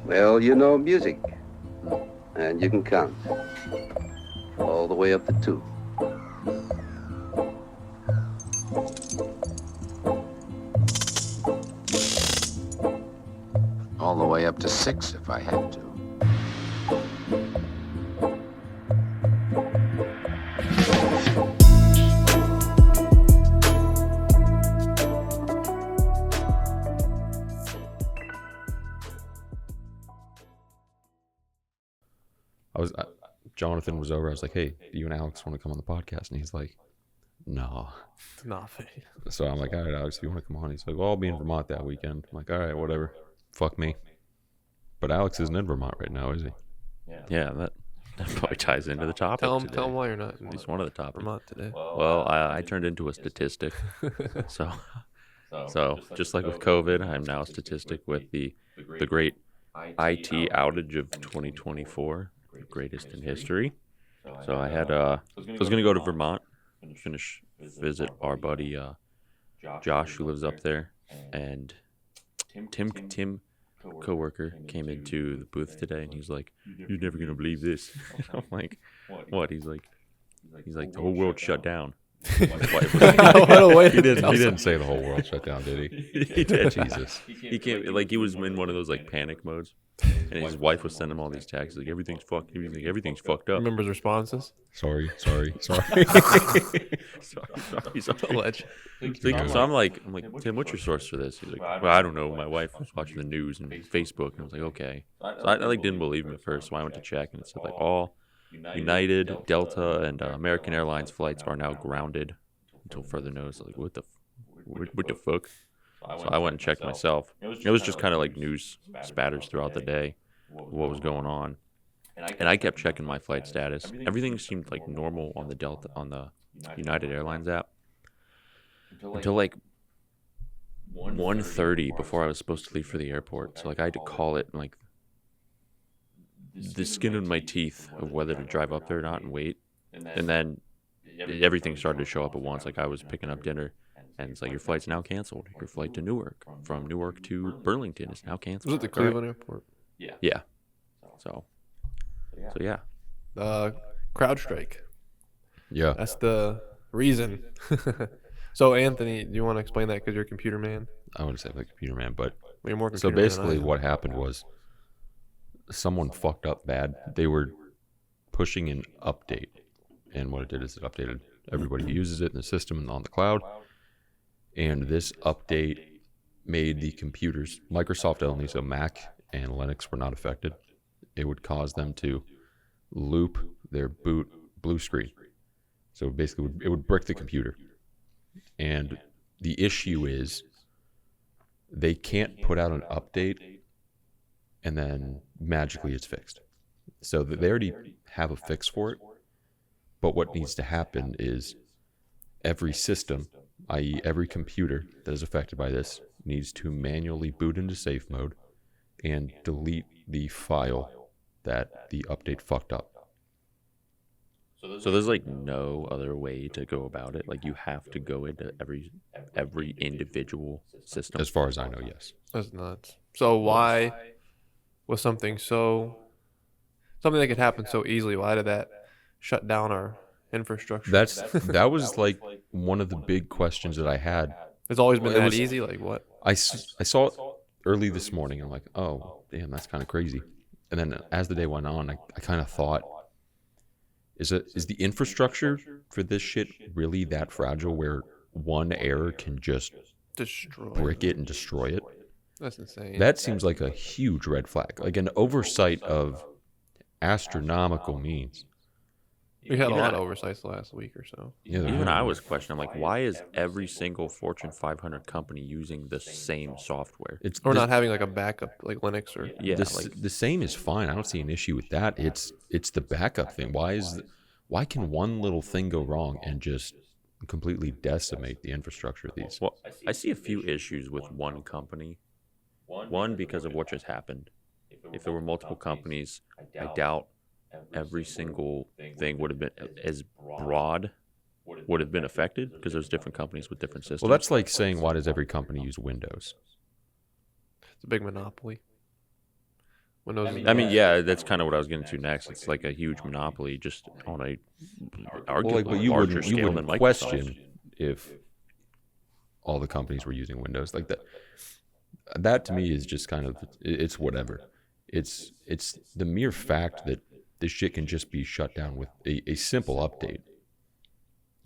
Well, you know music, and you can count all the way up to 2. All the way up to 6 if I had to. Jonathan was over. I was like, "Hey, do you and Alex want to come on the podcast?" And he's like, "No." Nothing. So I'm like, "All right, Alex, if you want to come on?" He's like, "Well, I'll be in Vermont that weekend." I'm like, "All right, whatever. Fuck me." But Alex isn't in Vermont right now, is he? Yeah, that probably ties into the topic Tell today. him why you're not in At least one of the topics. Vermont today. Well, I turned into a statistic. So just like with COVID, I'm now a statistic with the great IT outage of 2024, the greatest in history. So I was going to go to Vermont, visit our buddy Josh, who lives up there, and Tim coworker came into the booth today, and he's like, "You're never gonna believe this." I'm like, "What?" He's like, "The whole world shut down." What a way He to didn't say the whole world shut down, did he? He did. Jesus. He came like he was in one of those like panic modes, and his wife was sending him all these texts like everything's fucked up. Remember his responses? Sorry. sorry. So I'm like, Tim, what's your source for this? He's like, well, I don't know. My wife was watching the news and Facebook, and I was like, okay. So I like didn't believe him at first, so I went to check, and it said like all United, Delta, and American Airlines flights are now grounded until further notice. Like, what the fuck? So I went and checked myself. It was just kind of like news spatters throughout the day, what was going on. And I kept checking my flight status. Everything seemed like normal on the United Airlines app until like 1:30 before I was supposed to leave for the airport. So like I had to call it like the skin of my teeth of whether to drive up there or not and wait. And then everything started to show up at once. Like I was picking up dinner, and it's like, your flight's now canceled. Your flight to Newark, from Newark to Burlington, is now canceled. Was it the Cleveland airport? Yeah. So yeah. CrowdStrike. Yeah. That's the reason. So, Anthony, do you want to explain that because you're a computer man? I wouldn't say like computer man, but You're more so computer man than I basically am. what happened was someone fucked up bad. They were pushing an update, and what it did is it updated everybody who uses it in the system and on the cloud. And this update made the computers, Microsoft only, so Mac and Linux were not affected. It would cause them to loop their boot blue screen. So basically it would brick the computer. And the issue is they can't put out an update and then magically it's fixed. So they already have a fix for it. But what needs to happen is every system, i.e. every computer that is affected by this, needs to manually boot into safe mode and delete the file that the update fucked up. So there's like no other way to go about it. Like you have to go into every individual system. As far as I know, yes. That's nuts. So why was something that could happen so easily, why did that shut down our infrastructure? That was like one of the big questions that I had. It's always been It that was- easy? Like what? I saw it early this morning. I'm like, oh, damn, that's kind of crazy. And then as the day went on, I kind of thought, is the infrastructure for this shit really that fragile where one error can just Destroy. brick it and destroy it? That's insane. That seems like a huge red flag, like an oversight of astronomical means. We had a Even lot I- of oversights the last week or so. Yeah, Even I was questioning, like, why is every single Fortune 500 company using the same software? it's Or the- not having like a backup like Linux or Yeah, the same is fine. I don't see an issue with that. It's the backup thing. Why can one little thing go wrong and just completely decimate the infrastructure of these? well, I see a few issues with one company. One, because of what just happened. If there were multiple companies, I doubt every single thing would have been as broad, would have been affected, because there's different companies with different systems. Well, that's like saying, why does every company use Windows? it's a big monopoly. Windows. I mean, yeah, that's kind of what I was getting to next. It's like a huge monopoly, just on a arguably but you larger wouldn't scale than Microsoft. question if all the companies were using Windows like that. That to me is just kind of, it's whatever. It's the mere fact that this shit can just be shut down with a simple update.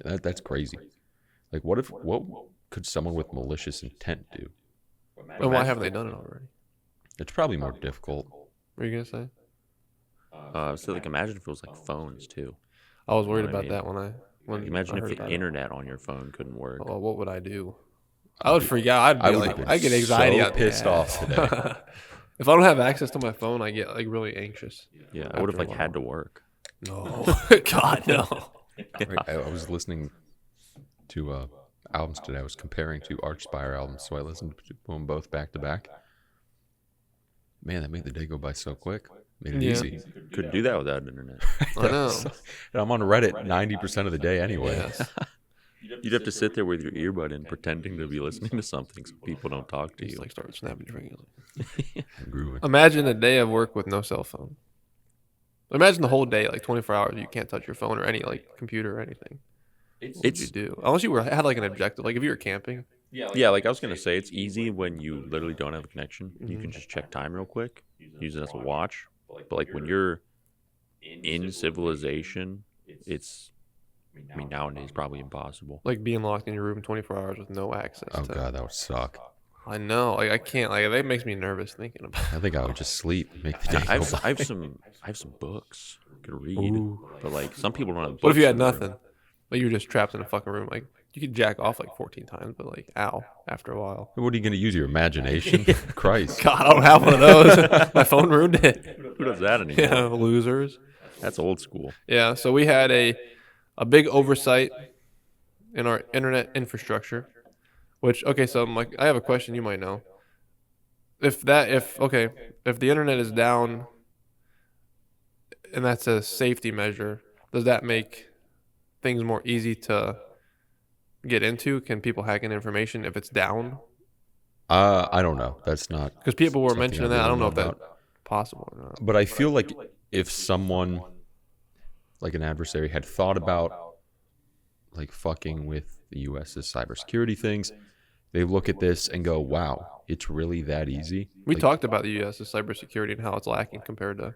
That's crazy. Like, what could someone with malicious intent do? And why haven't they done it already? It's probably more difficult. What were you gonna say? So like, imagine if it was like phones too. I was worried You know what I about mean? that when Imagine I if heard the about it. internet on your phone couldn't work. Oh, what would I do? I would freak out. I'd I be would like, have I been get anxiety so out the pissed ass. off today. If I don't have access to my phone, I get like really anxious. Yeah, I would have After a like had to work. No, God, no. I was listening to albums today. I was comparing two Archspire albums, so I listened to them both back to back. Man, that made the day go by so quick. Made it Yeah. easy. Couldn't do that without internet. I know. And I'm on Reddit 90% of the day anyway. Yes. You'd have to sit there with your earbud in, pretending to be listening to something, so people don't talk to Just you. like start snapping your fingers. I'm grooving. Imagine a day of work with no cell phone. Imagine the whole day, like 24 hours, you can't touch your phone or any like computer or anything. What would you do? Unless you had like an objective, like if you were camping. Yeah, like I was gonna say, it's easy when you literally don't have a connection. You can just check time real quick, use it as a watch. But like when you're in civilization, it's, I mean, nowadays probably impossible. Like being locked in your room 24 hours with no access. Oh, to, God, that would suck. I know. Like I can't. Like that makes me nervous thinking about. I think I would just sleep, make the day I go have, by. I have some books I could read, Ooh. but like some people don't have books. What if you had in their nothing? Like you were just trapped in a fucking room. Like you could jack off like 14 times, but like ow, after a while. What are you going to use, your imagination? Christ. God, I don't have one of those. My phone ruined it. Who does that anymore? Yeah, losers. That's old school. Yeah, so we had a big oversight in our internet infrastructure, which so I'm like, I have a question you might know. If the internet is down and that's a safety measure, does that make things more easy to get into? Can people hack in information if it's down? I don't know. That's not. Because people were something mentioning I that. I really don't know if about. that's possible or not. But I feel like if someone, like an adversary, had thought about like fucking with the U.S.'s cybersecurity things, they look at this and go, "Wow, it's really that easy." We Like, talked about the U.S.'s cybersecurity and how it's lacking compared to.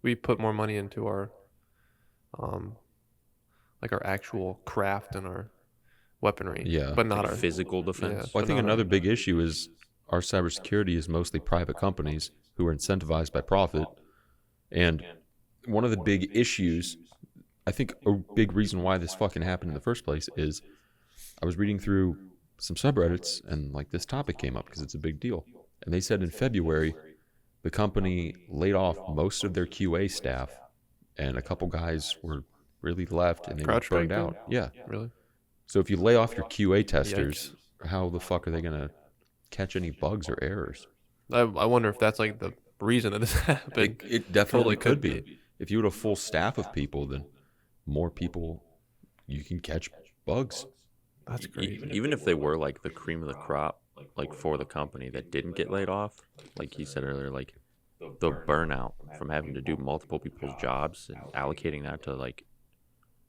We put more money into our, like our actual craft and our weaponry. Yeah. but not Like our. physical defense. Yeah. Well, I But think not another big issue is our cybersecurity is mostly private companies who are incentivized by profit. And one of the big issues, I think a big reason why this fucking happened in the first place is I was reading through some subreddits and like this topic came up because it's a big deal. And they said in February, the company laid off most of their QA staff and a couple guys were really left and they were burned CrowdStrike them? out. Yeah. Really? So if you lay off your QA testers, how the fuck are they going to catch any bugs or errors? I wonder if that's like the reason that this happened. It definitely Totally could could be. If you had a full staff of people, then more people, you can catch bugs. That's crazy. Even if they were like the cream of the crop, like for the company that didn't get laid off, like you said earlier, like the burnout from having to do multiple people's jobs and allocating that to like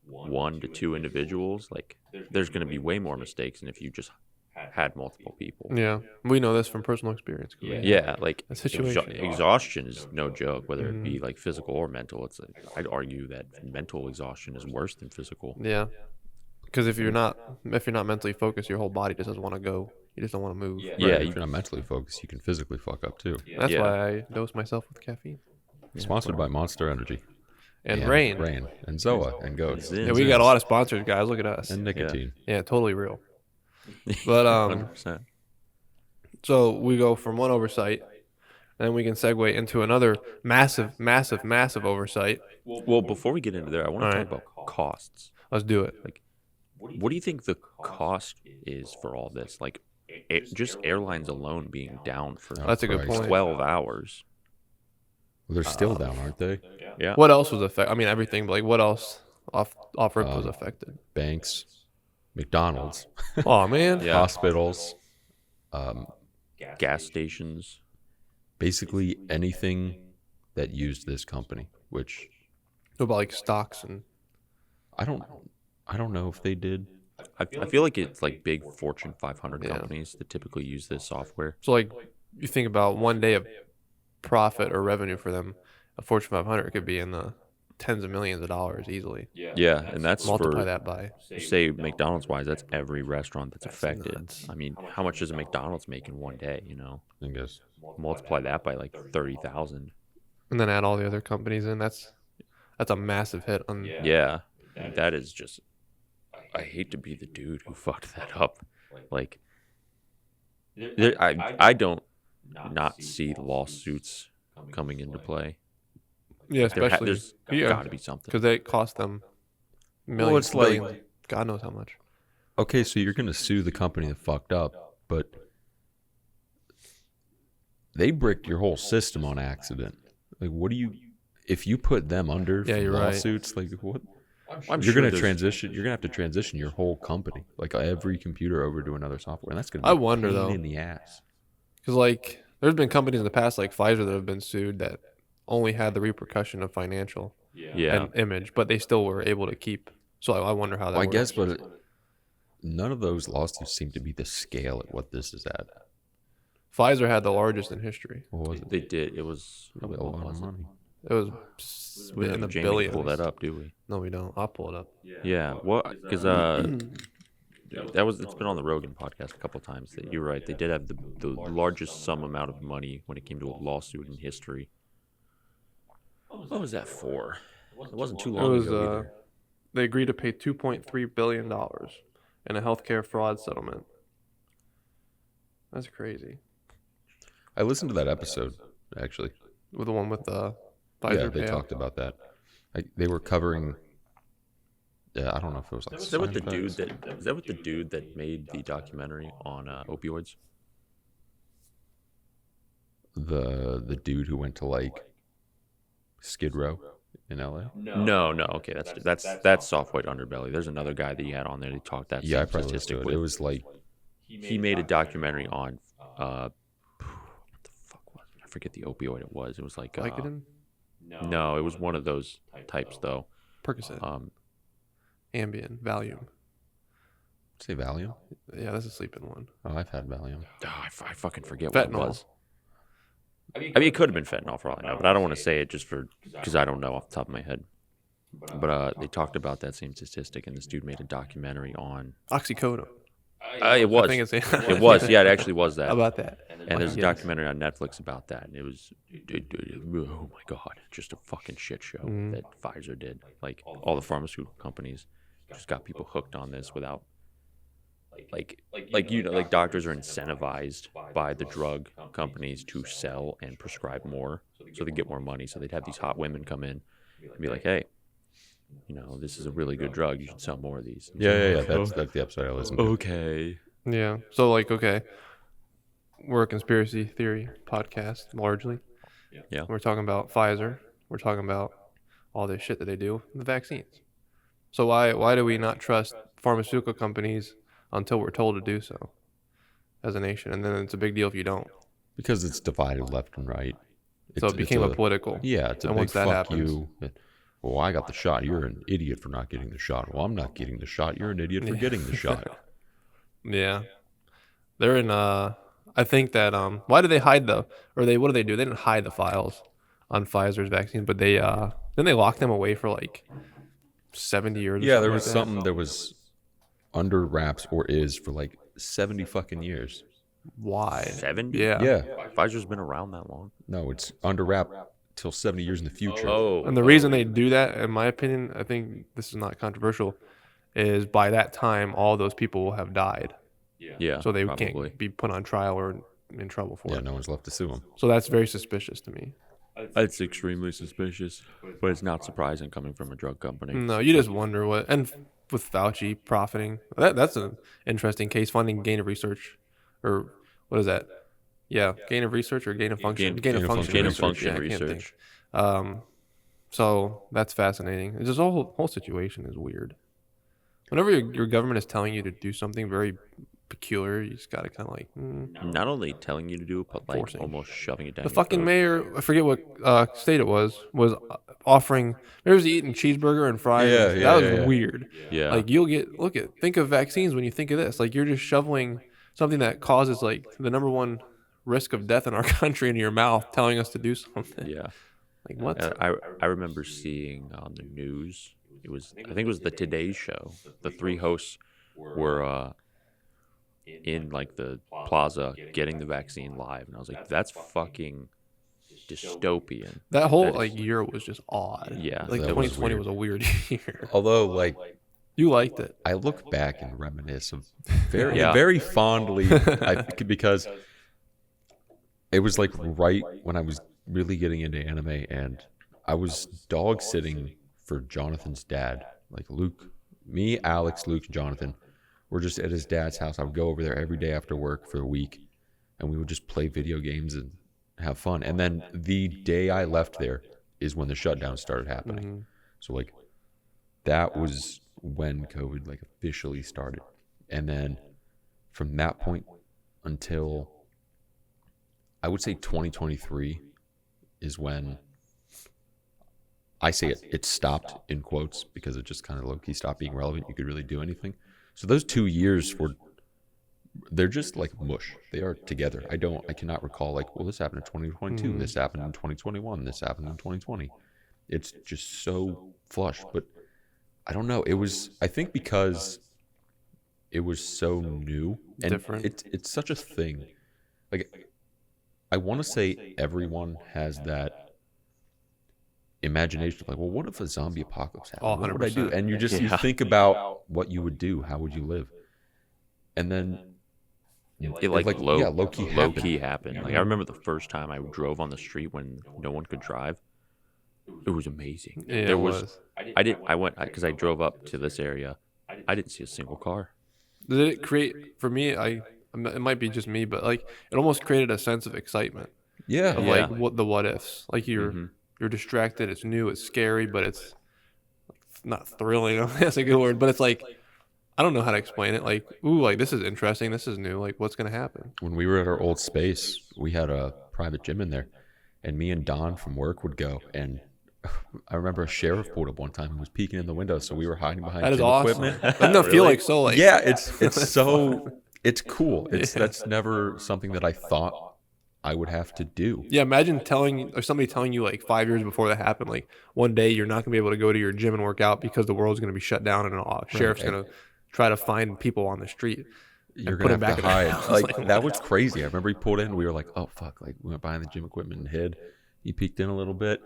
1 to 2 individuals, like there's going to be way more mistakes than if you just had multiple people. Yeah, we know this from personal experience. 'Cause we- Yeah, like The situation. exhaustion is no joke, whether it be like physical or mental. I'd argue that mental exhaustion is worse than physical. Yeah, because if you're not mentally focused, your whole body just doesn't want to go. You just don't want to move. Yeah, Right, you- if you're not mentally focused, you can physically fuck up too. That's Yeah. why I dose myself with caffeine Sponsored by Monster Energy. and rain. And Zoa and Goats. Zin. Yeah, we got a lot of sponsors, guys. Look at us. And nicotine. Yeah, totally real. But 100%. so we go from one oversight, and then we can segue into another massive, massive, massive oversight. Well, before we get into there, I want to Alright. talk about costs. Let's do it. Like, what do you think the cost is for all this? Like, just airlines alone being down for That's a good Christ. point. 12 hours. Well, they're still down, aren't they? Yeah. What else was affected? I mean, everything, but like what else off rip was affected? Banks, McDonald's, Oh man. Yeah. hospitals, Gas stations. basically anything that used this company, which What about like stocks and I don't know if they did. I feel like it's like big Fortune 500 Yeah. companies that typically use this software. so like you think about one day of profit or revenue for them, a Fortune 500 could be in the tens of millions of dollars easily. Yeah, and that's Multiply for that by say McDonald's wise. That's every restaurant that's That's affected. nuts. I mean, how much does a McDonald's make in one day? You know, I guess. multiply that by like 30,000. and then add all the other companies in. That's a massive hit on. Yeah, that is just. I hate to be the dude who fucked that up. Like, I don't not see lawsuits coming into play. Yeah, especially There's got to be something. because they cost them millions. Well, it's like- billions, God knows how much. Okay, so you're going to sue the company that fucked up, but they bricked your whole system on accident. Like, what do you, if you put them under Yeah, for you're right. lawsuits, like what? I'm You're sure going to there's- transition. You're going to have to transition your whole company, like every computer, over to another software, and that's going to. I be a wonder, pain though. in the ass. Because like there's been companies in the past like Pfizer that have been sued that only had the repercussion of financial Yeah, and image, but they still were able to keep. So I wonder how that. Well, I works. guess, but none of those lawsuits seem to be the scale at what this is at. Pfizer had the largest in history. What was it? they did. It was Probably a lot was of it? money. It was We in don't the have Jamie to billions. pull that up, do we? No, we don't. I'll pull it up. Yeah, well, because it's been on the Rogan podcast a couple times. That you're right. They did have the largest sum amount of money when it came to a lawsuit in history. What was that for? It wasn't too It long was ago either. they agreed to pay $2.3 billion in a healthcare fraud settlement. That's crazy. I listened to that episode actually. With the one with the Yeah, Pfizer they payout. talked about that. They were covering. Yeah, I don't know if it was like. Is that what the side dude effects. that is that what the dude that made the documentary on opioids? The dude who went to like Skid Row in L.A. No, okay, that's soft white underbelly. There's another guy that you had on there that talked that Yeah, I same probably listened statistic to it. with. It was like He made a documentary on what the fuck was it? I forget the opioid it was. It was like Vicodin, no, it was one of those types though. Percocet, Ambien, Valium. say Valium. Yeah, that's a sleeping one. Oh, I've had Valium. I fucking forget what it Fentanyl. was. I mean, it could have been fentanyl for all I know, but I don't want to say it just because I don't know off the top of my head. But they talked about that same statistic, and this dude made a documentary on. Oxycodone. It was. I think it's It was. Yeah, it actually was that. How about that? And there's a Yes. documentary on Netflix about that, and it was, oh my god, just a fucking shit show that Pfizer did. Like all the pharmaceutical companies just got people hooked on this without, like doctors are incentivized by the drug companies to sell and prescribe more, so they get more money. So they'd have these hot women come in and be like, hey, this is a really good drug. You should sell more of these. Yeah. That's the episode I listened to. Okay. Yeah. So like, okay, we're a conspiracy theory podcast largely. Yeah. We're talking about Pfizer. We're talking about all this shit that they do, the vaccines. So why do we not trust pharmaceutical companies until we're told to do so as a nation? And then it's a big deal if you don't. Because it's divided left and right. So it became a political. Yeah, it's a And big once that fuck happens- you. Well, I got the shot. You're an idiot for not getting the shot. Well, I'm not getting the shot. You're an idiot for Yeah. getting the shot. Yeah. They're in I think that why do they hide what do they do? They didn't hide the files on Pfizer's vaccine, but they then they locked them away for like 70 years. or Yeah, there something was like that. something that was under wraps or is for like 70 fucking years. Why? 70? Yeah. Yeah. Pfizer's been around that long. No, it's under wrap till 70 years in the future. Oh. And the reason they do that, in my opinion, I think this is not controversial, is by that time all those people will have died, Yeah. so they probably. can't be put on trial or in trouble for Yeah, it. no one's left to sue him. So that's very suspicious to me. It's extremely suspicious, but it's not surprising coming from a drug company. No, you just wonder what, and with Fauci profiting, that's an interesting case, funding gain of research, or what is that? Yeah, gain of research or gain of function? Gain of function. Gain of research. function Yeah, I can't research. think. So that's fascinating. It's just whole situation is weird. Whenever your government is telling you to do something very peculiar. You just gotta kind of like. Not only telling you to do it, but like Forcing. almost shoving it down. The your fucking throat. mayor, I forget what state it was offering. There was eating cheeseburger and fries. Yeah, that yeah, was yeah. weird. Yeah. Like think of vaccines when you think of this. Like you're just shoveling something that causes like the number one risk of death in our country into your mouth, telling us to do something. Yeah. Like what? I remember seeing on the news. I think it was the Today Show. The three hosts were in like the plaza getting the vaccine live, and I was like, that's fucking dystopian. That whole that is- like year was just odd. Yeah, Like that was 2020 weird. was a weird year. Although, like, You liked it. I look back and reminisce of very, Yeah. very fondly, because it was like right when I was really getting into anime, and I was dog sitting for Jonathan's dad. Like Luke, me, Alex, Luke, Jonathan, we're just at his dad's house. I would go over there every day after work for a week, and we would just play video games and have fun. And then the day I left there is when the shutdown started happening. Mm-hmm. So like that was when COVID like officially started. And then from that point until I would say 2023 is when I say it stopped in quotes, because it just kind of low-key stopped being relevant. You could really do anything. So those 2 years they're just like mush. They are together. I cannot recall like, well, this happened in 2022, this happened in 2021, this happened in 2020. It's just so flush. But I don't know. I think because it was so new and Different. it's such a thing. Like, I want to say everyone has that imagination of like, well, what if a zombie apocalypse happened? Oh, What would I do? 100%. And you Yeah. think about what you would do. How would you live? And then It like low-key happened. Like I remember the first time I drove on the street when no one could drive. It was amazing. Yeah, there it was. I went because I drove up to this area. I didn't see a single car. Did it create for me? It might be just me, but like it almost created a sense of excitement Yeah. of Yeah. like what ifs. Like you're distracted. It's new. It's scary, but it's not thrilling. That's a good word, but it's like I don't know how to explain it. Like ooh, like this is interesting. This is new. Like what's gonna happen? When we were at our old space, we had a private gym in there, and me and Don from work would go. And I remember a sheriff pulled up one time and was peeking in the window, so we were hiding behind That is gym awesome. equipment. Doesn't that feel like so like Yeah, it's so it's cool. That's never something that I thought I would have to do. Yeah, imagine somebody telling you like 5 years before that happened, like one day you're not gonna be able to go to your gym and work out because the world's gonna be shut down and a sheriff's gonna try to find people on the street. You're put gonna him have back to in the hide. house. Like that was crazy. I remember he pulled in. We were like, "Oh fuck!" Like we went behind the gym equipment and hid. He peeked in a little bit,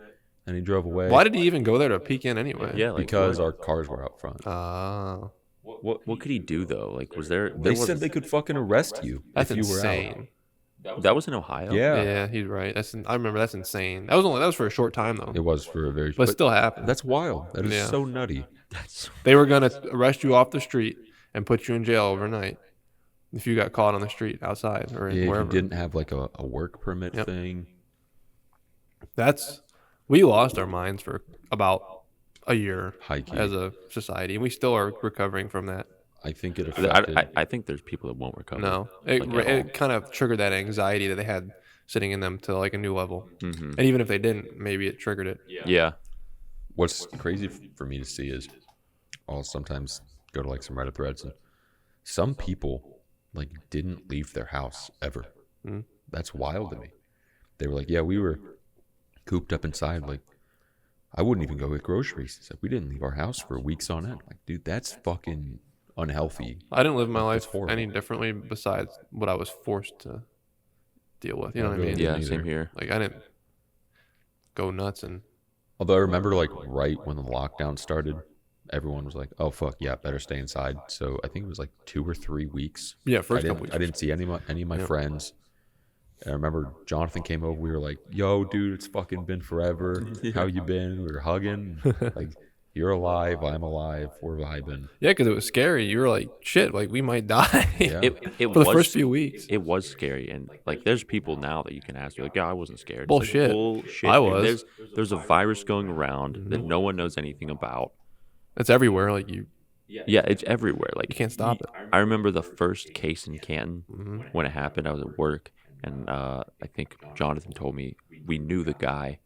and he drove away. Why did he even go there to peek in anyway? Yeah, like Because what, our cars were out front. what could he do though? Like was there? They said they could fucking arrest you That's if you were out. insane. that was in Ohio. Yeah, Yeah, he's right. I remember that's insane. That was for a short time though. it was for a very. But it still happened. That's wild. That is Yeah. so nutty. That's They were gonna arrest you off the street and put you in jail overnight if you got caught on the street outside or Yeah, if wherever. you didn't have like a work permit Yep. thing. We lost our minds for about a year High-key. as a society, and we still are recovering from that. I think it affected. I think there's people that won't recover. No, it, Like, at all. it kind of triggered that anxiety that they had sitting in them to like a new level. Mhm. And even if they didn't, maybe it triggered it. Yeah. What's crazy for me to see is I'll sometimes go to like some Reddit threads, and some people like didn't leave their house ever. Mhm. That's wild to me. They were like, yeah, we were cooped up inside. Like, I wouldn't even go get groceries. It's like, we didn't leave our house for weeks on end. Like, dude, that's fucking unhealthy. I didn't live my That's life horrible. any differently besides what I was forced to deal with. You know I what I really mean? Yeah. either. Same here. Like I didn't go nuts and Although I remember like right when the lockdown started, everyone was like, oh, fuck, yeah, better stay inside. So I think it was like 2 or 3 weeks. yeah, first I couple didn't, weeks. I didn't see any of my friends. And I remember Jonathan came over. We were like, yo, dude, it's fucking been forever. How you been? We were hugging. Like, you're alive. I'm alive. We're vibing. Yeah, because it was scary. You were like, shit, like we might die Yeah. It for was the first few weeks. It was scary, and like there's people now that you can ask. You're like, yeah, I wasn't scared. It's Bullshit. Like, bullshit. I dude. was. There's a virus going around that no one knows anything about. It's everywhere. Like you Yeah, it's everywhere. Like You can't stop it. I remember the first case in Canton Mm-hmm. when it happened. I was at work, and I think Jonathan told me we knew the guy,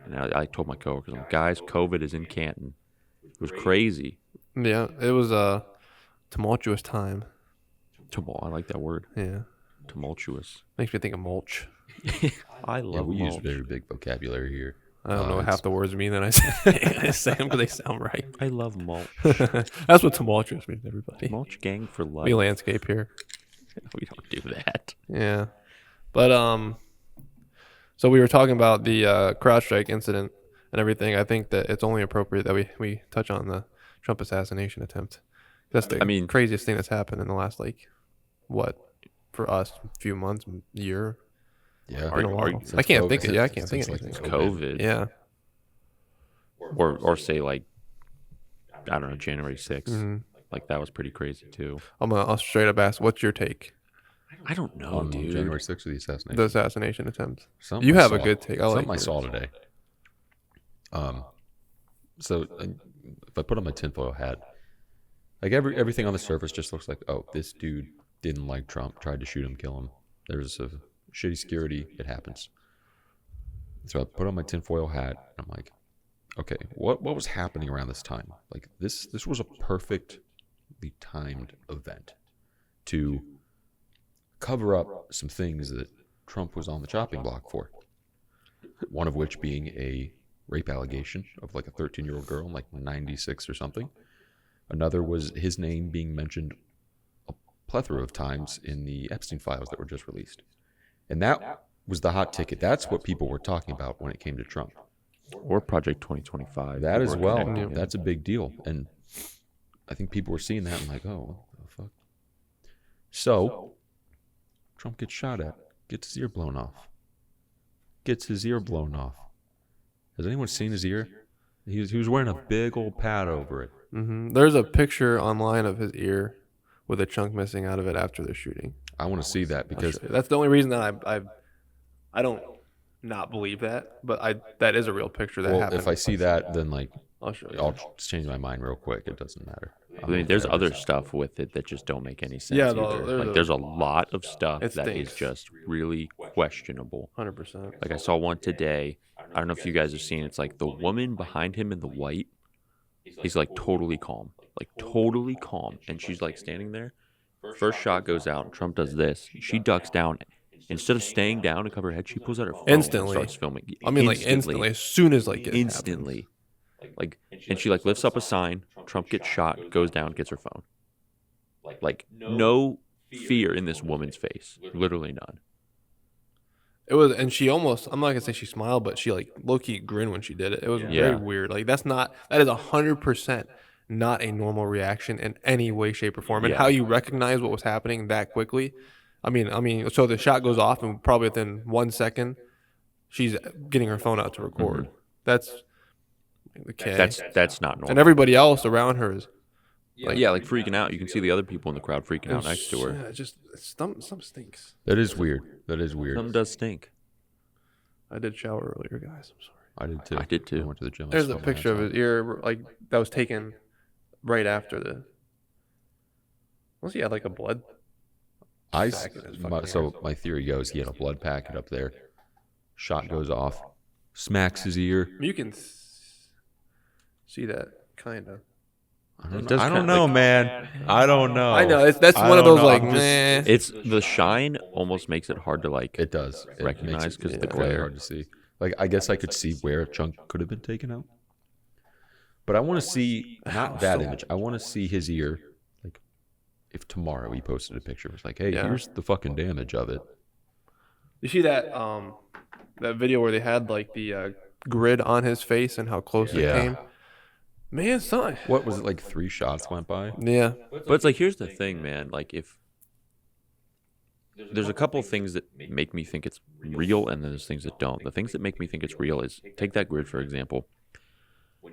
and I told my coworkers, I'm like, guys, COVID is in Canton. It was crazy. Yeah, it was a tumultuous time. I like that word. Yeah, Tumultuous. makes me think of mulch. I Yeah, love we use mulch. very big vocabulary here. I don't know what it's- half the words mean that I say. I say them because they sound right. I love mulch. That's what tumultuous means, everybody. Mulch gang for life. We landscape here. We don't do that. Yeah, but so we were talking about the CrowdStrike incident and everything. I think that it's only appropriate that we touch on the Trump assassination attempt. That's the craziest thing that's happened in the last for us, few months, year. Yeah, Been a while. since I can't COVID- think of I since- can't think of since, anything. like, COVID. Yeah. Or say like, I don't know, January 6th. Mhm. Like that was pretty crazy too. I'll straight up ask, what's your take? I don't know, on dude. January 6th of the assassination. The assassination attempt. Something You I have a saw- good take. I like something I yours. saw today. So if I put on my tinfoil hat, like everything on the surface just looks like, oh, this dude didn't like Trump, tried to shoot him, kill him. There's a shitty security. It happens. So I put on my tinfoil hat, and I'm like, okay, what was happening around this time? Like this was a perfectly timed event to cover up some things that Trump was on the chopping block for. One of which being a rape allegation of like a 13-year-old girl in like 96 or something. Another was his name being mentioned a plethora of times in the Epstein files that were just released. And that was the hot ticket. That's what people were talking about when it came to Trump. Or Project 2025. That as well. Connecting it. That's a big deal. And I think people were seeing that and like, oh, what the fuck? So, Trump gets shot at, gets his ear blown off. Has anyone seen his ear? He was wearing a big old pad over it. Mm-hmm. There's a picture online of his ear with a chunk missing out of it after the shooting. I want to see that because That's the only reason that I don't not believe that, but that is a real picture that happened. if I see that, then like I'll show you. I'll just change my mind real quick. It doesn't matter. I mean, there's other stuff with it that just don't make any sense Yeah, either. There's a lot of stuff It that is stinks. just really questionable. 100%. Like I saw one today. I don't know if you guys have seen. It's like the woman behind him in the white. He's like totally calm, and she's like standing there. First shot goes out, and Trump does this. She ducks down. Instead of staying down to cover her head, she pulls out her phone Instantly. and starts filming. I mean, like instantly, as soon as like it Instantly. Like, and she like lifts up a sign. Trump gets shot, goes down, gets her phone. Like no fear in this woman's face. Literally none. It was, and she almost, I'm not gonna say she smiled, but she like low-key grinned when she did it. It was Yeah. very weird. Like that is 100% not a normal reaction in any way, shape, or form. And Yeah. how you recognize what was happening that quickly. I mean, so the shot goes off, and probably within 1 second, she's getting her phone out to record. That's okay. That's not normal. And everybody else around her is like freaking out. You can see the other people in the crowd freaking out next to her. Yeah, just some stinks. That is weird. Something does stink. I did shower earlier, guys. I'm sorry. I did too. I did too. I went to the gym. I There's a sweat my picture of ass his ear, like that was taken right after the. Unless he had like a blood. off. sack in his fucking So my theory goes he had a blood packet up there. Shot goes off, smacks his ear. You can see that kind of. does I don't kinda- know, like- man. I don't know. I know that's I one of don't those know, like I'm just- meh. It's the shine almost makes it hard to like. It does. It Recognize makes it 'cause of the really glare. hard to see. Like I guess I could see where a chunk could have been taken out. But I want to see not that image. I want to see his ear. Like if tomorrow he posted a picture, it's like, hey, Yeah. here's the fucking damage of it. You see that video where they had like the grid on his face and how close it Yeah. came. Man, son. What was it like? 3 shots went by. Yeah. But it's like here's the thing, man. Like if there's a couple of things that make me think it's real, and then there's things that don't. The things that make me think it's real is take that grid for example.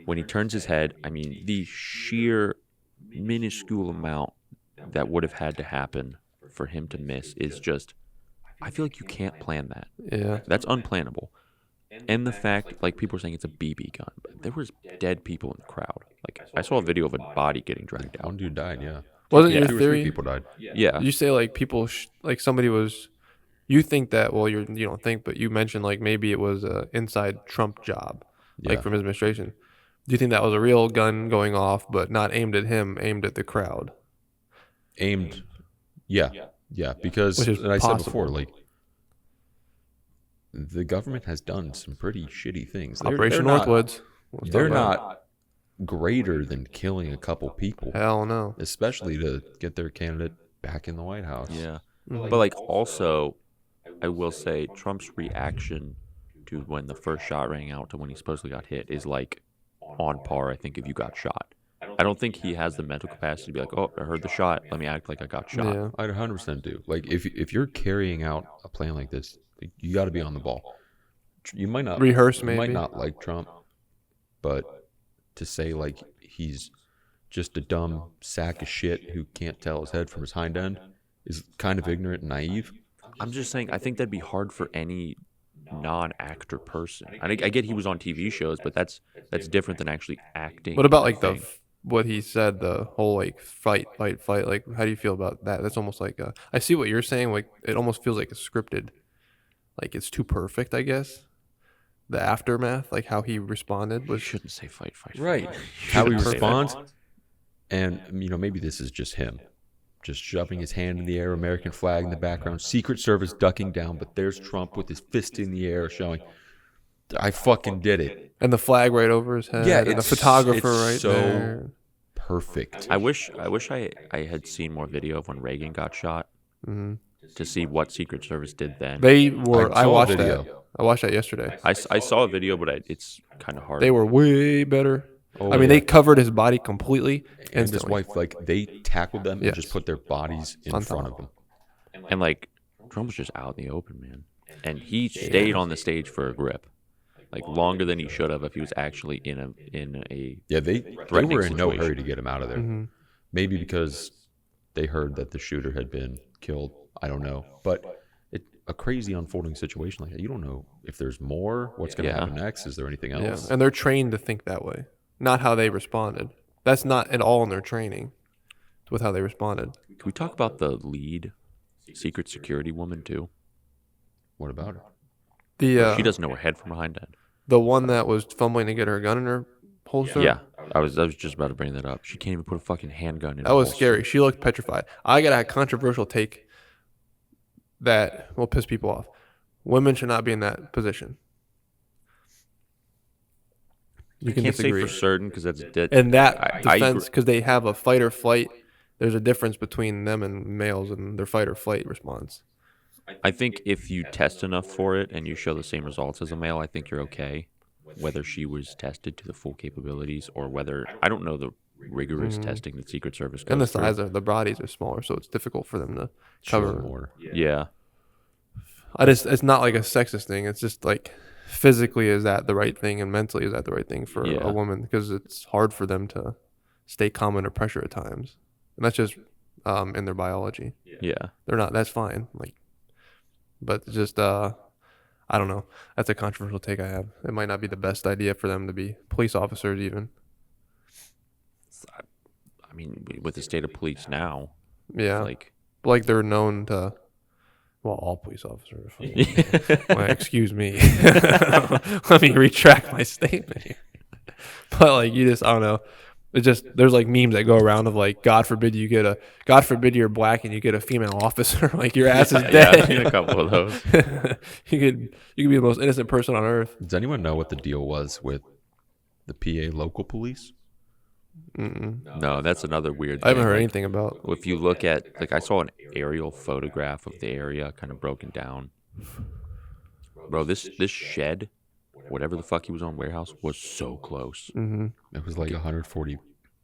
When he turns his head, I mean the sheer minuscule amount that would have had to happen for him to miss is just. I feel like you can't plan that. Yeah. That's unplannable. And the fact, like people are saying, it's a BB gun, but there was dead people in the crowd. Like I saw a video of a body getting dragged out. One dude died. Yeah. Wasn't Yeah. your 2 or 3 theory? people died. Yeah. You say like people, like somebody was. You think that? Well, you don't think, but you mentioned like maybe it was a inside Trump job, like Yeah. from his administration. Do you think that was a real gun going off, but not aimed at him, aimed at the crowd? Aimed. Yeah. Yeah. Because, Which is and I said possible. before, like, the government has done some pretty shitty things. Operation not- Northwoods. Let's They're talk about not greater than killing a couple people, it. Hell no. especially to get their candidate back in the White House. Yeah. Mhm. But like also, I will say Trump's reaction to when the first shot rang out to when he supposedly got hit is like on par. I think if you got shot, I don't think he has the mental capacity to be like, oh, I heard the shot. Let me act like I got shot. Yeah. I'd 100% do. Like, if you're carrying out a plan like this, like, you got to be on the ball. You might not Rehearse, you might maybe. not like Trump, but to say like he's just a dumb sack of shit who can't tell his head from his hind end is kind of ignorant and naive. I'm just saying, I think that'd be hard for any non-actor person. I get he was on TV shows, but that's different than actually acting. What about like thing. what he said, the whole like fight? Like, how do you feel about that? That's almost like I see what you're saying. Like, it almost feels like it's scripted. Like it's too perfect, I guess. The aftermath, like how he responded, You was shouldn't say fight. Right. How he shouldn't say that. responds, and maybe this is just him, just shoving his hand in the air, American flag in the background, Secret Service ducking down, but there's Trump with his fist in the air, showing, "I fucking did it." and the flag right over his head. Yeah, and the it's- photographer it's right so there. Perfect. I wish I had seen more video of when Reagan got shot Hmm to see what Secret Service did then. They were. I I saw a watched video. that. I watched that yesterday. I saw a video, but it's kind of hard. They were way better. Oh, I mean, yeah. they covered his body completely. and his instantly. wife, like, they tackled them and Yes. just put their bodies in On front top. of them. And like Trump was just out in the open, man. And he stayed on the stage for a grip, like longer than he should have if he was actually in a. Yeah, they Threatening were in no situation. hurry to get him out of there. Mhm. Maybe because they heard that the shooter had been killed. I don't know, but a crazy unfolding situation like that, you don't know if there's more. What's going to Yeah. happen next? Is there anything Yeah, else? and they're trained to think that way, not how they responded. That's not at all in their training with how they responded. Can we talk about the lead secret security woman too? What about it? The She doesn't know her head from her hind end. the one that was fumbling to get her gun in her holster. Yeah, I was just about to bring that up. She can't even put a fucking handgun in. That her was holster. scary. She looked petrified. I got a controversial take that will piss people off. Women should not be in that position. You can Can't disagree. say for certain because that's dead. And that I defense, agree. because they have a fight or flight, there's a difference between them and males and their fight or flight response. I think if you test enough for it and you show the same results as a male, I think you're okay. Whether she was tested to the full capabilities or whether I don't know the rigorous testing that Secret Service goes And the through. size of the bodies are smaller, so it's difficult for them to Show cover. more. Yeah, It's not like a sexist thing. It's just like physically is that the right thing and mentally is that the right thing for Yeah. a woman because it's hard for them to stay calm under pressure at times, and that's just in their biology. yeah. They're not. That's fine. Like, but it's just I don't know. That's a controversial take I have. It might not be the best idea for them to be police officers even. I mean, with the state of police now, Yeah, like they're known to. Well, all police officers. Well, excuse me. Let me retract my statement here. But like you just, I don't know. It's just there's like memes that go around of like, God forbid you're black and you get a female officer, like your ass is yeah, dead. I've seen a couple of those. you could be the most innocent person on earth. Does anyone know what the deal was with the PA local police? Mm-mm. No, that's another weird thing. I haven't heard Like, anything about. if you look at, like, I saw an aerial photograph of the area kind of broken down. Bro, this shed, whatever the fuck he was on, warehouse, was so close. Mm-hmm. It was like 140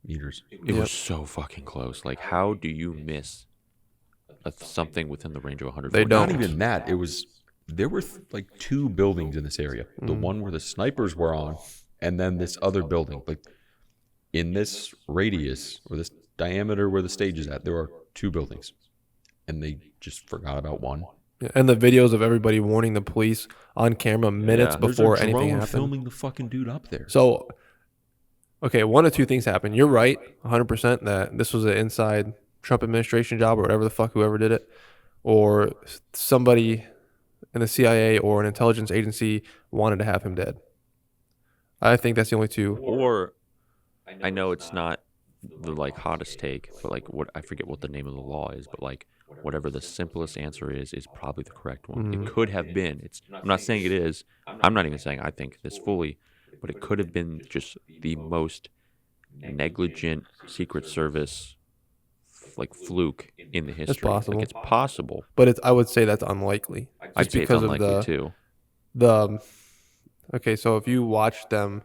meters. It was so fucking close. Like, how do you miss something within the range of 100? They don't. Not even that. There were like 2 buildings in this area. The one where the snipers were on, and then this other building. Like in this radius or this diameter where the stage is at, there are 2 buildings, and they just forgot about one. Yeah, and the videos of everybody warning the police on camera minutes Yeah. There's before a anything drone happened. filming the fucking dude up there. So okay, one of two things happened. You're right, 100% that this was an inside Trump administration job or whatever the fuck whoever did it, or somebody in the CIA or an intelligence agency wanted to have him dead. I think that's the only two. Or I know it's not the like hottest take, but like what I forget what the name of the law is, but like whatever the simplest answer is probably the correct one. It could have been. I'm not saying it is. I'm not even saying I think this fully, but it could have been just the most negligent Secret Service like fluke in the history. possible. Like it's possible. But I would say that's unlikely. I'd say it's unlikely too. Okay, so if you watch them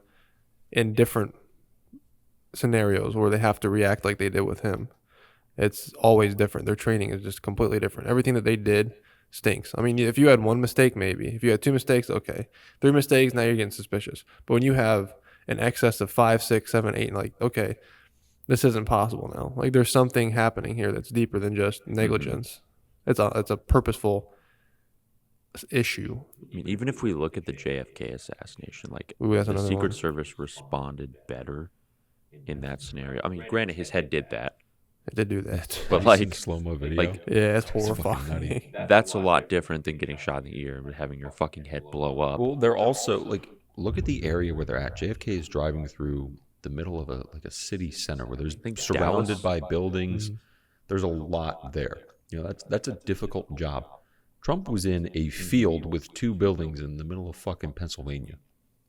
in different scenarios where they have to react like they did with him, it's always different. Their training is just completely different. Everything that they did stinks. I mean, if you had one mistake, maybe. If you had two mistakes, okay. Three mistakes, now you're getting suspicious. But when you have an excess of 5, 6, 7, 8, like, okay, this isn't possible now. Like, there's something happening here that's deeper than just negligence. It's a purposeful issue. I mean, even if we look at the JFK assassination, like Ooh, that's the another Secret one. Service responded better in that scenario. I mean, granted, his head did that, It did do that. but Like like, slow-mo video. like Yeah, it's fucking horrifying. nutty. that's a lot different than getting shot in the ear and having your fucking head blow up. Well, they're also like, look at the area where they're at. JFK is driving through the middle of a city center where there's think surrounded Dallas. by buildings. There's a lot there. You know, that's a difficult job. Trump was in a field with 2 buildings in the middle of fucking Pennsylvania.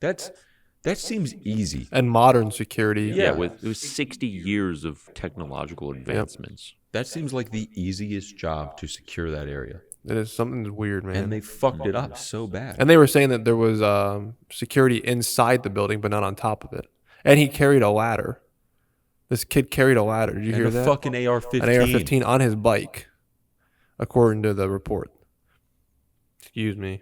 That seems easy. And modern security. Yeah, with it was 60 years of technological advancements. That seems like the easiest job to secure that area. It is something's weird, man. And they fucked it up so bad. And they were saying that there was security inside the building, but not on top of it. And he carried a ladder. This kid carried a ladder. Did you And hear a that? fucking AR-15. An AR-15 on his bike, according to the report. Excuse me.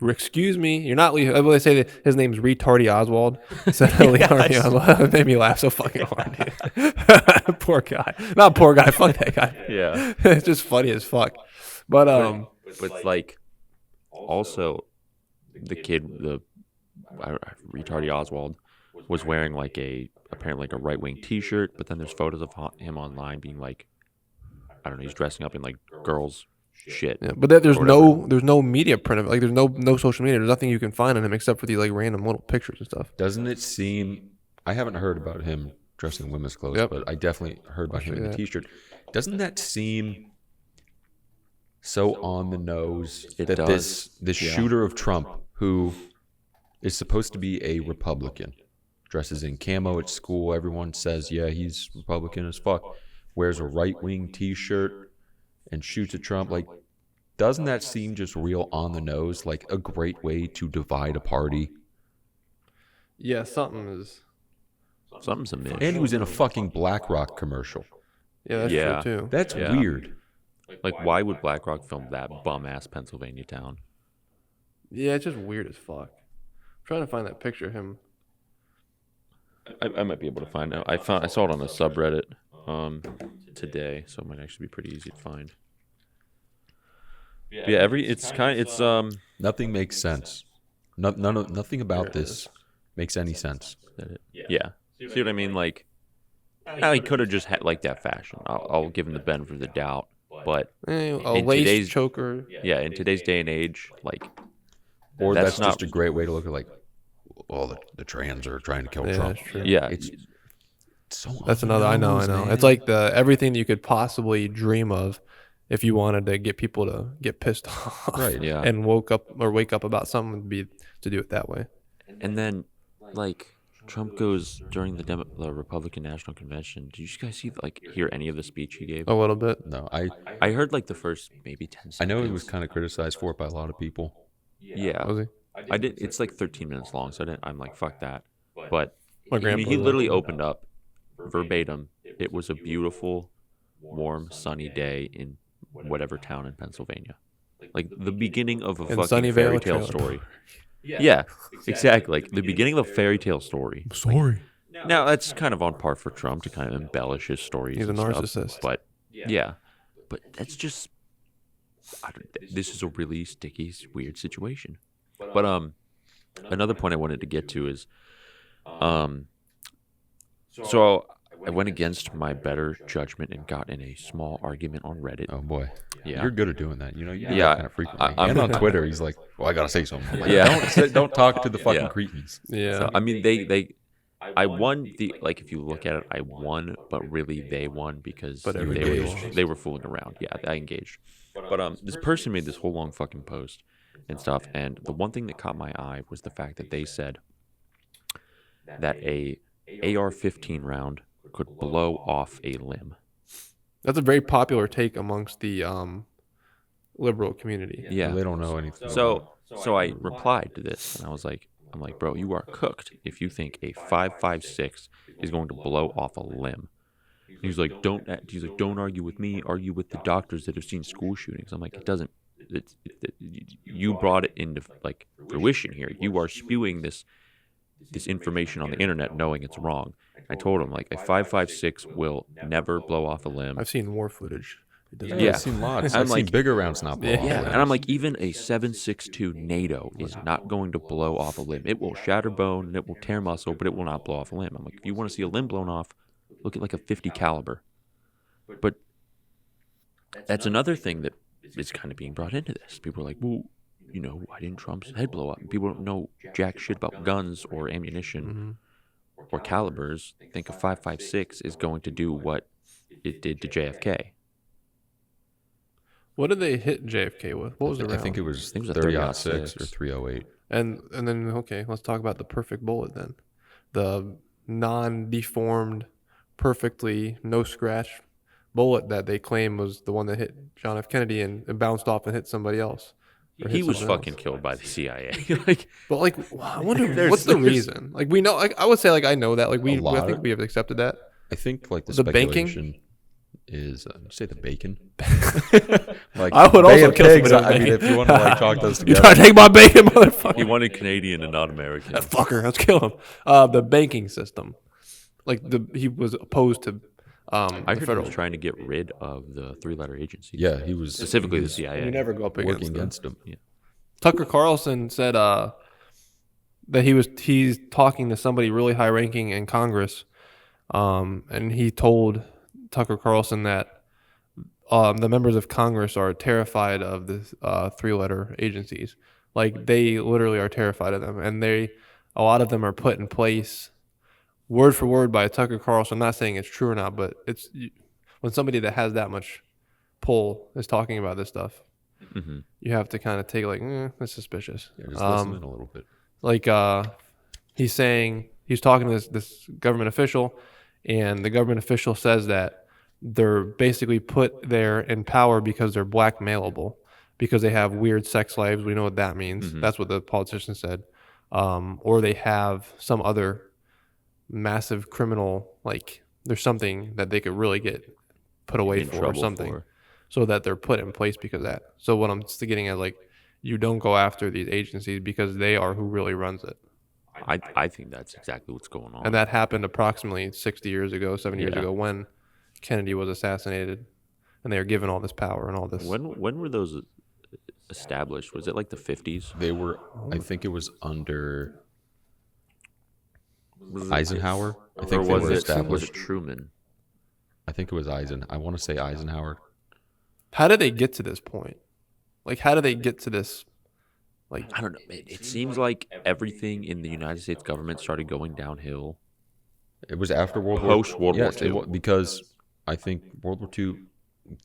Excuse me. You're not. Well, they say that his name's Retardy Oswald. So it made me laugh so fucking hard, dude. Poor guy. Not poor guy. Fuck that guy. Yeah. It's just funny as fuck. But But like, also, the kid, retardy Oswald, was wearing like apparently like a right wing T-shirt. But then there's photos of him online being like, I don't know, he's dressing up in like girls shit. yeah, but there's no media print of it. Like there's no social media. There's nothing you can find on him except for these like random little pictures and stuff. Doesn't it seem... I haven't heard about him dressing in women's clothes, Yep. but I definitely heard about him in a that. T-shirt. Doesn't that seem so on the nose It that does. this Yeah. shooter of Trump, who is supposed to be a Republican, dresses in camo at school, everyone says, yeah, he's Republican as fuck, wears a right-wing T-shirt and shoots at Trump? Like, doesn't that seem just real on the nose, like a great way to divide a party? Yeah, something's amiss. And he was in a fucking BlackRock commercial. Yeah, that's Yeah. true too. That's Yeah. weird. Like, why would BlackRock film that bum ass Pennsylvania town? Yeah, it's just weird as fuck. I'm trying to find that picture of him. I might be able to find out. I saw it on the subreddit today, so it might actually be pretty easy to find. Yeah, Nothing makes sense. Nothing about this makes any sense. yeah. See what I mean? Like, he could have just had like that fashion. I'll give him the benefit of the doubt, but A in lace today's- choker. yeah, in today's day and age, like, Or That's that's, not- just a great way to look at, like, well, the trans are trying to kill Yeah, Trump. that's true. yeah, It's so That's on the another. I know. nose, man. It's like everything you could possibly dream of, if you wanted to get people to get pissed off, Right. Yeah. and wake up about something, would be to do it that way. and then like Trump goes during the Republican National Convention. Did you guys hear any of the speech he gave? A little bit. No, I heard like the first maybe 10 seconds. I know he was kind of criticized for it by a lot of people. Yeah, Was he? I did. It's like 13 minutes long, so I'm like, fuck that. But My I mean, grandpa he was literally like- opened up verbatim. It was a beautiful, warm, sunny day in whatever town in Pennsylvania. Like the beginning of a In fucking Sunnyvale, fairy tale Trailer story. Yeah, exactly. Like the beginning of a fairy tale story. Sorry. Now that's kind of on par for Trump to kind of embellish his stories. He's a and stuff, narcissist. but yeah, but that's just. This is a really sticky, weird situation. But another point I wanted to get to is So I went against my better judgment and got in a small argument on Reddit. Oh boy, Yeah. you're good at doing that. You know, you do Yeah, that kind of frequently. I'm- And on Twitter, he's like, "Well, I gotta say something." I'm like, Yeah. don't talk to the fucking Yeah. creepies. Yeah. So I mean, I won the like. If you look at it, I won, but really they won because But they everybody were lost. they were fooling around. Yeah, I engaged. But this person made this whole long fucking post and stuff, and the one thing that caught my eye was the fact that they said that a AR-15 round could blow off a limb. That's a very popular take amongst the liberal community. Yeah. They don't know anything. So I replied to this, and I'm like, bro, you are cooked if you think a 5.56 is going to blow off a limb. He's like, don't argue with me. Argue with the doctors that have seen school shootings. I'm like, it doesn't. You brought it into like fruition here. You are spewing this information on the internet, knowing it's wrong. I told him like a 5.56 will never blow off a limb. I've seen war footage. It doesn't Yeah, Yeah. I've seen lots. I'm I've seen like- bigger rounds not blow off. Yeah, limbs. and I'm like, even a 7.62 NATO is not going to blow off a limb. It will shatter bone and it will tear muscle, but it will not blow off a limb. I'm like, if you want to see a limb blown off, look at like a 50 caliber. But that's another thing that is kind of being brought into this. People are like, well, you know, why didn't Trump's head blow up? And people don't know jack shit about guns or ammunition or calibers. Think a 5.56 is going to do what it did to JFK. What did they hit JFK with? What was the I round? think it was I think it was a 30-06 or 30-06. 308. And then okay, let's talk about the perfect bullet then. The non-deformed, perfectly no scratch bullet that they claim was the one that hit John F. Kennedy and it bounced off and hit somebody else. Or hit He was something fucking else. killed by the CIA. Like, But like, I wonder There's- what's the there's- reason. Like we know, like I would say, like I know that. Like I lot think of- we have accepted that. I think like the The banking? speculation is you say the bacon. Like I would also Bay of kill Pigs, somebody I with mean, bacon. if you want to like talk those You together, trying to take my bacon, motherfucker? he wanted Canadian and not American. That fucker, let's kill him. The banking system, like he was opposed to I the heard he federal. was trying to get rid of the three-letter agencies. yeah, he was Specifically he the was CIA. You never go up working against them. against him. Tucker Carlson said that he's talking to somebody really high ranking in Congress, and he told Tucker Carlson that the members of Congress are terrified of the three-letter agencies. Like they literally are terrified of them, and a lot of them are put in place word for word by Tucker Carlson. I'm not saying it's true or not, but when somebody that has that much pull is talking about this stuff, Mm-hmm. you have to kind of take like, that's suspicious. Yeah, just listen in a little bit. Like he's talking to this government official, and the government official says that they're basically put there in power because they're blackmailable, because they have weird sex lives. We know what that means. Mhm. That's what the politician said. Or they have some other massive criminal, like there's something that they could really get put away In for or trouble something, for. so that they're put in place because of that. So what I'm getting at, like, you don't go after these agencies because they are who really runs it. I think that's exactly what's going on. And that happened approximately 60 years ago, 70 years Yeah. ago, when Kennedy was assassinated, and they were given all this power and all this. When were those established? Was it like the 50s? They were, I think it was under Was it- Eisenhower. I Or think they was were it established. Truman? I think it was I want to say Eisenhower. How did they get to this point? Like, how did they get to this? Like, I don't know. It seems like everything in the United States government started going downhill. It was after World War Post World War Yes, it II. because I think World War II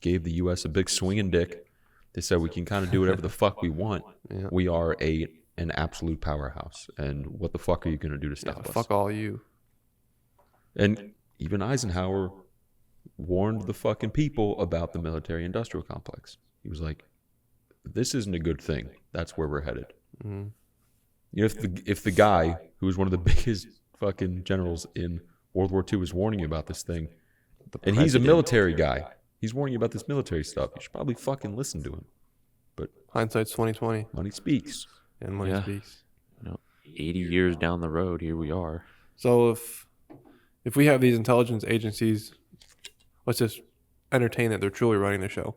gave the U.S. a big swinging dick. They said we can kind of do whatever the fuck we want. Yeah. We are an absolute powerhouse, and what the fuck are you going to do to stop us? fuck all you. And even Eisenhower warned the fucking people about the military-industrial complex. He was like, "This isn't a good thing. That's where we're headed." Mhm. You know, if the guy who was one of the biggest fucking generals in World War II is warning you about this thing, and he's a military guy, he's warning you about this military stuff, you should probably fucking listen to him. But Hindsight's 2020, money speaks. and money Yeah. speaks. 80 years down the road, here we are. So if we have these intelligence agencies, let's just entertain that they're truly running the show.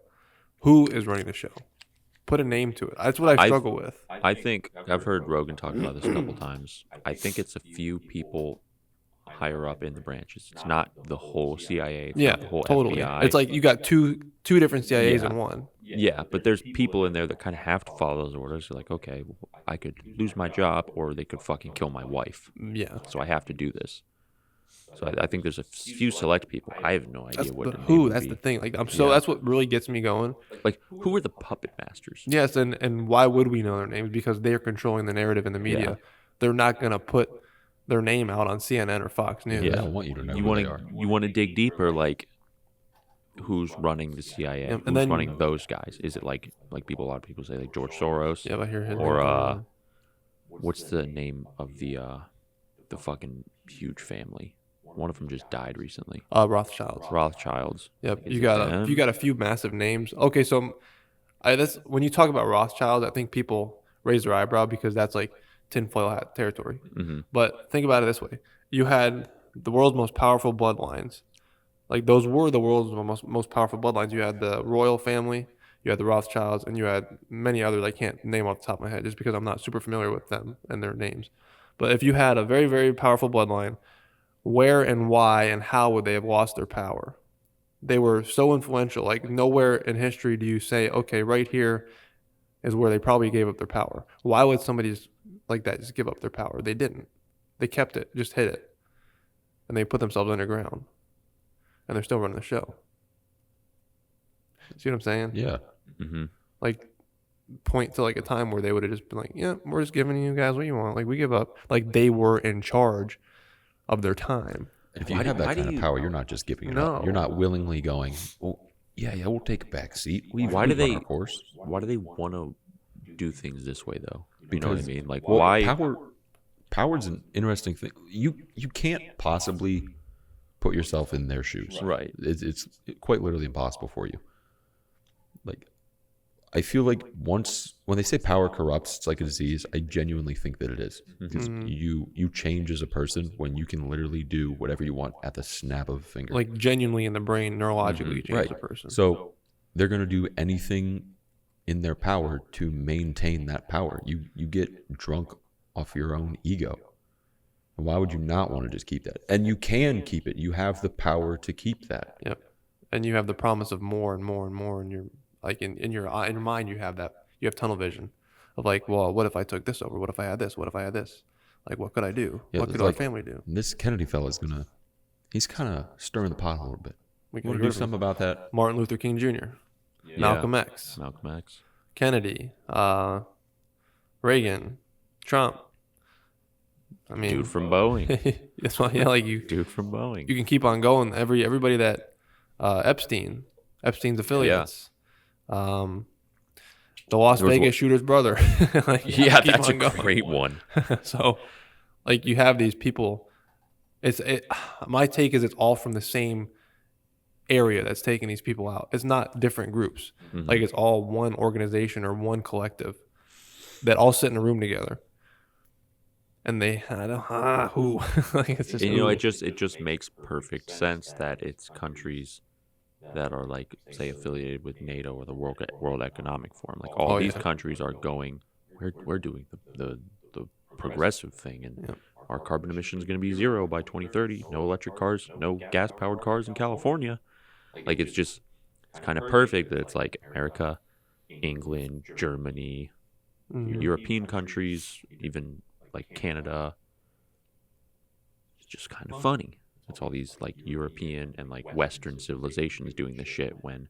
Who is running the show? put a name to it. That's what I struggle with. I think I've heard Rogan talk about this a couple times. I think it's a few people higher up in the branches. It's not the whole CIA. It's Yeah, not the whole totally. FBI. It's like you got two different CIAs in one. Yeah, but there's people in there that kind of have to follow those orders. They're like, okay, well, I could lose my job, or they could fucking kill my wife. Yeah. So I have to do this. So I think there's a few select people. I have no idea what. But their name who? would That's be. the thing. Like that's what really gets me going. Like, who are the puppet masters? Yes, and why would we know their names? Because they're controlling the narrative in the media. Yeah. They're not gonna put their name out on CNN or Fox News. I don't want you to know You who want they to are. you want to dig deeper, like who's running the CIA? And Who's then- running those guys? Is it like a lot of people say like George Soros? Yeah, I hear his Or name. what's the name of the fucking huge family? One of them just died recently. Rothschilds. Rothschilds. Yep, Is you it got them? you got a few massive names. Okay, so that's when you talk about Rothschilds, I think people raise their eyebrow because that's like tinfoil hat territory. Mhm. But think about it this way: you had the world's most powerful bloodlines. Like those were the world's most powerful bloodlines. You had the royal family, you had the Rothschilds, and you had many others I can't name off the top of my head just because I'm not super familiar with them and their names. But if you had a very, very powerful bloodline, where and why and how would they have lost their power? They were so influential. Like nowhere in history do you say, okay, right here is where they probably gave up their power. Why would somebody like that just give up their power? They didn't. They kept it, just hid it. And they put themselves underground. And they're still running the show. See what I'm saying? Yeah. Mhm. Like point to like a time where they would have just been like, yeah, we're just giving you guys what you want. Like we give up. Like they were in charge of their time. If you Why have do- that why do kind of you- power, you're not just giving it No. up. You're not willingly going, well, yeah, we'll take a back seat. Why do they? Of course. Why do they want to do things this way though? You know what I Because- mean? Like Well, why? Power's an interesting thing. You can't possibly put yourself in their shoes. Right. It's quite literally impossible for you. Like, I feel like when they say power corrupts, it's like a disease. I genuinely think that it is, because you change as a person when you can literally do whatever you want at the snap of a finger. Like genuinely in the brain, neurologically you change Right. the person. So they're going to do anything in their power to maintain that power. You get drunk off your own ego. And why would you not want to just keep that? And you can keep it. You have the power to keep that. Yep. And you have the promise of more and more and more, and you're like in your mind you have that. You have tunnel vision of like, well, what if I took this over? What if I had this? What if I had this? Like, what could I do? Yeah, what it's could our like- family do? This Kennedy fella he's kind of stirring the pot a little bit. We You can want get to do rid of something about that? Martin Luther King Jr., Malcolm X, Malcolm X. Kennedy, Reagan, Trump. I mean, Dude from Boeing. that's why, yeah, like you Dude from Boeing. can keep on going. Everybody that Epstein's affiliates, the Las There was Vegas shooter's brother. Like, you Yeah, keep that's a on going. great one. So, like, you have these people. My take is it's all from the same area that's taking these people out. It's not different groups. Mm-hmm. Like, it's all one organization or one collective that all sit in a room together. And they, I don't, who? Like, it's just And, you know, who. it just makes perfect sense that it's countries that are like, say, affiliated with NATO or the World Economic Forum. Like all Oh, these yeah. countries are going, we're doing the progressive thing, and Yep. our carbon emissions going to be 0 by 2030. No electric cars, no gas powered cars in California. Like it's kind of perfect that it's like America, England, Germany, Mhm. European countries, even like Canada. It's just kind of funny. It's all these like European and like Western civilizations doing this shit when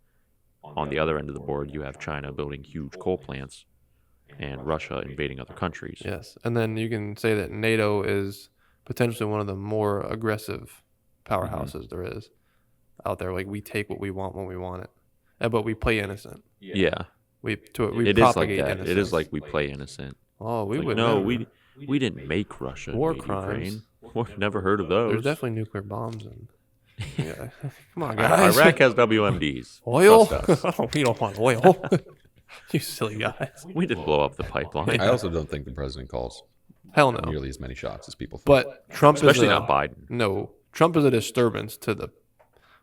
on the other end of the board you have China building huge coal plants and Russia invading other countries. Yes. And then you can say that NATO is potentially one of the more aggressive powerhouses there is out there. Like, we take what we want when we want it. But we play innocent. Yeah. We It is like propagate that. innocence. It is like we play innocent. Oh, we Like, would no, never. we didn't make Russia War invade crimes. Ukraine. Never heard of those. There's definitely nuclear bombs and yeah. Come on, Iraq guys. has WMDs. Oil? Trust us. Oh, we don't want oil. You silly guys. We didn't blow up the pipeline. I also don't think the president calls Hell no. nearly as many shots as people think. But Trump Especially is not Biden. No, Trump is a disturbance to the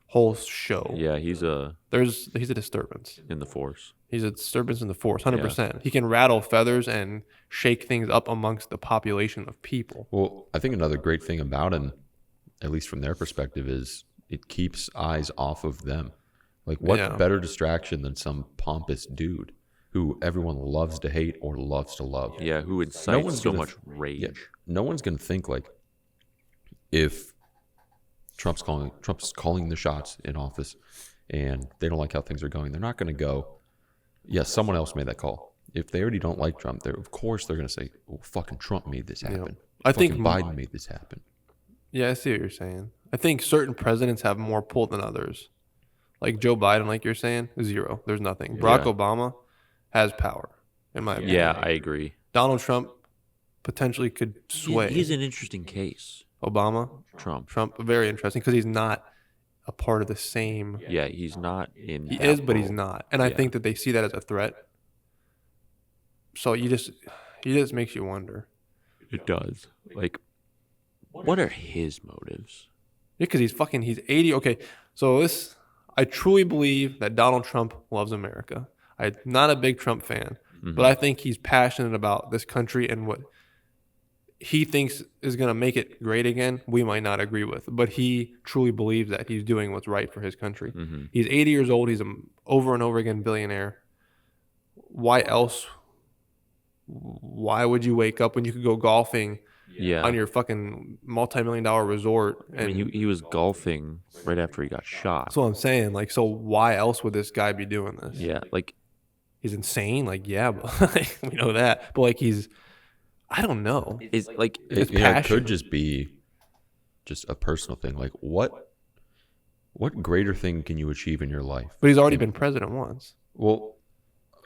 whole show. Yeah, he's He's a disturbance. in the force. He's a disturbance in the force, 100%. He can rattle feathers and shake things up amongst the population of people. Well, I think another great thing about him, at least from their perspective, is it keeps eyes off of them. Like, what better distraction than some pompous dude who everyone loves to hate or loves to love? Yeah, who incites so much rage. Yeah, no one's going to think, like, if Trump's calling the shots in office and they don't like how things are going, they're not going to go, yes, someone else made that call. If they already don't like Trump, of course they're going to say, well, fucking Trump made this happen. I think Biden made this happen. Yeah, I see what you're saying. I think certain presidents have more pull than others. Like Joe Biden, like you're saying, 0. There's nothing. Barack Obama has power, in my opinion. Yeah, I agree. Donald Trump potentially could sway. He's an interesting case. Obama? Trump, very interesting because he's not a part of the same. Yeah, he's not in. He is, but he's not. And I think that they see that as a threat. So he just makes you wonder. It does. Like, what are his motives? Yeah, because he's 80. Okay, so I truly believe that Donald Trump loves America. I'm not a big Trump fan, but I think he's passionate about this country and what he thinks is going to make it great again. We might not agree with, but he truly believes that he's doing what's right for his country. He's 80 years old. He's an over and over again billionaire. Why else? Why would you wake up when you could go golfing on your fucking multi-million-dollar resort? And I mean, he was golfing right after he got shot. that's what I'm saying. Like, so why else would this guy be doing this? Yeah, like, He's insane. Like, yeah, but like, we know that. But like, I don't know. it's like It's It passion. could just be just a personal thing. Like, what greater thing can you achieve in your life? But he's already been president once. Well,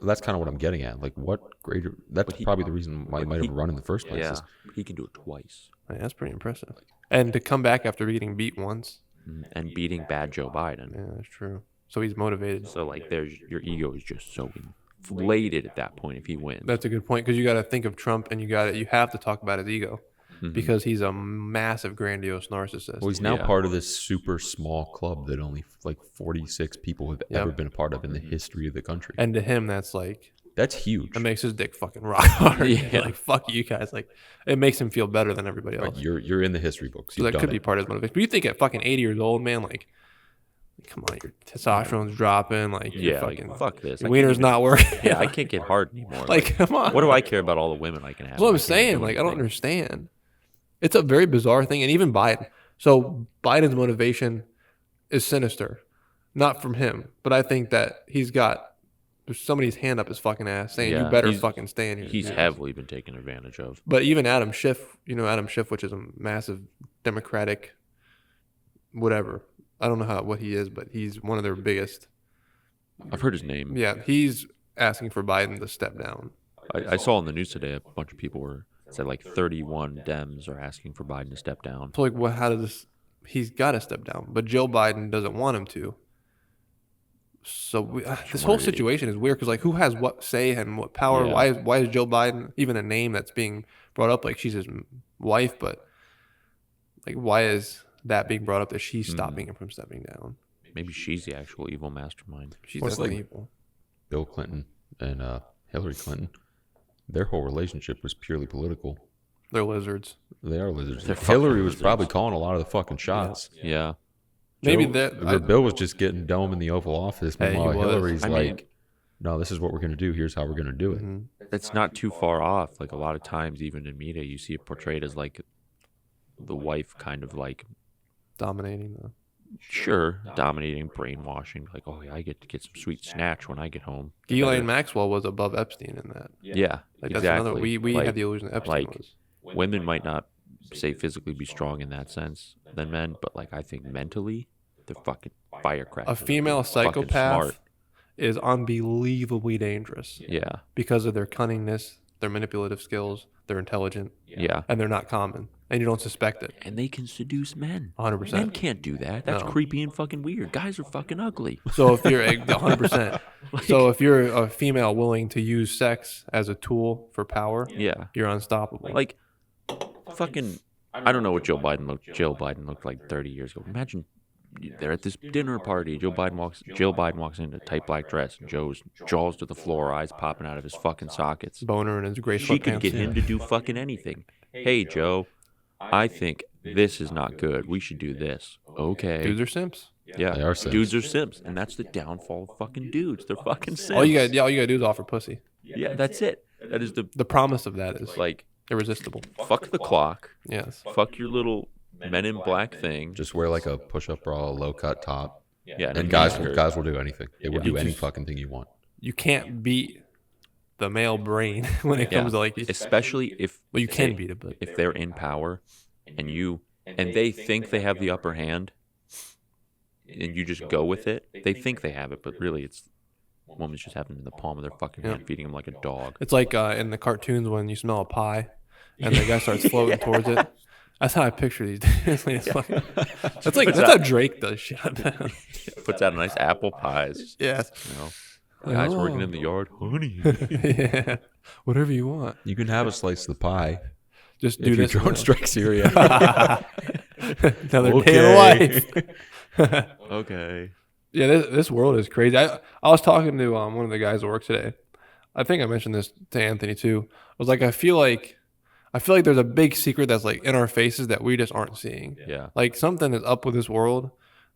that's kind of what I'm getting at. Like, what greater? That's probably the reason why he might have run in the first place. yeah, Is he can do it twice. Yeah, that's pretty impressive. And to come back after getting beat once. And beating bad Joe Biden. Yeah, that's true. So he's motivated. So like, your ego is just so inflated at that point if he wins. That's a good point because you got to think of Trump and you have to talk about his ego because he's a massive, grandiose narcissist. well, he's now part of this super small club that only like 46 people have ever been a part of in the history of the country. And to him, that's like, That's huge. that makes his dick fucking rock hard. Yeah. Like, fuck you guys. Like, it makes him feel better than everybody else. Like, you're in the history books. So You've that could done be it. part of his motivation. But you think at fucking 80 years old, man, like, come on, your testosterone's dropping. Like, your Yeah, fucking like, fuck this. your wiener's not working. Yeah, I can't get hard anymore. Like, come on. what do I care about all the women I can have? That's what I'm I can't saying. do Like, I don't anything. understand. It's a very bizarre thing. And even Biden. So Biden's motivation is sinister. Not from him. But I think that there's somebody's hand up his fucking ass saying, Yeah, you better he's- fucking stay in here. He's heavily been taken advantage of. But even Adam Schiff, Adam Schiff, which is a massive Democratic, whatever. I don't know what he is, but he's one of their biggest. I've heard his name. Yeah, he's asking for Biden to step down. I saw in the news today a bunch of people said like 31 Dems are asking for Biden to step down. So, like, how does this? He's got to step down, but Joe Biden doesn't want him to. So this whole situation is weird because, like, who has what say and what power? Yeah. Why is Joe Biden even a name that's being brought up? Like, she's his wife, but like, why is that being brought up that she's stopping him from stepping down? Maybe she's the actual evil mastermind. She's Well, it's definitely like- evil. Bill Clinton and Hillary Clinton, their whole relationship was purely political. They're lizards. They are lizards. They're fucking Hillary was lizards. probably calling a lot of the fucking shots. Yeah. Maybe Joe- that. Bill was just getting dome in the Oval Office. Hey, he Meanwhile, was. Hillary's I mean- like, no, this is what we're going to do. Here's how we're going to do it. That's not too far off. Like, a lot of times, even in media, you see it portrayed as like the wife kind of like, Dominating the. dominating, brainwashing. Like, oh, yeah, I get to get some sweet snatch when I get home. Ghislaine Maxwell was above Epstein in that. Yeah, Like, exactly. that's another. We Like, had the illusion that Epstein like, was. women might not say physically be strong in that sense than men, but like, I think mentally, they're fucking firecrackers. A female Fucking psychopath smart. is unbelievably dangerous Yeah, because of their cunningness, their manipulative skills. They're intelligent, yeah. and they're not common, and you don't suspect it. And they can seduce men. 100%. Men can't do that. That's No. creepy and fucking weird. Guys are fucking ugly. So if you're 100%, so if you're a female willing to use sex as a tool for power, Yeah. you're unstoppable. Like, fucking, I don't know what Joe Biden looked like 30 years ago. Imagine they're at this dinner party. Jill Biden walks in a tight black dress. Joe's jaws to the floor, eyes popping out of his fucking sockets. Boner in his gray She sweatpants. could get him to do fucking anything. Hey, Joe, I think this is not good. We should do this. Okay. Dudes are simps. Yeah, They are simps. dudes are simps, and that's the downfall of fucking dudes. They're fucking simps. All you gotta do is offer pussy. Yeah, that's it. That is The promise of that is like irresistible. fuck the clock. Yes. Fuck your little Men in Black thing. Just wear like a push-up bra, low cut top, Yeah, and a guys miniskirt. will do anything. They will do any fucking thing you want. You can't beat the male brain when it comes to like these. especially if Well, you can beat it, but if they're in power, and they think they have the upper hand, and you just go with it. They think they have it, but really it's woman's just having it in the palm of their fucking hand, feeding them like a dog. it's like in the cartoons when you smell a pie, and the guy starts floating towards it. That's how I picture these days. That's how Drake does shit. Puts out a nice apple pies. Yes. You know, guys working in the yard, honey. Yeah. Whatever you want. You can have a slice of the pie Just do if your this. drone strikes area. Another day in life. Okay. Yeah, this world is crazy. I was talking to one of the guys at work today. I think I mentioned this to Anthony too. I was like, I feel like there's a big secret that's like in our faces that we just aren't seeing. Yeah. Like something is up with this world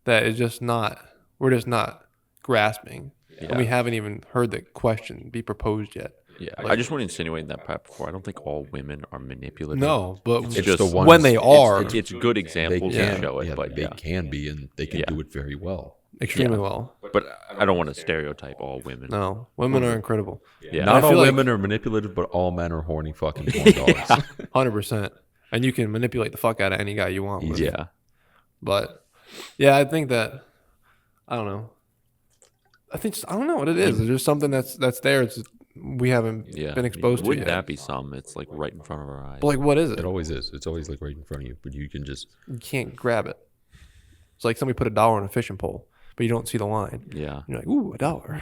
that is just not. We're just not grasping, and we haven't even heard the question be proposed yet. Yeah. I just want to insinuate in that part before. I don't think all women are manipulative. No, but It's It's just the ones- when they are, It's good examples can, to show it, yeah, but they yeah. can be, and they can Yeah. do it very well. extremely well. But I don't want to stereotype all women. No, women are incredible. Yeah. Not I all feel like- women are manipulative, but all men are horny fucking porn dogs. 100%. And you can manipulate the fuck out of any guy you want. With. Yeah. But yeah, I think that I don't know. I don't know what it is. There's just something that's there. It's we haven't Yeah. been exposed to Wouldn't yet. that be something? It's like right in front of our eyes. But like, what is it? It always is. It's always like right in front of you, but you can just You can't grab it. It's like somebody put $1 on a fishing pole, but you don't see the line. Yeah. You're like, ooh, $1.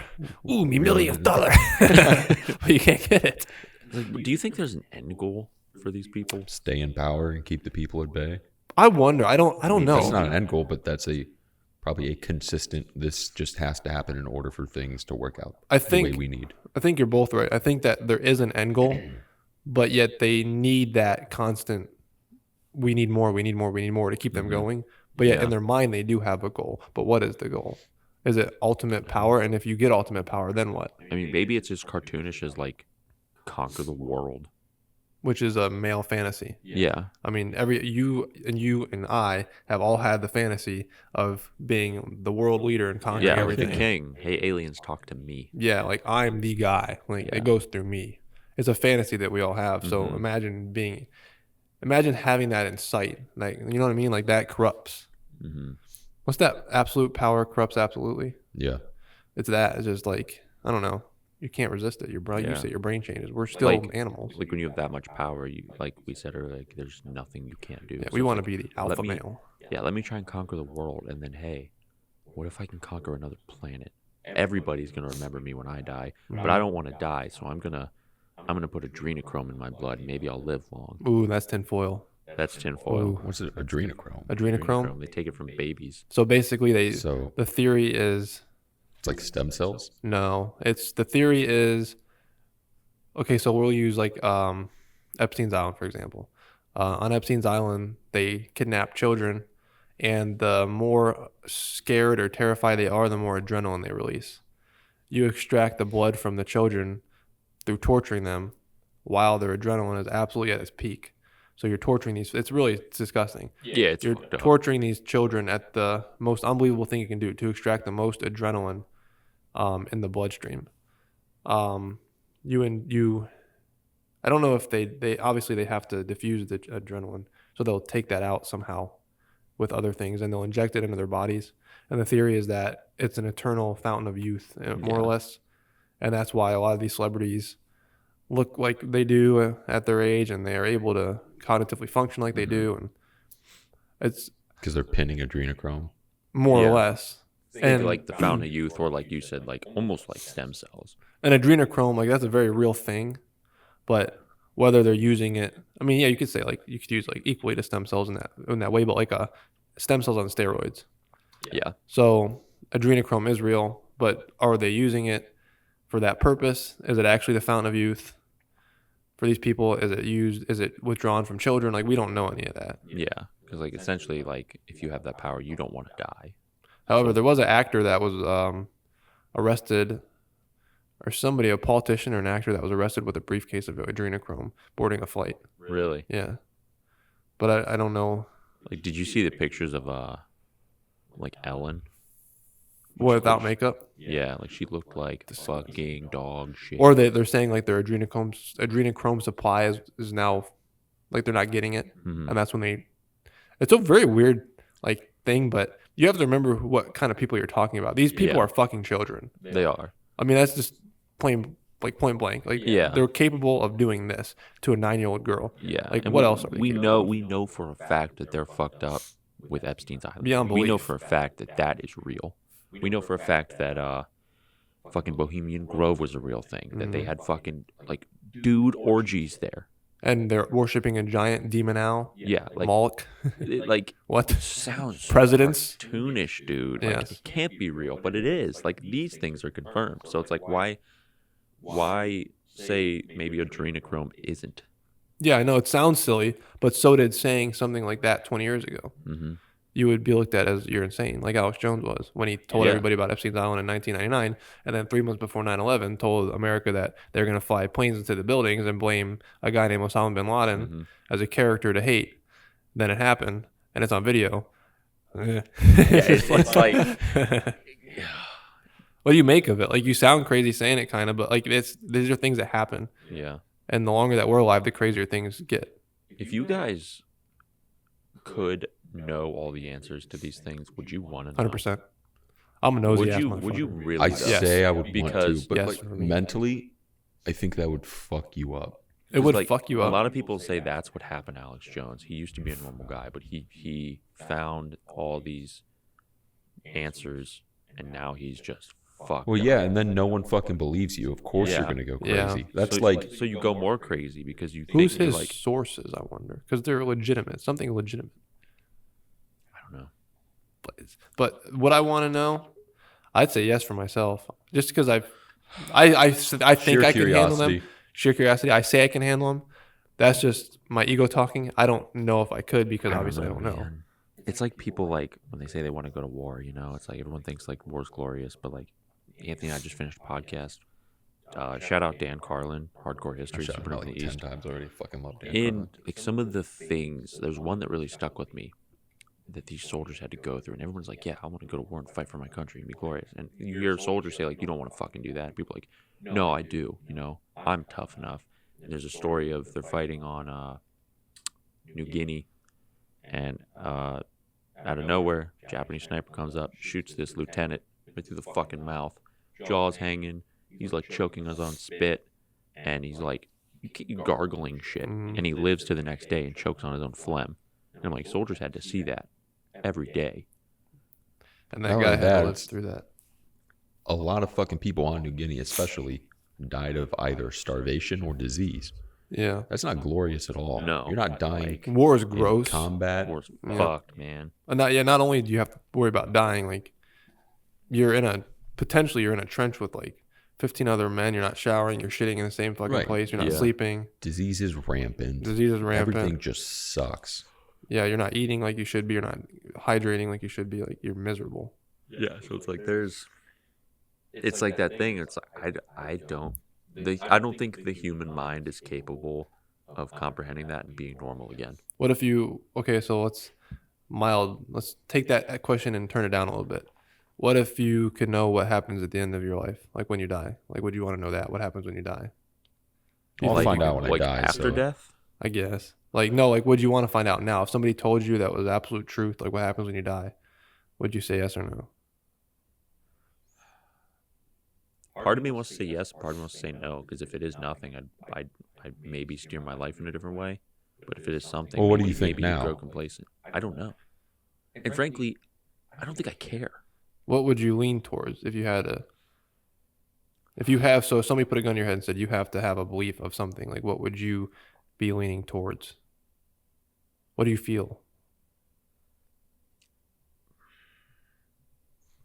Ooh, me millionth dollar. But you can't get it. Like, do you think there's an end goal for these people? stay in power and keep the people at bay. I wonder. I don't know. That's not an end goal, but that's probably a consistent. This just has to happen in order for things to work out I the think way we need. I think you're both right. I think that there is an end goal, but yet they need that constant. We need more. We need more. We need more to keep them going. But yet Yeah. in their mind they do have a goal. But what is the goal? Is it ultimate power? And if you get ultimate power, then what? I mean, maybe it's as cartoonish as like conquer the world. Which is a male fantasy. Yeah. I mean, you and I have all had the fantasy of being the world leader and conquering Yeah. everything. The king. Hey, aliens, talk to me. Yeah, like I'm the guy. Like Yeah. it goes through me. It's a fantasy that we all have. So imagine having that in sight. Like you know what I mean? Like that corrupts. Hmm. What's that? Absolute power corrupts absolutely. Yeah, It's that. It's just like I don't know. You can't resist it. Your brain. You Yeah. say your brain changes. We're still Like- animals. Like when you have that much power, you like we said earlier, like there's nothing you can't do. Yeah, So we it's want to like, be the alpha me- male. Yeah, let me try and conquer the world, and then hey, what if I can conquer another planet? Everybody's gonna remember me when I die, but I don't want to die, so I'm gonna put adrenochrome in my blood. Maybe I'll live long. Ooh, that's tinfoil. That's tinfoil. Ooh. what's it? Adrenochrome. Adrenochrome. They take it from babies. So basically, So the theory is it's like stem cells. no. It's the theory is okay. So we'll use like Epstein's Island for example. On Epstein's Island, they kidnap children, and the more scared or terrified they are, the more adrenaline they release. You extract the blood from the children through torturing them, while their adrenaline is absolutely at its peak. So you're torturing these. It's disgusting. Yeah, it's You're fucked up. torturing these children at the most unbelievable thing you can do to extract the most adrenaline in the bloodstream. I don't know if they obviously they have to diffuse the adrenaline, so they'll take that out somehow with other things, and they'll inject it into their bodies. And the theory is that it's an eternal fountain of youth, more or Yeah. less, and that's why a lot of these celebrities look like they do at their age, and they are able to cognitively function like they do, and it's Because they're pinning adrenochrome. more Yeah. or less. Think And like the fountain of youth, or like you said, like almost like stem cells. and adrenochrome, like that's a very real thing, but whether they're using it, I mean, yeah, you could say like you could use like equally to stem cells in that way, but like stem cells on steroids. Yeah. So adrenochrome is real, but are they using it for that purpose? Is it actually the fountain of youth for these people? Is it used? Is it withdrawn from children? Like, we don't know any of that. Yeah. Because, like, essentially, like, if you have that power, you don't want to die. However, there was an actor that was arrested, or somebody, a politician or an actor that was arrested with a briefcase of adrenochrome boarding a flight. Really? Yeah. But I don't know. Like, did you see the pictures of, like, Ellen? Without makeup? Yeah, like, she looked like the fucking dog shit. Or they're saying like their adrenochrome supply is now, like, they're not getting it. Mhm. And that's when it's a very weird, like, thing, but you have to remember what kind of people you're talking about. These people Yeah. are fucking children. They are. I mean, that's just point blank. Like, Yeah. they're capable of doing this to a 9-year-old girl. Yeah. Like, and what we, else are they we capable know we know for a fact that they're fucked up with Epstein's Island. Beyond We know belief. for a fact that that is real. We know for a fact that fucking Bohemian Grove was a real thing. That they had fucking like dude orgies there. And they're worshiping a giant demon owl. Yeah, like Moloch. it, like What? sounds so Presidents? cartoonish, dude. Like Yes. it can't be real, but it is. Like these things are confirmed. So it's like why say maybe adrenochrome isn't? Yeah, I know it sounds silly, but so did saying something like that 20 years ago. Mm-hmm. You would be looked at as you're insane, like Alex Jones was when he told Yeah. everybody about Epstein's Island in 1999, and then 3 months before 9/11 told America that they're going to fly planes into the buildings and blame a guy named Osama bin Laden Mm-hmm. as a character to hate. Then it happened, and it's on video. Yeah, it's like what do you make of it? Like, you sound crazy saying it, kind of, but like these are things that happen, yeah. and the longer that we're alive, the crazier things get. If you guys could know all the answers to these things, would you want to know? 100%. I'm a nosy Would ass you? motherfucker. Would you really? I'd though? Yes. say I would want Because- to, but Yes, like for me. mentally, I think that would fuck you up. It would like, fuck you A up. lot of people say that's what happened to Alex Jones. He used to be a normal guy, but he found all these answers, and now he's just fucked. Well, up. yeah, and then no one fucking believes you. Of course Yeah. you're gonna go Yeah. crazy. That's so, like so you go more crazy because you Who's think you're his like sources, I wonder? Because they're legitimate. Something legitimate. I don't know. But what I want to know, I'd say yes for myself. Just because I think sheer I can handle curiosity. them. Sheer curiosity. I say I can handle them. That's just my ego talking. I don't know if I could because obviously I don't know. man. It's like people like when they say they want to go to war. You know, it's like everyone thinks like war's glorious, but like Anthony and I just finished a podcast. Shout out Dan Carlin, Hardcore History, Shot Super him in like the 10 East. times already. Fucking love Dan. In Carlin. like some of the things, there's one that really stuck with me that these soldiers had to go through, and everyone's like, "Yeah, I want to go to war and fight for my country and be glorious." And you hear soldiers say like, "You don't want to fucking do that." People are like, "No, I do. You know, I'm tough enough." And there's a story of they're fighting on New Guinea, and out of nowhere, Japanese sniper comes up, shoots this lieutenant right through the fucking mouth, jaws hanging. He's like choking us on spit, and he's like gargling shit, and he lives to the next day and chokes on his own phlegm. And I'm like, soldiers had to see that every day. And Not that only guy had that, to live it's- through that. A lot of fucking people on New Guinea, especially, died of either starvation or disease. Yeah. That's not glorious at all. No, You're not dying War is in gross. combat. War's Yeah. fucked, man. And not only do you have to worry about dying, like, you're in a trench with like 15 other men. You're not showering. You're shitting in the same fucking Right. place. You're not Yeah. sleeping. Disease is rampant. Disease is rampant. Everything just sucks. Yeah, you're not eating like you should be. You're not hydrating like you should be. Like, you're miserable. Yeah, so it's like it's like that thing. It's like I don't think the human mind is capable of comprehending that and being normal again. What if so let's take that question and turn it down a little bit. What if you could know what happens at the end of your life? Like when you die? Like, would you want to know that? What happens when you die? I'll Like- find out when like I die. after so. death. I guess. Like, no, like, would you want to find out now? If somebody told you that was absolute truth, like what happens when you die, would you say yes or no? Part of me wants to say yes. Part of me wants to say no. Because if it is nothing, I'd maybe steer my life in a different way. But if it is something, Well, what do maybe- you think maybe now? grow complacent. I don't know. And frankly, I don't think I care. What would you lean towards if you had so if somebody put a gun in your head and said you have to have a belief of something, like what would you be leaning towards? What do you feel?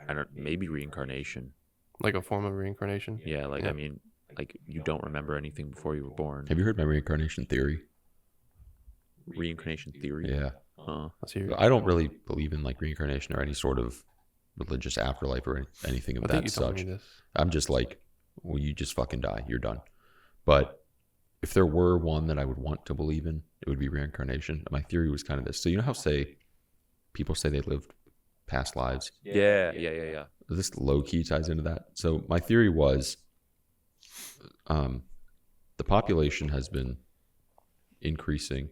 I don't, maybe reincarnation. Like a form of reincarnation. Yeah, like, Yeah. I mean, like, you don't remember anything before you were born. Have you heard my reincarnation theory? Reincarnation theory? Yeah. Let's hear it. I don't really believe in like reincarnation or any sort of religious afterlife or anything of I think that you told me such. this. I'm just like, well, you just fucking die. You're done. But if there were one that I would want to believe in, it would be reincarnation. My theory was kind of this. So you know how people say they lived past lives? Yeah. This low key ties into that. So my theory was the population has been increasing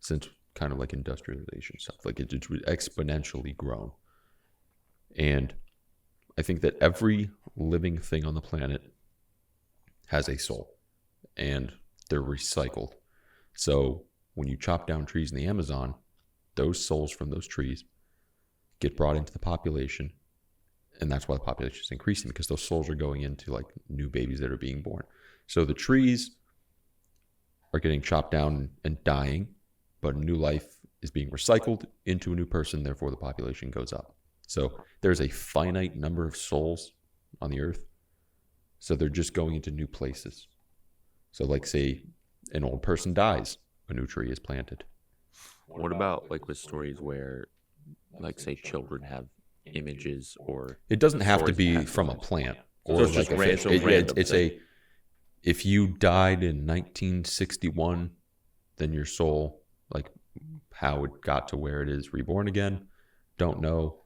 since kind of like industrialization stuff. Like it's exponentially grown. And I think that every living thing on the planet has a soul and they're recycled. So when you chop down trees in the Amazon, those souls from those trees get brought into the population. And that's why the population is increasing, because those souls are going into like new babies that are being born. So the trees are getting chopped down and dying, but a new life is being recycled into a new person. Therefore, the population goes up. So there's a finite number of souls on the earth. So they're just going into new places. So like say an old person dies, a new tree is planted. What about like with stories where, like, say children have images or It doesn't have to stories be have from a images. plant So or it's like just a ran- fish. so It's random. if you died in 1961, then your soul, like how it got to where it is reborn again, don't know.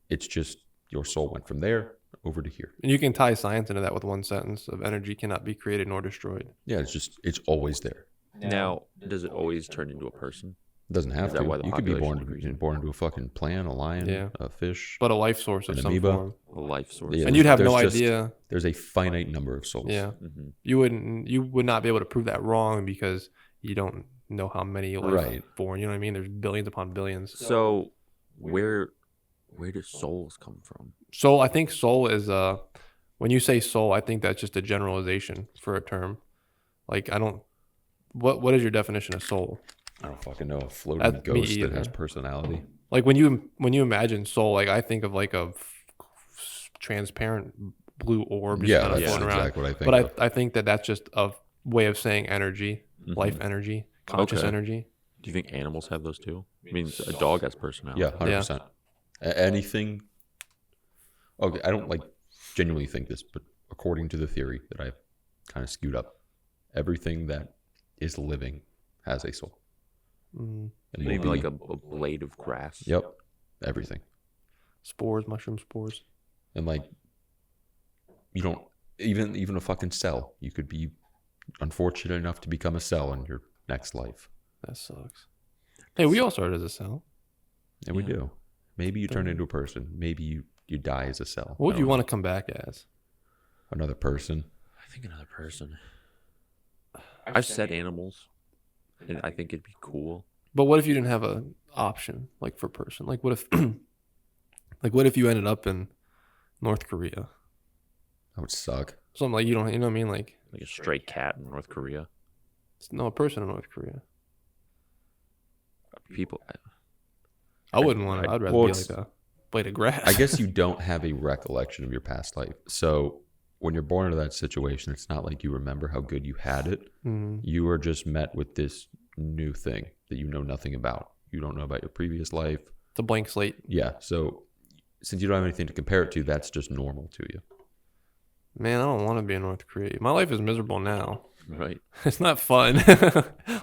It's just your soul went from there over to here. And you can tie science into that with one sentence of energy cannot be created nor destroyed. Yeah, it's always there. Now, does it always turn into a person? It doesn't have Is that to. why the You could be population born into a fucking plant, a lion, Yeah. a fish, But a life source of An some amoeba. form. A life source? Yeah, And you'd have no there's just- idea. There's a finite number of souls. Yeah. hmm You would not be able to prove that wrong because you don't know how many life Right. born. You know what I mean? There's billions upon billions. So, where do souls come from? Soul, I think soul is when you say soul, I think that's just a generalization for a term. Like I don't what is your definition of soul? I don't fucking know. A floating Me ghost that either. has personality. Like when you imagine soul, like I think of like a transparent blue orb just Yeah, kind of that's floating around. exactly what I think. But of. I think that's just a way of saying energy, Mhm. life energy, conscious Okay. energy. Do you think animals have those too? I mean, a dog has personality. Yeah, 100%. Anything. Okay, I don't like genuinely think this, but according to the theory that I've kind of skewed up, everything that is living has a soul. Mm. And Maybe maybe like a blade of grass. Yep, everything. Spores, mushroom spores. And like, you don't even a fucking cell. You could be unfortunate enough to become a cell in your next life, That sucks. Hey, we all started as a cell. and we do. Maybe you turn into a person. Maybe you die as a cell. What would I you don't want to come back as? know. Another person. I think another person. I've said animals, and I think it'd be cool. But what if you didn't have an option, like for person? Like what if, like what if you ended up in North Korea? That would suck. Something like you know what I mean? Like Like a stray cat in North Korea. no, a person in North Korea. People. I wouldn't want to. I'd rather Well, be it's- like a blade of grass. I guess you don't have a recollection of your past life. So when you're born into that situation, it's not like you remember how good you had it. Mhm. You are just met with this new thing that you know nothing about. You don't know about your previous life. It's a blank slate. Yeah. So since you don't have anything to compare it to, that's just normal to you. Man, I don't want to be in North Korea. My life is miserable now. Right. It's not fun.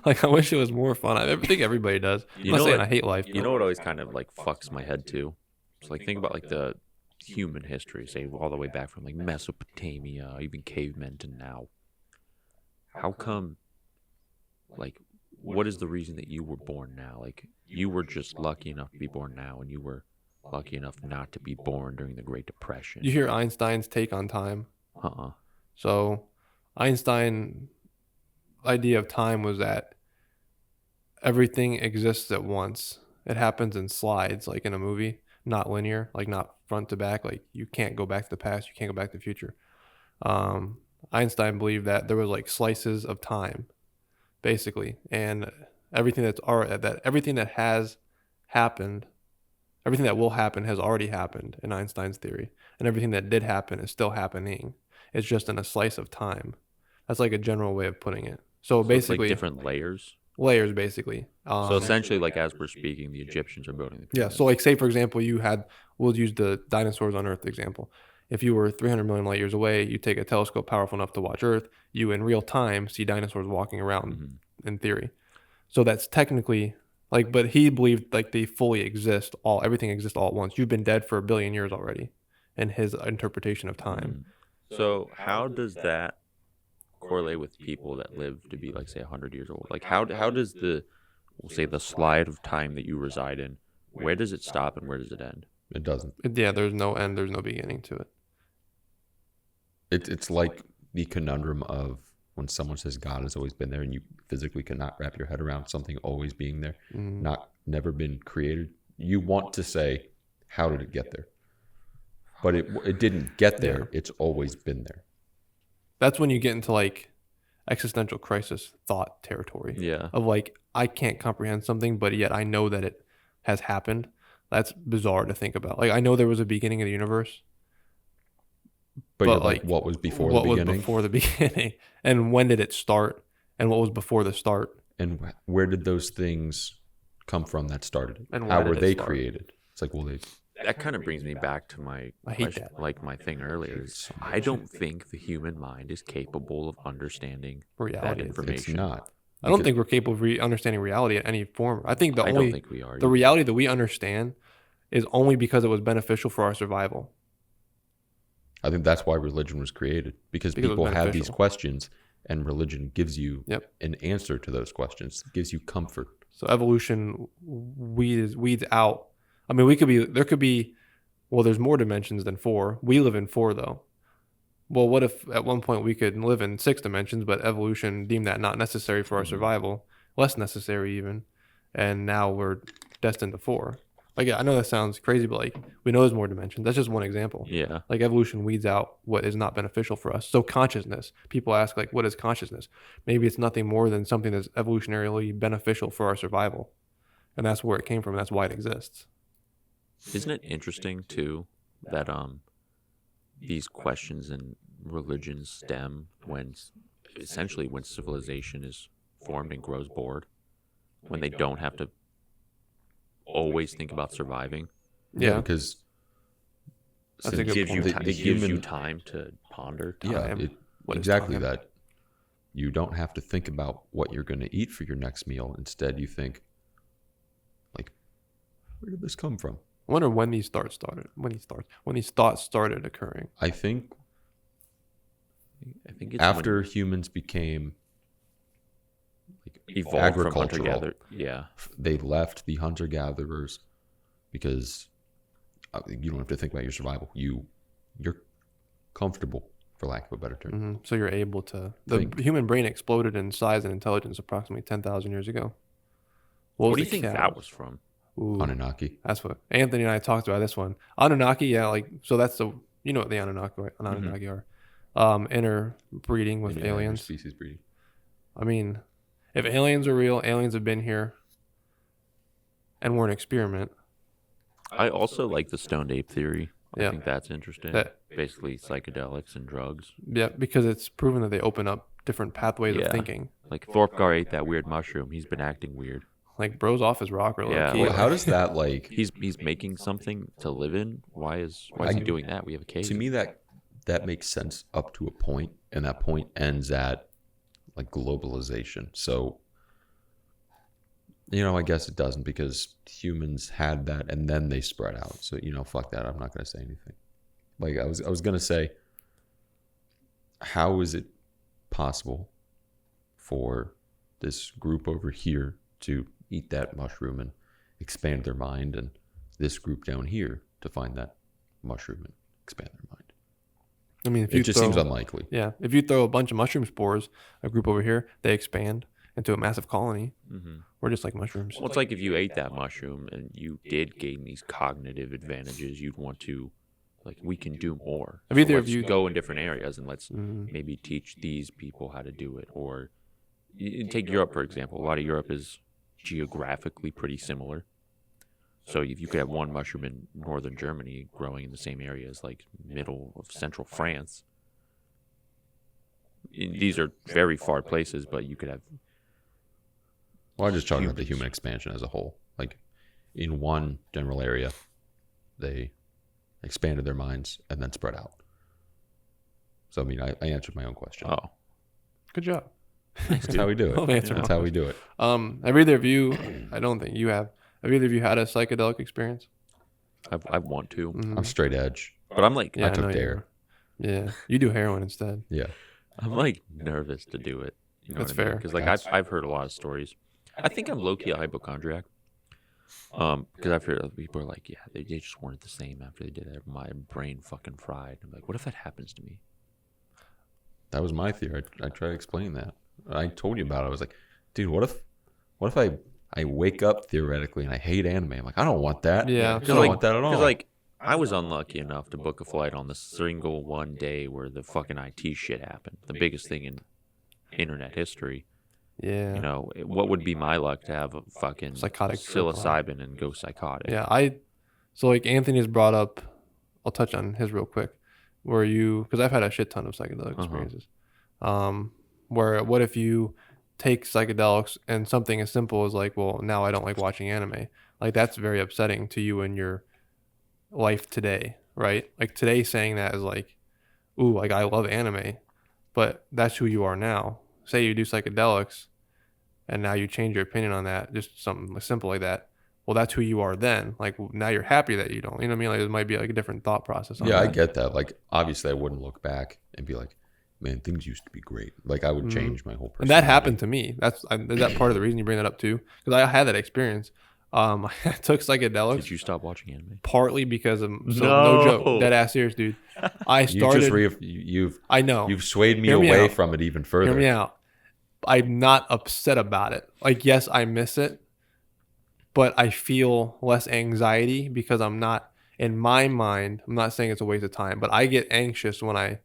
Like I wish it was more fun. I think everybody does. I'm You not know saying what- I hate life. You know what always kind of like fucks my head too? It's like think about like the human history, say all the way back from like Mesopotamia, even cavemen to now. How come? Like, what is the reason that you were born now? Like, you were just lucky enough to be born now, and you were lucky enough not to be born during the Great Depression. You hear Einstein's take on time. So Einstein idea of time was that everything exists at once. It happens in slides, like in a movie, not linear, like not front to back. Like you can't go back to the past, you can't go back to the future. Einstein believed that there was like slices of time, basically, and everything that has happened Everything that will happen has already happened in Einstein's theory, and everything that did happen is still happening. It's just in a slice of time. That's like a general way of putting it. So So it's basically, like different layers. layers basically. So essentially, like as we're speaking, the Egyptians are building the Yeah. pyramids. So like, say for example, we'll use the dinosaurs on Earth example. If you were 300 million light years away, you take a telescope powerful enough to watch Earth, you in real time see dinosaurs walking around Mhm. in theory. So that's technically like, but he believed like they fully exist, everything exists all at once. You've been dead for 1 billion years already in his interpretation of time. So how does that correlate with people that live to be like say 100 years old? Like how does we'll say the slide of time that you reside in, where does it stop and where does it end? It doesn't. Yeah, there's no end, there's no beginning to it. It's like the conundrum of when someone says God has always been there, and you physically cannot wrap your head around something always being there, never been created. You want to say, how did it get there? But it didn't get there. It's always been there. That's when you get into like existential crisis thought territory. Yeah. Of like, I can't comprehend something, but yet I know that it has happened. That's bizarre to think about. Like, I know there was a beginning of the universe, But you're like, what was before the beginning? What was before the beginning? And when did it start? And what was before the start? And where did those things come from that started it? And how why were did it they start? created? It's like, well, That kind of brings me back to my I hate question, that. like my thing earlier. Is I don't think the human mind is capable of understanding Reality. that it's information. not. I don't think we're capable of understanding reality in any form. I think I don't think we are. the reality that we understand is only because it was beneficial for our survival. I think that's why religion was created, because Because it was people have these beneficial. questions, and religion gives you Yep. an answer to those questions, gives you comfort. So evolution weeds out. I mean, there's more dimensions than 4. We live in 4 though. Well, what if at one point we could live in 6 dimensions, but evolution deemed that not necessary for our survival, less necessary even, and now we're destined to 4. Like, I know that sounds crazy, but like, we know there's more dimensions. That's just one example. Yeah. Like, evolution weeds out what is not beneficial for us. So consciousness, people ask like, what is consciousness? Maybe it's nothing more than something that's evolutionarily beneficial for our survival, and that's where it came from. That's why it exists. Isn't it interesting too that these questions and religions stem when civilization is formed and grows bored, when they don't have to always think about surviving. Yeah. Because That's a since good Gives you point. it gives you time to ponder. Time. What is exactly time? that. You don't have to think about what you're going to eat for your next meal. Instead, you think, like, where did this come from? I wonder when these thoughts started. When these thoughts started occurring. I think I think it's after humans became evolved from agricultural, hunter-gatherer. Yeah. they left the hunter-gatherers because you don't have to think about your survival. You're comfortable, for lack of a better term. So you're able to. The Think. human brain exploded in size and intelligence approximately 10,000 years ago. What do you think that was from? Ooh, Anunnaki. that's what Anthony and I talked about this one. Anunnaki, yeah, like, so that's what the Anunnaki are. Interbreeding with Yeah, aliens. species breeding. I mean, if aliens are real, aliens have been here, and we're an experiment. I also like the stoned ape theory. I Yeah. think that's interesting. That- Basically, psychedelics and drugs. Yeah, because it's proven that they open up different pathways Yeah. of thinking. Like Thorpgar ate that weird mushroom. He's been acting weird. Like, bro's off his rocker. Yeah, low-key. Well, how does that, like, He's making something to live in. Why is he doing that? We have a cave. to me, that makes sense up to a point, and that point ends at, like, globalization. So, I guess it doesn't, because humans had that and then they spread out. So, fuck that. I'm not going to say anything. Like, I was going to say, how is it possible for this group over here to eat that mushroom and expand their mind, and this group down here to find that mushroom and expand their mind? I mean, if It you just throw, seems unlikely. Yeah, if you throw a bunch of mushroom spores, a group over here, they expand into a massive colony. We're just like mushrooms. Well, it's like if you ate that mushroom and you did gain these cognitive advantages, you'd want to, like, we can do more. Have either of let's you- go in different areas and let's maybe teach these people how to do it. Or take Europe, for example. A lot of Europe is geographically pretty similar. So if you could have one mushroom in northern Germany growing in the same area as like middle of central France. These are very far places, but you could have. Well, I'm just talking about the human expansion as a whole. Like, in one general area, they expanded their minds and then spread out. So, I mean, I answered my own question. Oh, Good job. That's how we do I'll it. answer That's my how we do it. Have either of you, I don't think you have either of you had a psychedelic experience? I want to, Mhm. I'm straight edge. but I'm like, Yeah, I took know you dare. are. Yeah, you do heroin instead. Yeah. I'm like nervous to do it. You know That's what I mean? fair. Because like I've heard a lot of stories. I think I'm low key a hypochondriac. Because I've heard other people are like, yeah, they just weren't the same after they did it. My brain fucking fried. I'm like, what if that happens to me? That was my theory. I tried to explain that. I told you about it. I was like, dude, what if I wake up theoretically and I hate anime? I'm like, I don't want that. Yeah. I don't want that at all. Because like I was unlucky enough to book a flight on the single one day where the fucking IT shit happened. The biggest thing in internet history. Yeah. You know, what would be my luck to have a fucking Psychotic trip, psilocybin and go psychotic? Yeah, so like Anthony has brought up, I'll touch on his real quick, where because I've had a shit ton of psychedelic experiences. Where what if you take psychedelics and something as simple as like, well, now I don't like watching anime. Like that's very upsetting to you in your life today, right? Like today saying that is like, ooh, like I love anime, but that's who you are now. Say you do psychedelics and now you change your opinion on that, just something simple like that. Well, that's who you are then. Like now you're happy that you don't. You know what I mean? Like it might be like a different thought process. On yeah, I that. get that. Like, obviously, I wouldn't look back and be like, man, things used to be great. Like, I would change my whole And personality. that happened to me. Is that part of the reason you bring that up too? Because I had that experience. I took psychedelics Did you stop watching anime? partly because of no No. joke, dead ass serious, dude. I You started. I know. you've swayed me Hear me away out. from it even further. Hear me out. I'm not upset about it. Like, yes, I miss it, but I feel less anxiety because I'm not, in my mind, I'm not saying it's a waste of time, but I get anxious when I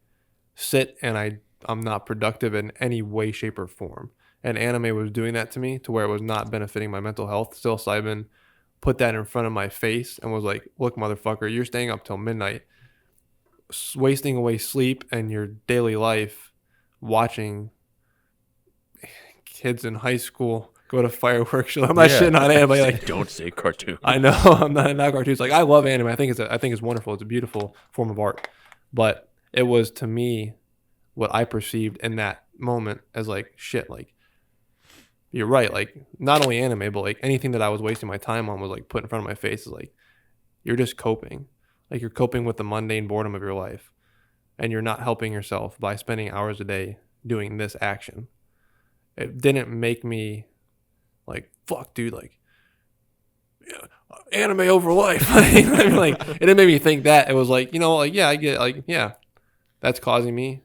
sit and I'm not productive in any way, shape, or form. And anime was doing that to me to where it was not benefiting my mental health. Psilocybin put that in front of my face and was like, look, motherfucker, you're staying up till midnight, wasting away sleep and your daily life watching kids in high school go to fireworks shows. I'm not Yeah. shitting on anime. Like, Don't say cartoon. I know I'm not cartoons. Like I love anime. I think it's wonderful. It's a beautiful form of art. But it was to me what I perceived in that moment as like shit. Like you're right. Like not only anime, but like anything that I was wasting my time on was like put in front of my face. Is like you're just coping. Like you're coping with the mundane boredom of your life, and you're not helping yourself by spending hours a day doing this action. It didn't make me like fuck, dude. Like yeah, anime over life. I mean, like it didn't make me think that. It was like, you know, like yeah, I get like yeah, that's causing me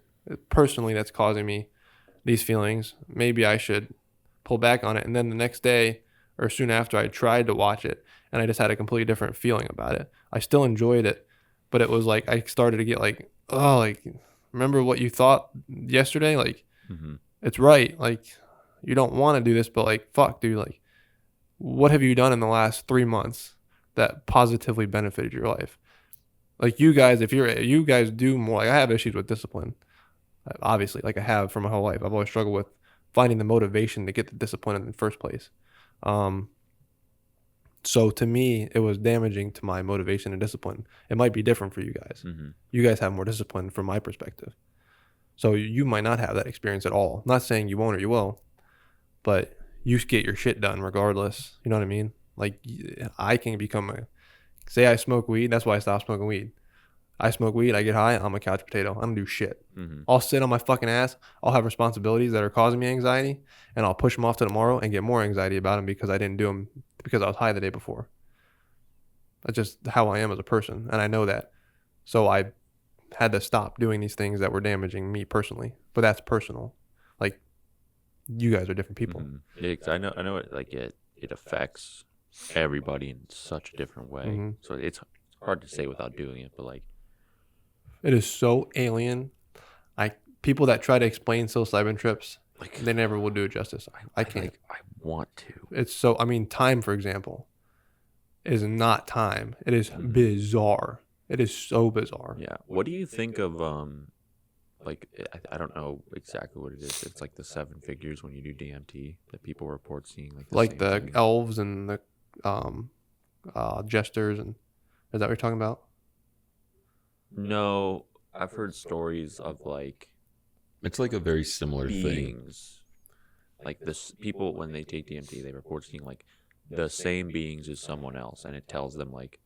personally. That's causing me these feelings. Maybe I should pull back on it. And then the next day or soon after, I tried to watch it, and I just had a completely different feeling about it. I still enjoyed it, but it was like I started to get like, oh, like remember what you thought yesterday? Like it's right. Like you don't want to do this, but like fuck, dude. Like what have you done in the last 3 months that positively benefited your life? Like you guys, if you guys do more, like I have issues with discipline, obviously, like I have for my whole life. I've always struggled with finding the motivation to get the discipline in the first place. So to me, it was damaging to my motivation and discipline. It might be different for you guys. You guys have more discipline from my perspective. So you might not have that experience at all. I'm not saying you won't or you will, but you get your shit done regardless. You know what I mean? Like I can say I smoke weed. That's why I stopped smoking weed. I smoke weed. I get high. I'm a couch potato. I don't do shit. I'll sit on my fucking ass. I'll have responsibilities that are causing me anxiety, and I'll push them off to tomorrow and get more anxiety about them because I didn't do them because I was high the day before. That's just how I am as a person, and I know that. So I had to stop doing these things that were damaging me personally. But that's personal. Like you guys are different people. Yeah, 'cause I know it like it affects everybody in such a different way. So it's hard to say without doing it, but like it is so alien. People that try to explain psilocybin trips, like they never will do it justice. I can't. I want to. It's so. I mean, time, for example. is not time. It is bizarre. It is so bizarre. Yeah. What do you think of like I don't know exactly what it is. It's like the 7 figures when you do DMT that people report seeing like Like the elves and the jesters, and is that what you're talking about? No, I've heard stories of like It's like a very similar thing. beings. Like this people when they take DMT, they report seeing like the same beings as someone else, and it tells them like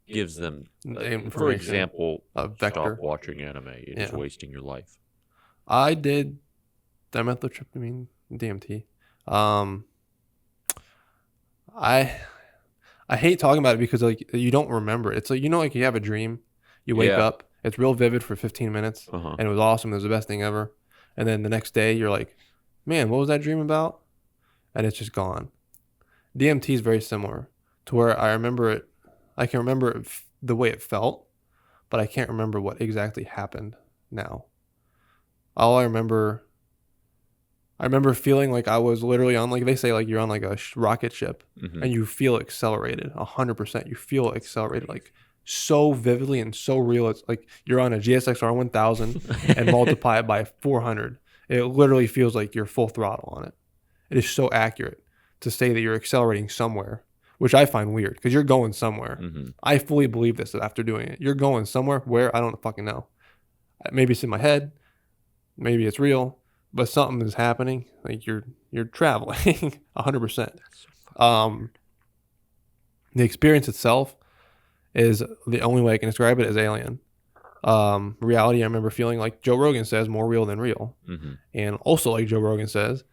gives them for Information. example, A vector. stop watching anime. You're just wasting your life. I did dimethyltryptamine, DMT. I hate talking about it because like you don't remember it. It's like, you know, like you have a dream, you wake up, it's real vivid for 15 minutes, and it was awesome. It was the best thing ever. And then the next day you're like, man, what was that dream about? And it's just gone. DMT is very similar to where I remember it. I can remember the way it felt, but I can't remember what exactly happened now. All I remember feeling like I was literally on, like they say, like you're on like a rocket ship, and you feel accelerated 100%. You feel accelerated like so vividly and so real. It's like you're on a GSX-R 1000 and multiply it by 400. It literally feels like you're full throttle on it. It is so accurate to say that you're accelerating somewhere, which I find weird because you're going somewhere. I fully believe this after doing it. You're going somewhere where I don't fucking know. Maybe it's in my head. Maybe it's real, but something is happening. Like you're traveling 100%. The experience itself is the only way I can describe it as alien. Reality, I remember feeling like Joe Rogan says, more real than real. And also like Joe Rogan says,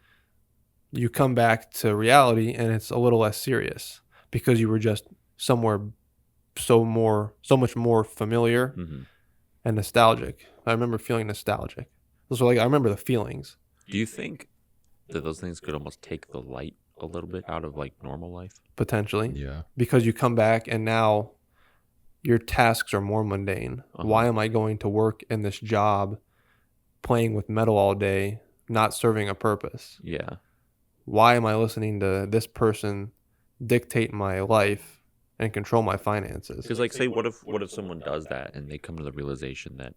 you come back to reality and it's a little less serious because you were just somewhere so much more familiar and nostalgic. I remember feeling nostalgic. So like I remember the feelings. Do you think that those things could almost take the light a little bit out of like normal life? Potentially. Yeah. Because you come back and now your tasks are more mundane. Why am I going to work in this job playing with metal all day, not serving a purpose? Yeah. Why am I listening to this person dictate my life and control my finances? Because like say what if someone does that and they come to the realization that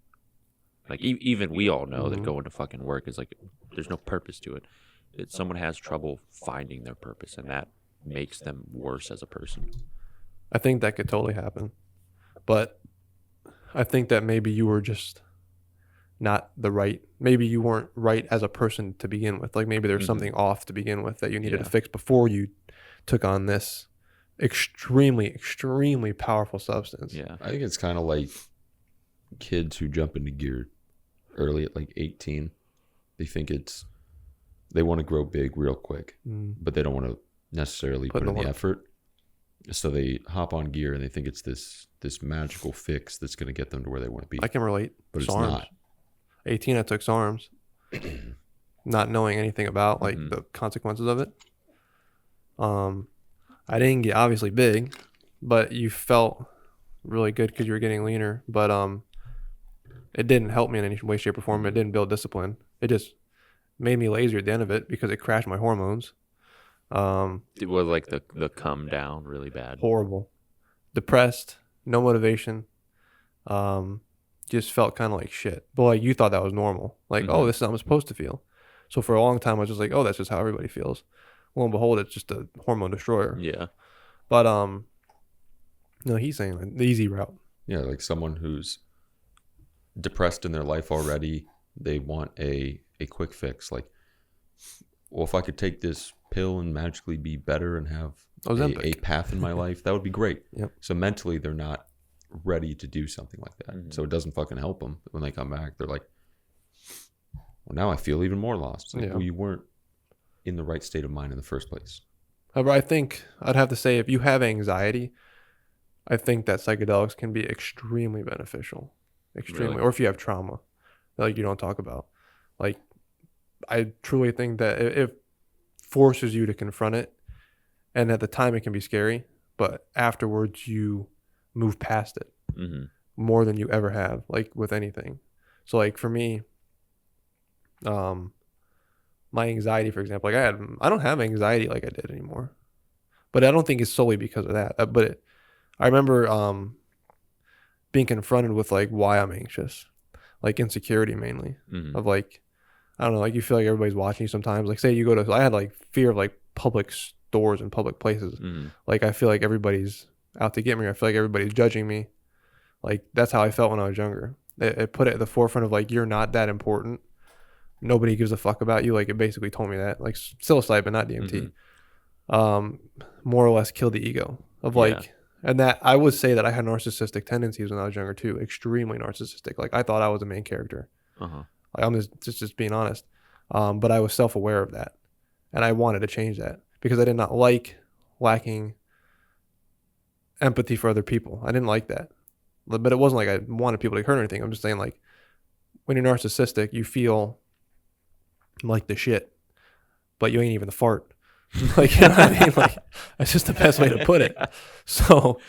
like even we all know that going to fucking work is like there's no purpose to it. Someone has trouble finding their purpose and that makes them worse as a person. I think that could totally happen. But I think that maybe you were just not maybe you weren't right as a person to begin with. Like maybe there's something off to begin with that you needed to fix before you took on this extremely, extremely powerful substance. Yeah. I think it's kind of like kids who jump into gear early at like 18. They want to grow big real quick, but they don't want to necessarily put in the effort. So they hop on gear and they think it's this magical fix that's going to get them to where they want to be. I can relate. But it's SARMs. not. 18, I took SARMs, not knowing anything about like the consequences of it. I didn't get obviously big, but you felt really good because you were getting leaner. But it didn't help me in any way, shape, or form. It didn't build discipline. It just made me lazier at the end of it because it crashed my hormones. It was like the come down really bad. Horrible. Depressed, no motivation. Just felt kind of like shit. But like you thought that was normal. Like, oh, this is how I'm supposed to feel. So for a long time I was just like, oh, that's just how everybody feels. Lo and behold, it's just a hormone destroyer. Yeah. But no, he's saying like the easy route. Yeah, like someone who's depressed in their life already, they want a quick fix. Like, well, if I could take this pill and magically be better and have a path in my life, that would be great. Yep. So mentally, they're not ready to do something like that. So it doesn't fucking help them. When they come back, they're like, well, now I feel even more lost. Like, well, you weren't in the right state of mind in the first place. However, I think I'd have to say if you have anxiety, I think that psychedelics can be extremely beneficial. Extremely. Really? Or if you have trauma, like you don't talk about. Like, I truly think that it forces you to confront it. And at the time, it can be scary. But afterwards, you move past it more than you ever have, like with anything. So like for me, my anxiety, for example, like I don't have anxiety like I did anymore, But I don't think it's solely because of that. I remember being confronted with like why I'm anxious, like insecurity mainly, of like, I don't know, like you feel like everybody's watching you sometimes. Like say you go to, I had like fear of like public stores and public places. Like I feel like everybody's out to get me. I feel like everybody's judging me. Like that's how I felt when I was younger. It put it at the forefront of like, you're not that important. Nobody gives a fuck about you. Like it basically told me that, like psilocybin, not DMT, more or less killed the ego of like, and that I would say that I had narcissistic tendencies when I was younger too, extremely narcissistic. Like I thought I was the main character. Like I'm just being honest. But I was self-aware of that, and I wanted to change that because I did not like lacking empathy for other people. I didn't like that, but it wasn't like I wanted people to hurt or anything. I'm just saying like when you're narcissistic, you feel like the shit, but you ain't even the fart. Like, you know what I mean? Like, that's just the best way to put it. So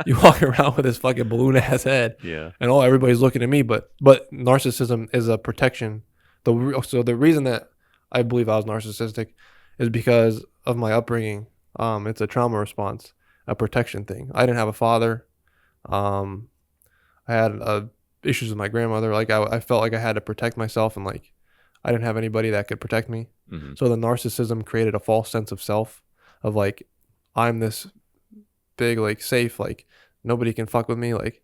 you walk around with this fucking balloon ass head, and everybody's looking at me. But narcissism is a protection. So the reason that I believe I was narcissistic is because of my upbringing. It's a trauma response, a protection thing. I didn't have a father. I had issues with my grandmother. Like I felt like I had to protect myself, and like I didn't have anybody that could protect me. So the narcissism created a false sense of self, of like, I'm this big, like safe, like nobody can fuck with me. Like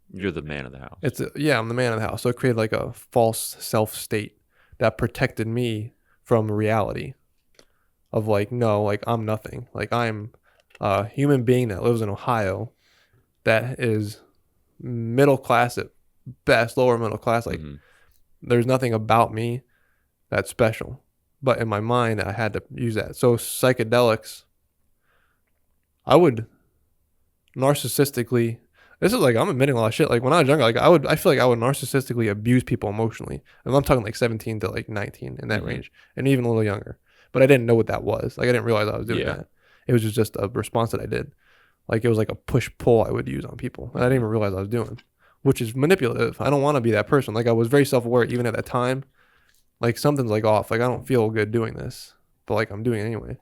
you're the man of the house. I'm the man of the house. So it created like a false self state that protected me from reality of like, no, like I'm nothing. Like I'm a human being that lives in Ohio that is middle class at best, lower middle class. Like there's nothing about me that's special. But in my mind, I had to use that. So psychedelics, I would narcissistically, this is like, I'm admitting a lot of shit. Like when I was younger, like I feel like I would narcissistically abuse people emotionally. And I'm talking like 17 to like 19 in that range, and even a little younger. But I didn't know what that was. Like I didn't realize I was doing that. It was just a response that I did. Like it was like a push pull I would use on people. And I didn't even realize I was doing, which is manipulative. I don't want to be that person. Like I was very self-aware even at that time. Like something's like off. Like I don't feel good doing this, but like I'm doing it anyway.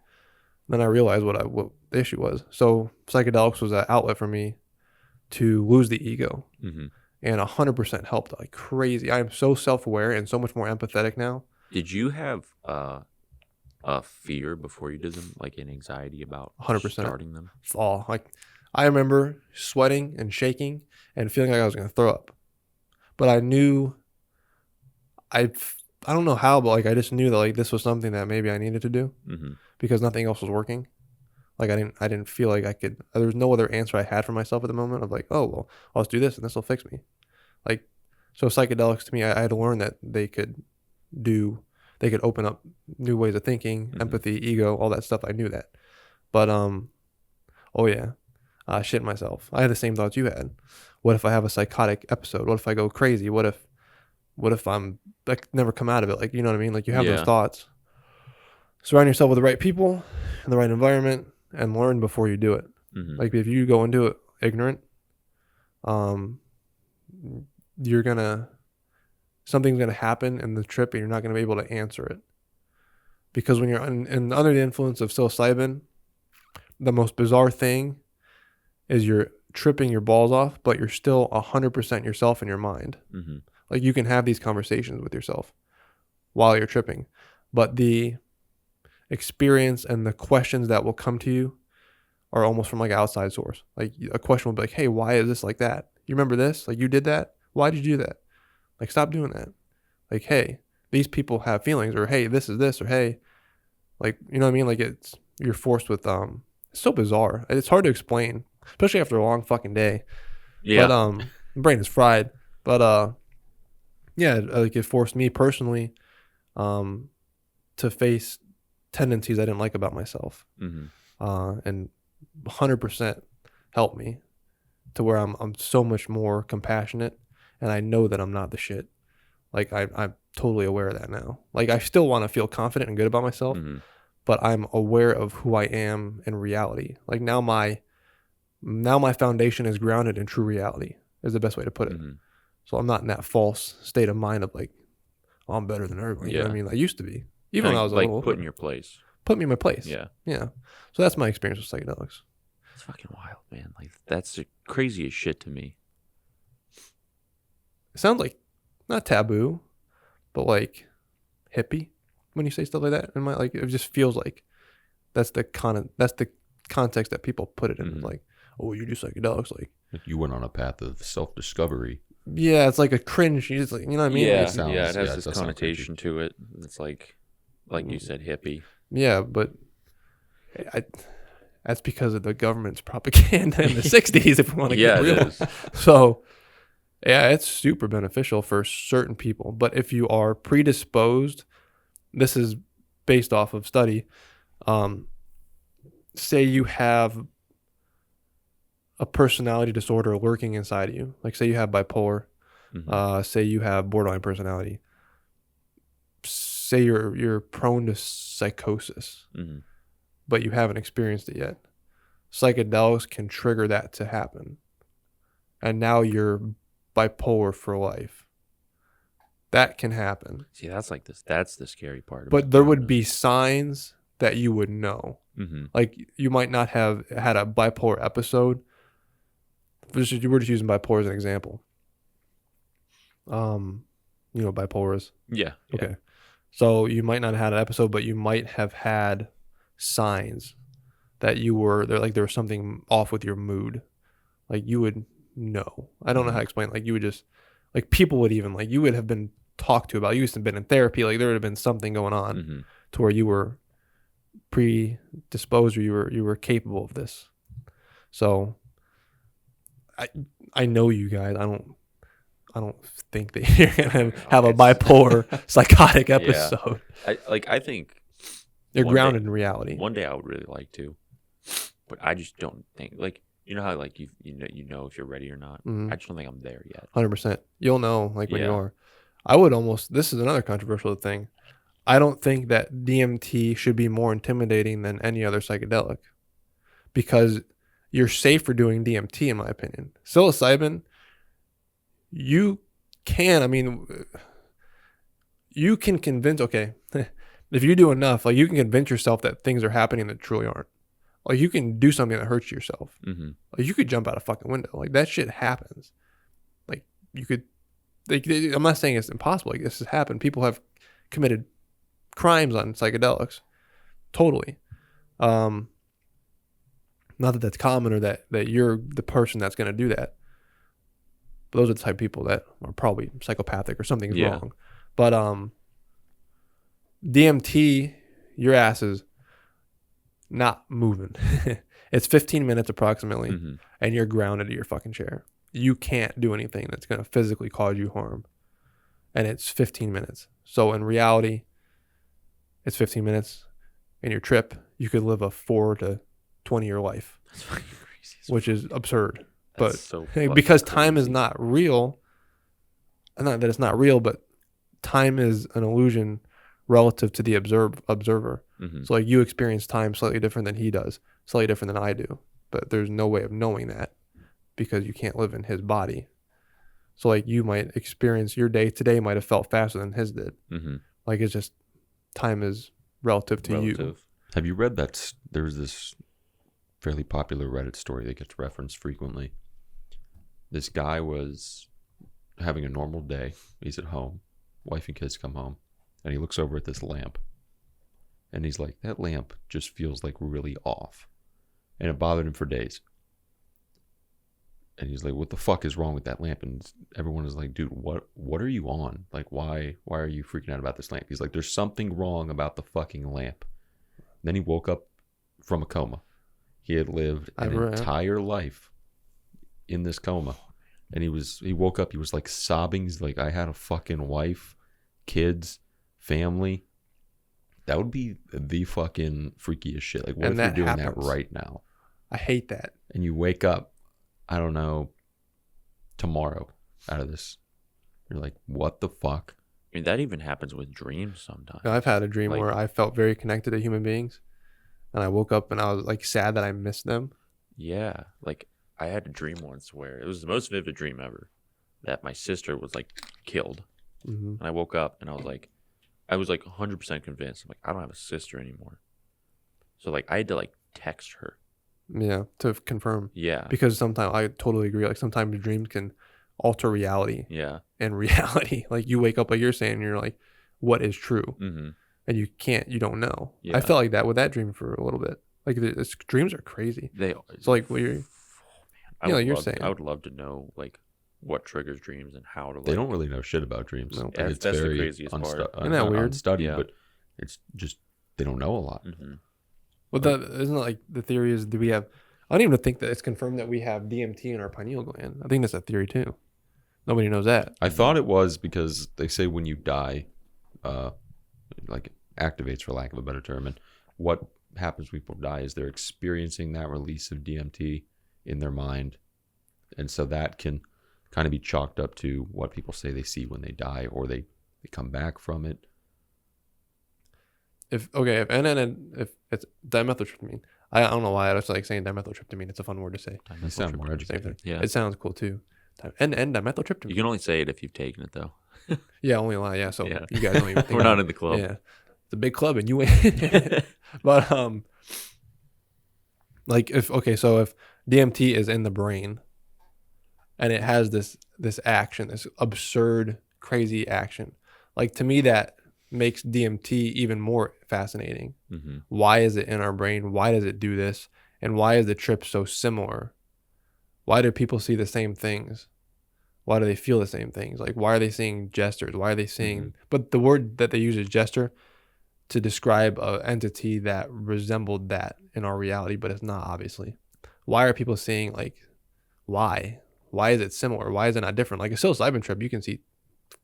Then I realized what the issue was. So psychedelics was an outlet for me to lose the ego, and 100% helped like crazy. I am so self-aware and so much more empathetic now. Did you have a fear before you did them, like an anxiety about 100% starting them? Like I remember sweating and shaking and feeling like I was going to throw up, but I knew I don't know how, but like I just knew that like this was something that maybe I needed to do because nothing else was working. Like I didn't feel like I could. There was no other answer I had for myself at the moment of like, oh well, I'll just do this and this will fix me. Like so, psychedelics to me, I had to learn that they could open up new ways of thinking, empathy, ego, all that stuff. I knew that, but I shit myself. I had the same thoughts you had. What if I have a psychotic episode? What if I go crazy? What if I'm like never come out of it? Like, you know what I mean? Like you have those thoughts. Surround yourself with the right people in the right environment and learn before you do it. Like if you go into it ignorant, something's gonna happen in the trip and you're not gonna be able to answer it. Because when you're under the influence of psilocybin, the most bizarre thing is you're tripping your balls off, but you're still 100% yourself in your mind. Like you can have these conversations with yourself while you're tripping, but the experience and the questions that will come to you are almost from like an outside source. Like a question will be like, hey, why is this like that? You remember this? Like you did that? Why did you do that? Like stop doing that. Like, hey, these people have feelings, or hey, this is this, or hey, like, you know what I mean? Like you're forced with, it's so bizarre. It's hard to explain, especially after a long fucking day. Yeah. But my brain is fried. But like it forced me personally to face tendencies I didn't like about myself, and 100% helped me to where I'm so much more compassionate, and I know that I'm not the shit. Like I'm totally aware of that now. Like I still want to feel confident and good about myself, but I'm aware of who I am in reality. Like now my foundation is grounded in true reality is the best way to put it. So I'm not in that false state of mind of like, oh, I'm better than everybody. You know what I mean? I used to be, even when I was like a little put in older. your place. put me in my place. Yeah. Yeah. So that's my experience with psychedelics. It's fucking wild, man. Like, that's the craziest shit to me. It sounds like not taboo, but like hippie when you say stuff like that. And like it just feels like that's the context that people put it in. Mhm. Like, oh, you do psychedelics, like You went on a path of self-discovery. yeah, it's like a cringe. You just like, you know what I mean? Yeah, Like, sounds- yeah, it has yeah, this it does sound connotation to it. It's like you said, hippie. yeah, but that's because of the government's propaganda in the 60s, if we want to Yeah, get it real. is. So, yeah, it's super beneficial for certain people. But if you are predisposed, this is based off of study. Say you have a personality disorder lurking inside of you. Like, say you have bipolar. Mhm. Say you have borderline personality. Say you're prone to psychosis, Mhm. but you haven't experienced it yet. Psychedelics can trigger that to happen. And now you're bipolar for life. That can happen. See, that's like this. That's the scary part. But there would be signs that you would know. Mm-hmm. Like you might not have had a bipolar episode. We're just using bipolar as an example. You know what bipolar is? Yeah. Okay. So you might not have had an episode, but you might have had signs that there was something off with your mood. Like you would know. I don't know how to explain. Like you would just, like people would even, like you would have been talked to about. You used to have been in therapy. Like there would have been something going on Mm-hmm. to where you were predisposed or you were capable of this. So I know you guys. I don't think that you're gonna have a bipolar psychotic episode. I think You're one grounded day- in reality. one day I would really like to, but I just don't think like you know how like you know if you're ready or not. Mhm. I just don't think I'm there yet. 100%. You'll know like when you Yeah. are. I would almost. This is another controversial thing. I don't think that DMT should be more intimidating than any other psychedelic, because you're safer doing DMT in my opinion. Psilocybin, you can. I mean, you can convince. Okay, if you do enough, like you can convince yourself that things are happening that truly aren't. Like you can do something that hurts yourself. Mm-hmm. Like you could jump out a fucking window. Like that shit happens. Like you could. I'm not saying it's impossible. Like this has happened. People have committed crimes on psychedelics. Totally. Not that that's common or that you're the person that's going to do that. But those are the type of people that are probably psychopathic or something's Yeah. wrong. But DMT, your ass is not moving. It's 15 minutes approximately, Mm-hmm. and you're grounded to your fucking chair. You can't do anything that's going to physically cause you harm. And it's 15 minutes. So in reality, it's 15 minutes. In your trip, you could live a 4 to 20 year life, That's fucking crazy. which is absurd. That's But so because fucking time is crazy. not real, not that it's not real, but time is an illusion relative to the observer. Mm-hmm. So like you experience time slightly different than he does, slightly different than I do. But there's no way of knowing that because you can't live in his body. So like you might experience your day today might have felt faster than his did. Mm-hmm. Like it's just time is relative to you. Relative. Have you read that? There's this fairly popular Reddit story that gets referenced frequently. This guy was having a normal day. He's at home. Wife and kids come home. And he looks over at this lamp. And he's like, that lamp just feels like really off. And it bothered him for days. And he's like, what the fuck is wrong with that lamp? And everyone is like, dude, what are you on? Like, why are you freaking out about this lamp? He's like, there's something wrong about the fucking lamp. And then he woke up from a coma. He had lived an entire life in this coma. And he woke up, he was like sobbing. He's like, I had a fucking wife, kids, family. That would be the fucking freakiest shit. Like, what And if you're that doing happens. that right now? I hate that. And you wake up, I don't know, tomorrow out of this. You're like, what the fuck? I mean, that even happens with dreams sometimes. You know, I've had a dream Like- where I felt very connected to human beings, and I woke up and I was like sad that I missed them. Yeah, like I had a dream once where it was the most vivid dream ever, that my sister was like killed, Mm-hmm. and I woke up and I was like 100% convinced. I'm like, I don't have a sister anymore. So like I had to like text her. Yeah, to confirm. Yeah. Because sometimes I totally agree. Like sometimes dreams can alter reality, Yeah. and reality, like you wake up like you're saying, and you're like, what is true? Mm-hmm. And you don't know. Yeah. I felt like that with that dream for a little bit. Like dreams are crazy. They. So like what you're, I you know, would you're love, saying. I would love to know like what triggers dreams and how to. Like, They don't really know shit about dreams. No. Like, That's- it's that's the very craziest part. Isn't that weird? unstudied, Yeah. but it's just they don't know a lot. Mm-hmm. Well, isn't it like the theory is, do we have? I don't even think that it's confirmed that we have DMT in our pineal gland. I think that's a theory too. Nobody knows that. I thought it was because they say when you die, like activates for lack of a better term, and what happens when people die is they're experiencing that release of DMT in their mind, and so that can kind of be chalked up to what people say they see when they die, or they come back from it. If it's dimethyltryptamine, I don't know why I was like saying dimethyltryptamine. It's a fun word to say. You sound more Same educated. thing. Yeah. It sounds cool too. And dimethyltryptamine. You can only say it if you've taken it though. Yeah, only lie. Yeah, so Yeah. you guys don't even think We're not in the club. Yeah, it's a big club, and you ain't. But like if DMT is in the brain, and it has this action, this absurd, crazy action, like to me that makes DMT even more fascinating. Mm-hmm. Why is it in our brain? Why does it do this? And why is the trip so similar? Why do people see the same things? Why do they feel the same things? Like, why are they seeing gestures? Why are they seeing... But the word that they use is gesture to describe an entity that resembled that in our reality, but it's not, obviously. Why are people seeing, like, why? Why is it similar? Why is it not different? Like a psilocybin trip, you can see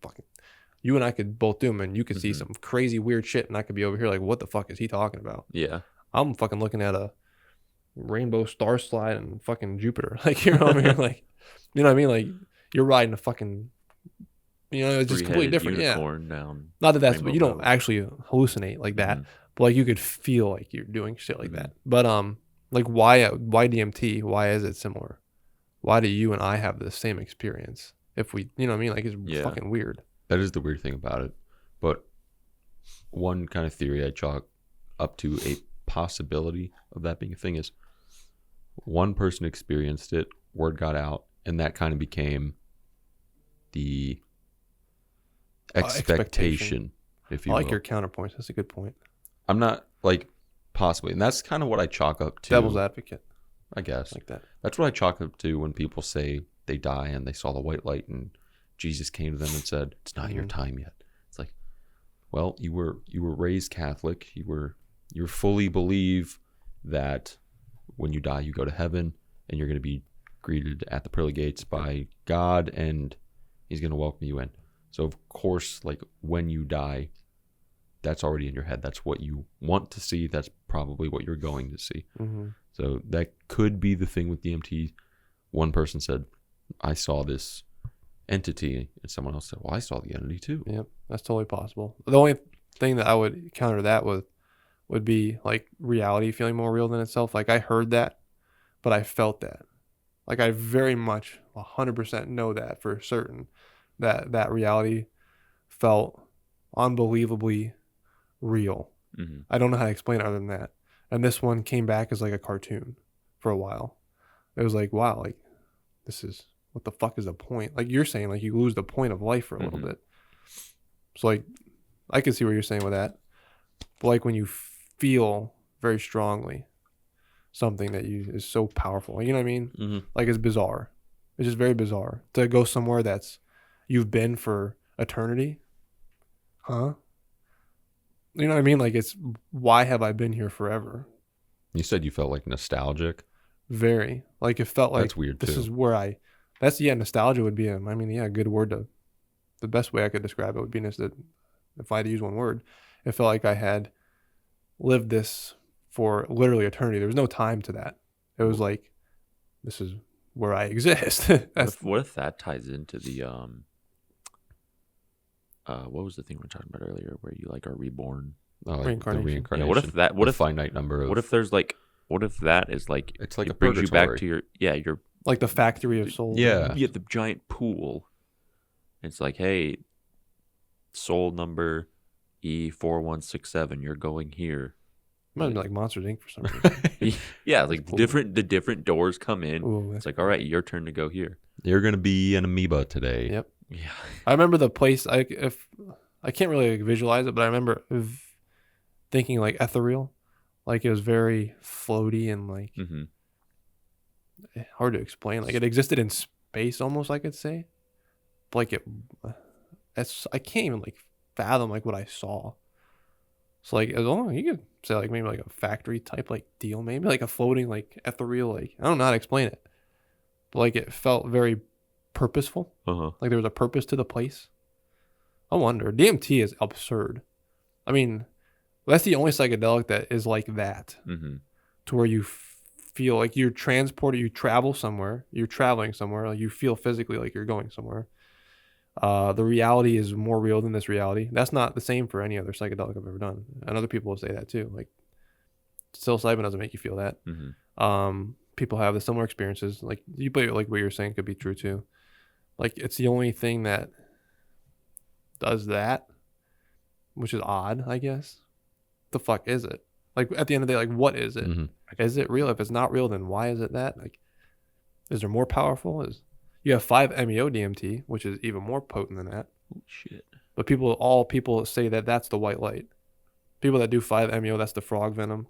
fucking... You and I could both do them, and you could see some crazy weird shit, and I could be over here like, what the fuck is he talking about? Yeah. I'm fucking looking at a rainbow star slide and fucking Jupiter. Like, you're over here like... You know what I mean? Like... You're riding a fucking, you know, it's just completely different. Unicorn down. Not that that's, Rainbow but you don't Road. actually hallucinate like that. But like you could feel like you're doing shit like that. But like why DMT? Why is it similar? Why do you and I have the same experience? If we, you know what I mean? Like it's fucking weird. That is the weird thing about it. But one kind of theory I chalk up to a possibility of that being a thing is one person experienced it, word got out, and that kind of became the expectation, if you I like will. your counterpoints. That's a good point. I'm not like possibly, and that's kind of what I chalk up to. Devil's advocate, I guess. like that. That's what I chalk up to when people say they die and they saw the white light and Jesus came to them and said, "It's not your time yet." It's like, well, you were raised Catholic. You fully believe that when you die, you go to heaven and you're going to be greeted at the pearly gates by God and he's going to welcome you in. So of course, like when you die, that's already in your head. That's what you want to see. That's probably what you're going to see. So that could be the thing with DMT. One person said, I saw this entity, and someone else said, well, I saw the entity too. Yep, that's totally possible. The only thing that I would counter that with would be like reality feeling more real than itself. Like I heard that, but I felt that. Like I very much 100% know that for certain that reality felt unbelievably real. I don't know how to explain it other than that. And this one came back as like a cartoon for a while. It was like, wow, like this is, what the fuck is the point? Like you're saying, like you lose the point of life for a little bit. So like, I can see what you're saying with that. But like when you feel very strongly something that is so powerful, you know what I mean? Like it's bizarre. It's just very bizarre to go somewhere that's you've been for eternity. Huh? You know what I mean? Like it's, why have I been here forever? You said you felt like nostalgic. Very. Like it felt like That's weird this too. is where nostalgia would be a good word to, the best way I could describe it would be that if I had to use one word, it felt like I had lived this for literally eternity. There was no time to that. It was like, this is where I exist. What if that ties into the what was the thing we were talking about earlier, where you like are reborn? Oh, like Reincarnation. the reincarnation. Yeah, what if finite number of, what if there's like, what if that is like, it's like it a brings you back purgatory. to your like the factory of souls. Yeah. you get the giant pool. It's like, hey, soul number E4167, you're going here. Might be like Monsters Inc. for some reason. Yeah, like the different doors come in. Ooh, It's like, all right, your turn to go here. You're gonna be an amoeba today. Yep. Yeah. I remember the place. I can't really visualize it, but I remember thinking like ethereal, like it was very floaty and like Mm-hmm. hard to explain. Like it existed in space, almost I could say. But like I can't even like fathom like what I saw. So like, you could say like maybe like a factory type like deal, maybe like a floating like ethereal like I don't know how to explain it, but like it felt very purposeful. Uh-huh. Like there was a purpose to the place. I wonder. DMT is absurd. I mean, that's the only psychedelic that is like that, Mm-hmm. to where you feel like you're transported, you travel somewhere, you're traveling somewhere, like you feel physically like you're going somewhere. The reality is more real than this reality. That's not the same for any other psychedelic I've ever done. And other people will say that too. Like psilocybin doesn't make you feel that. Mm-hmm. People have the similar experiences. Like like what you're saying could be true too. Like it's the only thing that does that, which is odd, I guess. The fuck is it? Like at the end of the day, like what is it? Mhm. Is it real? If it's not real, then why is it that? Like, is there more powerful? You have 5-MeO DMT, which is even more potent than that. Oh, shit. But all people say that that's the white light. People that do 5-MeO, that's the frog venom,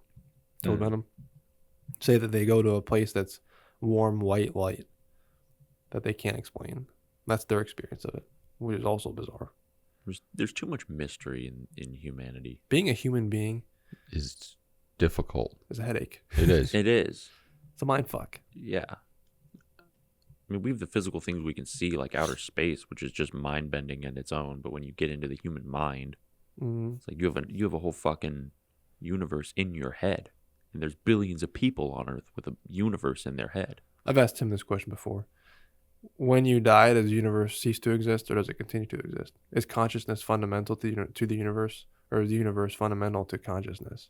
toad venom, say that they go to a place that's warm white light that they can't explain. That's their experience of it, which is also bizarre. There's too much mystery in humanity. Being a human being Is difficult. is a headache. It is. It is. It's a mind fuck. Yeah. I mean, we have the physical things we can see, like outer space, which is just mind bending in its own. But when you get into the human mind, it's like you have a whole fucking universe in your head, and there's billions of people on Earth with a universe in their head. I've asked him this question before. When you die, does the universe cease to exist, or does it continue to exist? Is consciousness fundamental to the universe, or is the universe fundamental to consciousness?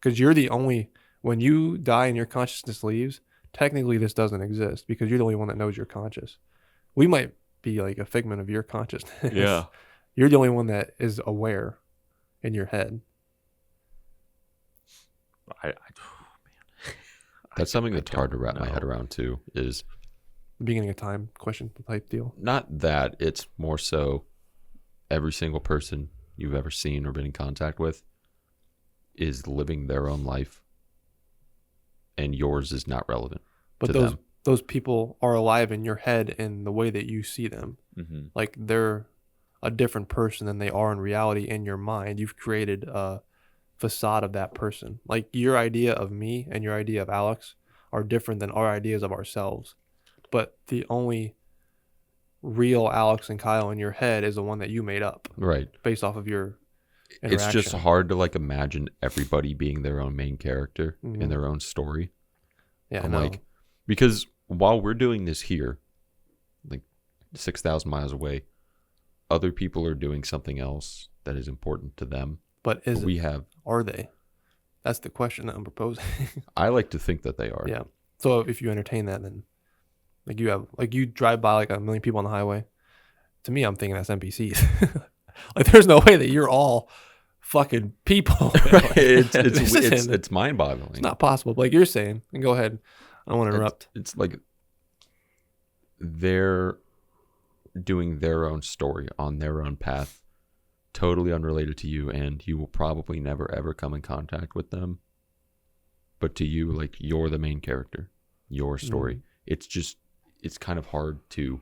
Because you're the only, when you die and your consciousness leaves, technically this doesn't exist because you're the only one that knows you're conscious. We might be like a figment of your consciousness. Yeah. You're the only one that is aware in your head. Oh, man. That's something that's hard to don't wrap my know. head around too. Is The beginning of time question type deal. not that, it's more so every single person you've ever seen or been in contact with is living their own life, and yours is not relevant But to those them. those people are alive in your head in the way that you see them. Mm-hmm. Like they're a different person than they are in reality in your mind. You've created a facade of that person. Like your idea of me and your idea of Alex are different than our ideas of ourselves. But the only real Alex and Kyle in your head is the one that you made up Right. based off of your It's interaction. just hard to like imagine everybody being their own main character Mhm. in their own story. Yeah, I'm no. like, because while we're doing this here, like 6,000 miles away, other people are doing something else that is important to them. But We have, are they? That's the question that I'm proposing. I like to think that they are. Yeah. So if you entertain that, then you drive by like a million people on the highway. To me, I'm thinking that's NPCs. Like there's no way that you're all fucking people. Like, It's mind-boggling. it's not possible. But like you're saying, and go ahead. I don't want to interrupt. It's like they're doing their own story on their own path, totally unrelated to you, and you will probably never ever come in contact with them. But to you, like, you're the main character, your story. It's kind of hard to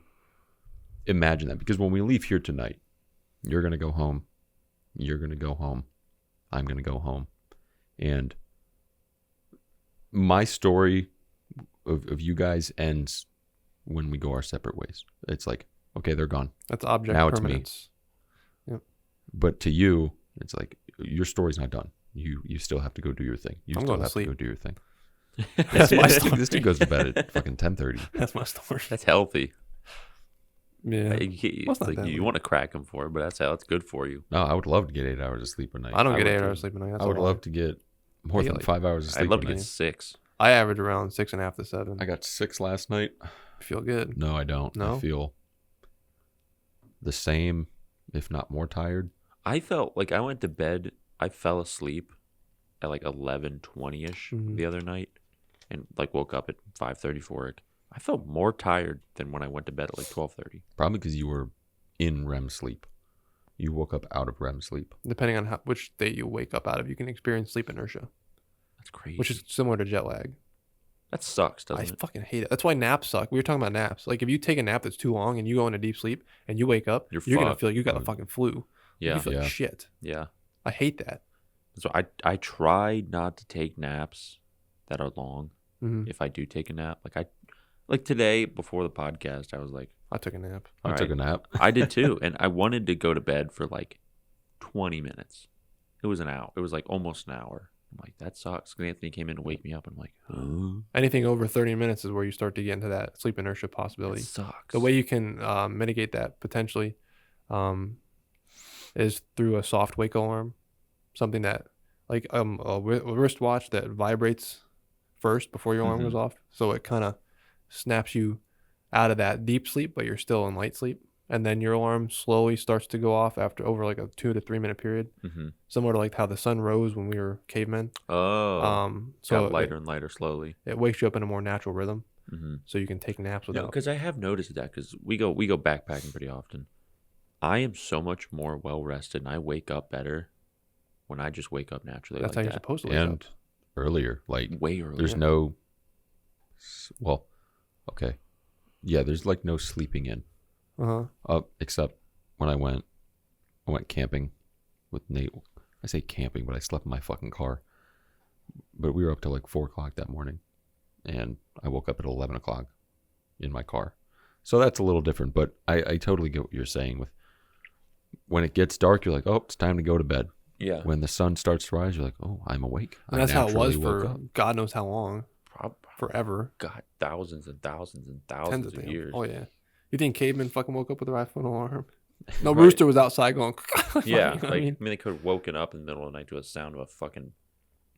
imagine that, because when we leave here tonight, you're going to go home. You're going to go home. I'm going to go home. And my story of you guys ends when we go our separate ways. It's like, okay, they're gone. That's object Now it's me. permanence. But to you, it's like, your story's not done. You still have to go do your thing. You I'm still going to have to sleep. go do your thing. That's my story. This dude goes to bed at fucking 10:30. That's my story. That's healthy. Yeah. It's not like that you want to crack them for it, but that's how it's good for you. No, I would love to get 8 hours of sleep a night. I don't get would 8 too. hours sleep a night. That's I would a lot. love to get more I get than like- 5 hours of sleep I'd love a to get night. 6. I average around 6.5 to 7. I got 6 last night. I feel good. No, I don't. No? I feel the same, if not more tired. I felt like I went to bed, I fell asleep, at like 11:20ish Mhm. the other night, and like woke up at 5:30 for work. I felt more tired than when I went to bed at like 12:30. Probably because you were in REM sleep. You woke up out of REM sleep. Depending on which day you wake up out of, you can experience sleep inertia, That's crazy. which is similar to jet lag. That sucks, I doesn't it? fucking hate it. That's why naps suck. We were talking about naps. Like if you take a nap that's too long and you go into deep sleep and you wake up, You're gonna fucked. feel like you got a fucking flu. Yeah, You feel like Yeah. shit. yeah. I hate that. So I try not to take naps that are long. Mhm. If I do take a nap, like today before the podcast, I was like, I took a nap. I took a nap. I did too, and I wanted to go to bed for like 20 minutes. It was an hour. It was like almost an hour. I'm like, that sucks. And Anthony came in to wake me up. I'm like, huh? Anything over 30 minutes is where you start to get into that sleep inertia That possibility. sucks. The way you can mitigate that potentially is through a soft wake alarm, something that like a wristwatch that vibrates first before your alarm Mhm. goes off, so it kind of snaps you out of that deep sleep, but you're still in light sleep, and then your alarm slowly starts to go off after over like a 2 to 3 minute period, Mm-hmm. similar to like how the sun rose when we were cavemen. Oh, So got lighter and lighter slowly. it wakes you up in a more natural rhythm, Mm-hmm. so you can take naps No, without. because I have noticed that because we go backpacking pretty often. I am so much more well rested, and I wake up better when I just wake up naturally. That's like how you're that. supposed to wake And up. earlier, like, Way earlier. there's no, well, okay. Yeah, there's like no sleeping in. Except when I went camping with Nate. I say camping, but I slept in my fucking car. But we were up till like 4 o'clock that morning, and I woke up at 11 o'clock in my car. So that's a little different, but I totally get what you're saying. With when it gets dark, you're like, oh, it's time to go to bed. Yeah. When the sun starts to rise, you're like, oh, I'm awake. And that's how it was naturally woke for up. God knows how long, forever, God, thousands and thousands and tens thousands of of things. years. Oh yeah, you think cavemen fucking woke up with their iPhone alarm? No, Right. rooster was outside going. Yeah, You know what like I mean? they could have woken up in the middle of the night to a sound of a fucking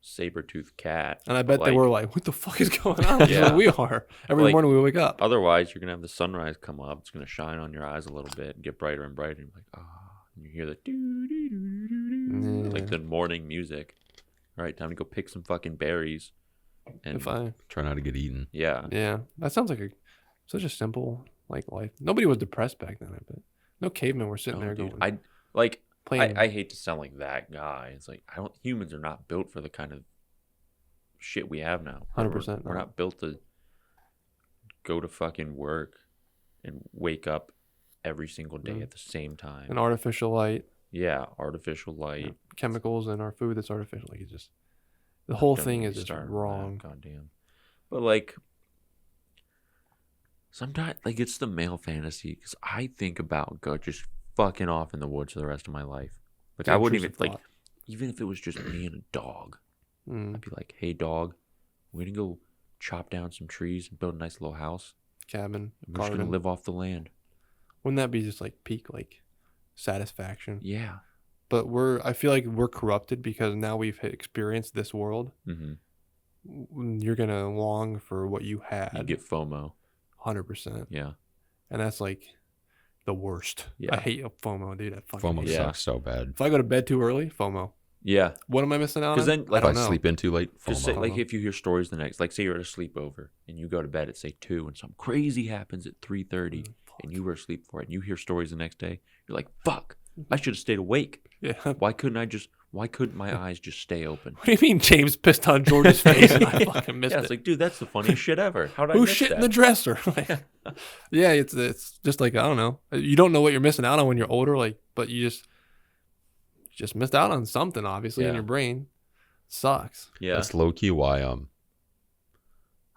saber-toothed cat. And I bet But, they like, were like, "What the fuck is going on?" Yeah. Yeah, we are. Every Like, morning we wake up. Otherwise, you're gonna have the sunrise come up. It's gonna shine on your eyes a little bit and get brighter and brighter. And you're like, ah, and you hear the doo doo doo doo doo, like Yeah. the morning music. All right, time to go pick some fucking berries. And If I, Try not to get eaten. yeah, yeah, that sounds like such a simple like life. Nobody was depressed back then. I bet no cavemen were sitting No, there dude, going I playing. I hate to sound like that guy. It's like humans are not built for the kind of shit we have now. 100% We're not. not built to go to fucking work and wake up every single day Mm. at the same time. an artificial light, Yeah, artificial light. chemicals in our food that's artificial. Like it's just the whole Don't thing get is me just started on that, wrong. Goddamn. But like, sometimes like it's the male fantasy because I think about just fucking off in the woods for the rest of my life. Like It's an I wouldn't even intrusive like, even if it was just me and a dog, Mm, I'd be like, "Hey, dog, we're gonna go chop down some trees and build a nice little house. cabin, And we're just gonna garden. live off the land." Wouldn't that be just like peak like satisfaction? Yeah. But I feel like we're corrupted because now we've experienced this world. Mm-hmm. You're gonna long for what you You had, get FOMO. 100%, Yeah. and that's like the worst. Yeah. I hate FOMO, dude. I fucking FOMO hate it. Yeah. sucks so bad. If I go to bed too early, FOMO. Yeah. What am I missing out on? Because then, I like, If I don't know. sleep in too late, Just FOMO. say, like, if you hear stories the next, like, say you're at a sleepover and you go to bed at say 2, and something crazy happens at 3:30, and you were asleep for it, and you hear stories the next day, you're like, "Fuck! I should have stayed awake. Yeah. Why couldn't my eyes just stay open?" What do you mean James pissed on George's face and I fucking missed Yeah, it? it's like, dude, that's the funniest shit ever. How did I Who miss shit that? in the dresser? Like, yeah, it's just like I don't know. You don't know what you're missing out on when you're older, like, but you just missed out on something obviously in Yeah. your brain. Sucks. Yeah. That's low key why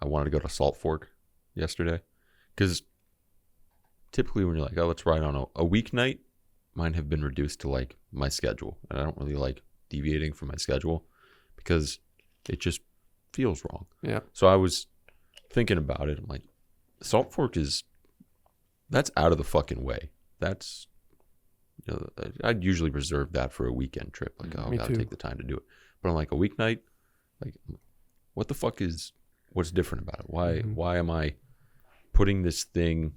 I wanted to go to Salt Fork yesterday, because typically when you're like, oh, let's ride on a weeknight, mine have been reduced to like my schedule, and I don't really like deviating from my schedule because it just feels wrong. Yeah. So I was thinking about it. I'm like, Salt Fork that's out of the fucking way. That's, you know, I'd usually reserve that for a weekend trip. Like, oh, I Me gotta too. take the time to do it. But I'm like, a weeknight, like, what the fuck what's different about it? Mhm. Why am I putting this thing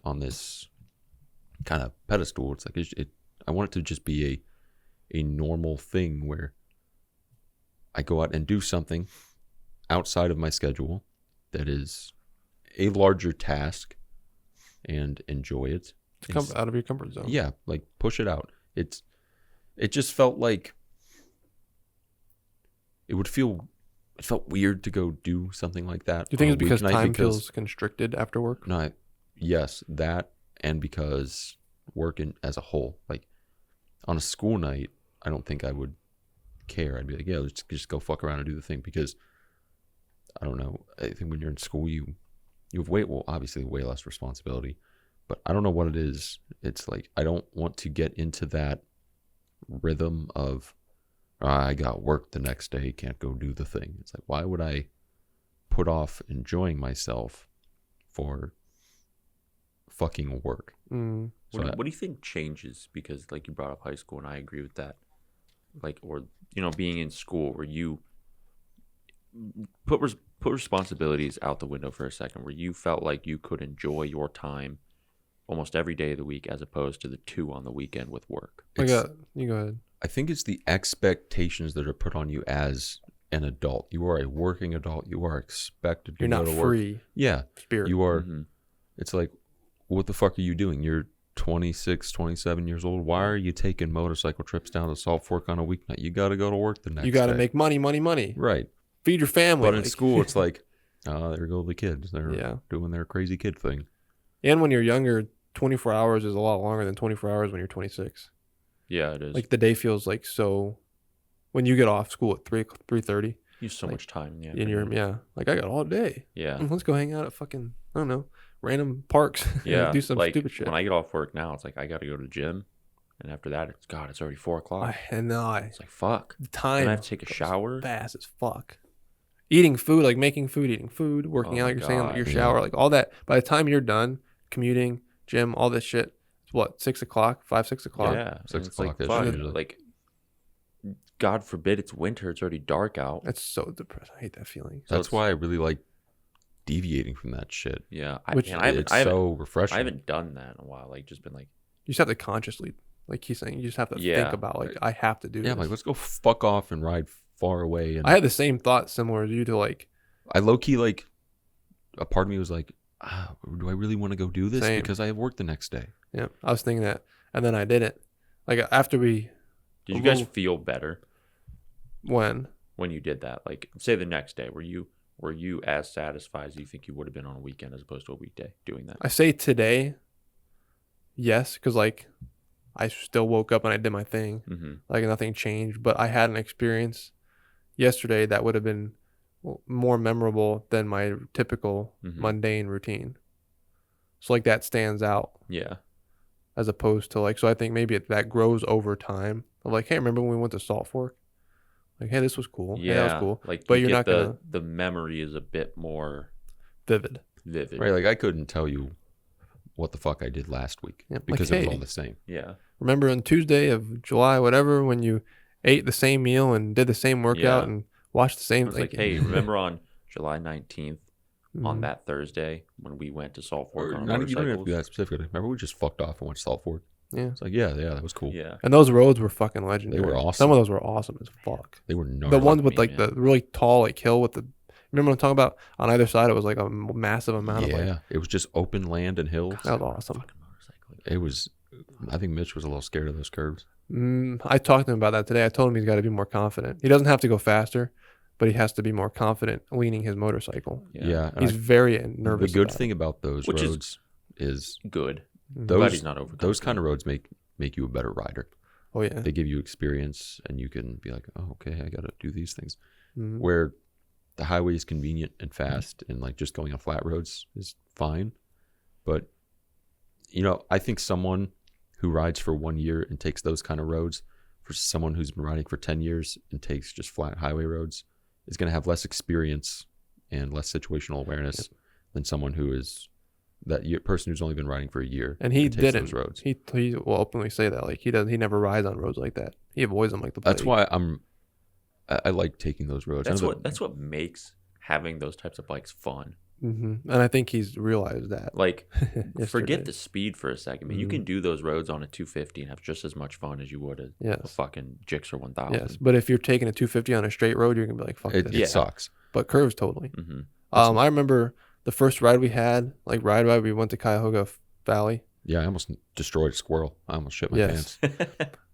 on this kind of pedestal? It's like, I want it to just be a normal thing where I go out and do something outside of my schedule that is a larger task and enjoy it. Come out of your comfort zone. Yeah, like push it out. It just felt like it felt weird to go do something like that. Do you think on it's a because weeknight time feels constricted after work? No, yes, that, and because working as a whole, like on a school night, I don't think I would care. I'd be like, yeah, let's just go fuck around and do the thing, because I don't know. I think when you're in school, you have obviously way less responsibility, but I don't know what it is. It's like I don't want to get into that rhythm of I got work the next day, can't go do the thing. It's like, why would I put off enjoying myself for fucking work? Mm. So What do you think changes? Because like you brought up high school, and I agree with that. Like, or being in school where you put responsibilities out the window for a second, where you felt like you could enjoy your time almost every day of the week, as opposed to the 2 on the weekend with work. You go ahead. I think it's the expectations that are put on you as an adult. You are a working adult. You are expected to You're go not to work. free. Yeah, Spirit. you are. Mhm. It's like, what the fuck are you doing? You're 26, 27 years old. Why are you taking motorcycle trips down to Salt Fork on a weeknight? You got to go to work the next day. You got to make money. Right. Feed your family. But in school, it's like, oh, there go the kids. They're doing their crazy kid thing. And when you're younger, 24 hours is a lot longer than 24 hours when you're 26. Yeah, it is. Like the day feels like so. When you get off school at 3:30, you have so much time. Yeah. and you're like I got all day. Yeah. Let's go hang out at fucking I don't know random parks. Yeah. and do some like, stupid shit. When I get off work now, it's like I got to go to the gym, and after that, it's already 4:00. And now It's like fuck. the time. Then I have to take a goes shower. Fast as fuck. Eating food, like making food, eating food, working Oh out. my You're saying like your God, shower, like all that. By the time you're done commuting, gym, all this shit, it's what 6 o'clock, 6 o'clock. Yeah. 6 and it's like, o'clock-ish fuck, usually. like, God forbid it's winter. It's already dark out. That's so depressing. I hate that feeling. So That's it's- why I really like deviating from that shit. Yeah. Which- It's so refreshing. I haven't done that in a while. Like, just been like, You just have to consciously, like he's saying, you just have to Yeah. think about like I have to do Yeah, this. I'm like, let's go fuck off and ride far away. And I had the same thought similar to you to like I low key, like, a part of me was like, do I really want to go do this? Same. Because I have work the next day. yeah, I was thinking that, and then I didn't. Like after we did you A guys little- feel better when when you did that? Like, say the next day, were you as satisfied as you think you would have been on a weekend as opposed to a weekday doing that? I say today, yes, because like I still woke up and I did my thing, Mm-hmm. like nothing changed. But I had an experience yesterday that would have been more memorable than my typical Mhm. mundane routine. So like that stands out Yeah. as opposed to like, so I think maybe that grows over time. Of like, hey, remember when we went to Salt Fork? Like, hey, this was cool. Yeah. Hey, that was cool. Like, But you you're get not gonna the memory is a bit more vivid. vivid. Right? Like, I couldn't tell you what the fuck I did last week Yeah, like, because it was hey. all the same. Yeah. Remember on Tuesday of July, whatever, when you ate the same meal and did the same workout Yeah. and watched the same It's thing. like, hey, remember on July 19th on Mhm. that Thursday when we went to Salt Fork Or on not, you don't have to be motorcycles? that specific. Remember, we just fucked off and went to Salt Fork. Yeah. It's like, yeah, that was cool. Yeah. And those roads were fucking legendary. They were awesome. Some of those were awesome as fuck. They were gnarly. The ones with me, like man. the really tall like hill with the. Remember what I'm talking about? On either side, it was like a massive amount of like. Yeah, it was just open land and hills. That was awesome. Fucking motorcycle. It was. I think Mitch was a little scared of those curves. I talked to him about that today. I told him he's got to be more confident. He doesn't have to go faster, but he has to be more confident leaning his motorcycle. Yeah, and He's very nervous. the good about thing about those Which is- roads is Good. it. Mhm. Glad those he's not overcome. those kind of roads make you a better rider. Oh yeah. They give you experience, and you can be like, oh, okay, I got to do these things. Mhm. Where the highway is convenient and fast, and like just going on flat roads is fine. But I think someone who rides for 1 year and takes those kind of roads, for someone who's been riding for 10 years and takes just flat highway roads, is going to have less experience and less situational awareness than someone who is person who's only been riding for a year. And he takes didn't. those roads. He will openly say that like he never rides on roads like that. He avoids them like the plague. That's why I like taking those roads. I That's know what makes having those types of bikes fun. And I think he's realized that. Like, Yesterday. forget the speed for a second, man. You can do those roads on a 250 and have just as much fun as you would a Yes. fucking Gixxer 1000. Yes, but if you're taking a 250 on a straight road, you're gonna be like, "Fuck It this." sucks. But curves totally. Mm-hmm. I remember the first ride we had, like ride, we went to Cuyahoga Valley. Yeah, I almost destroyed a squirrel. I almost shit my Yes. pants.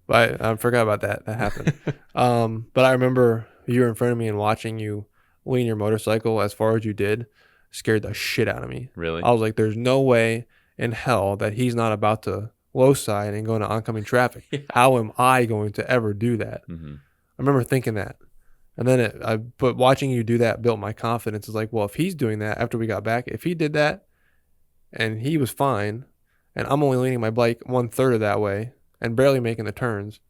But I forgot about that. That happened. But I remember you were in front of me and watching you lean your motorcycle as far as you did scared the shit out of me. Really? I was like, there's no way in hell that he's not about to low side and go into oncoming traffic. Yeah. How am I going to ever do that? Mm-hmm. I remember thinking that. And then but watching you do that built my confidence. It's like, well, if he's doing that after we got back, if he did that and he was fine, and I'm only leaning my bike 1/3 of that way and barely making the turns,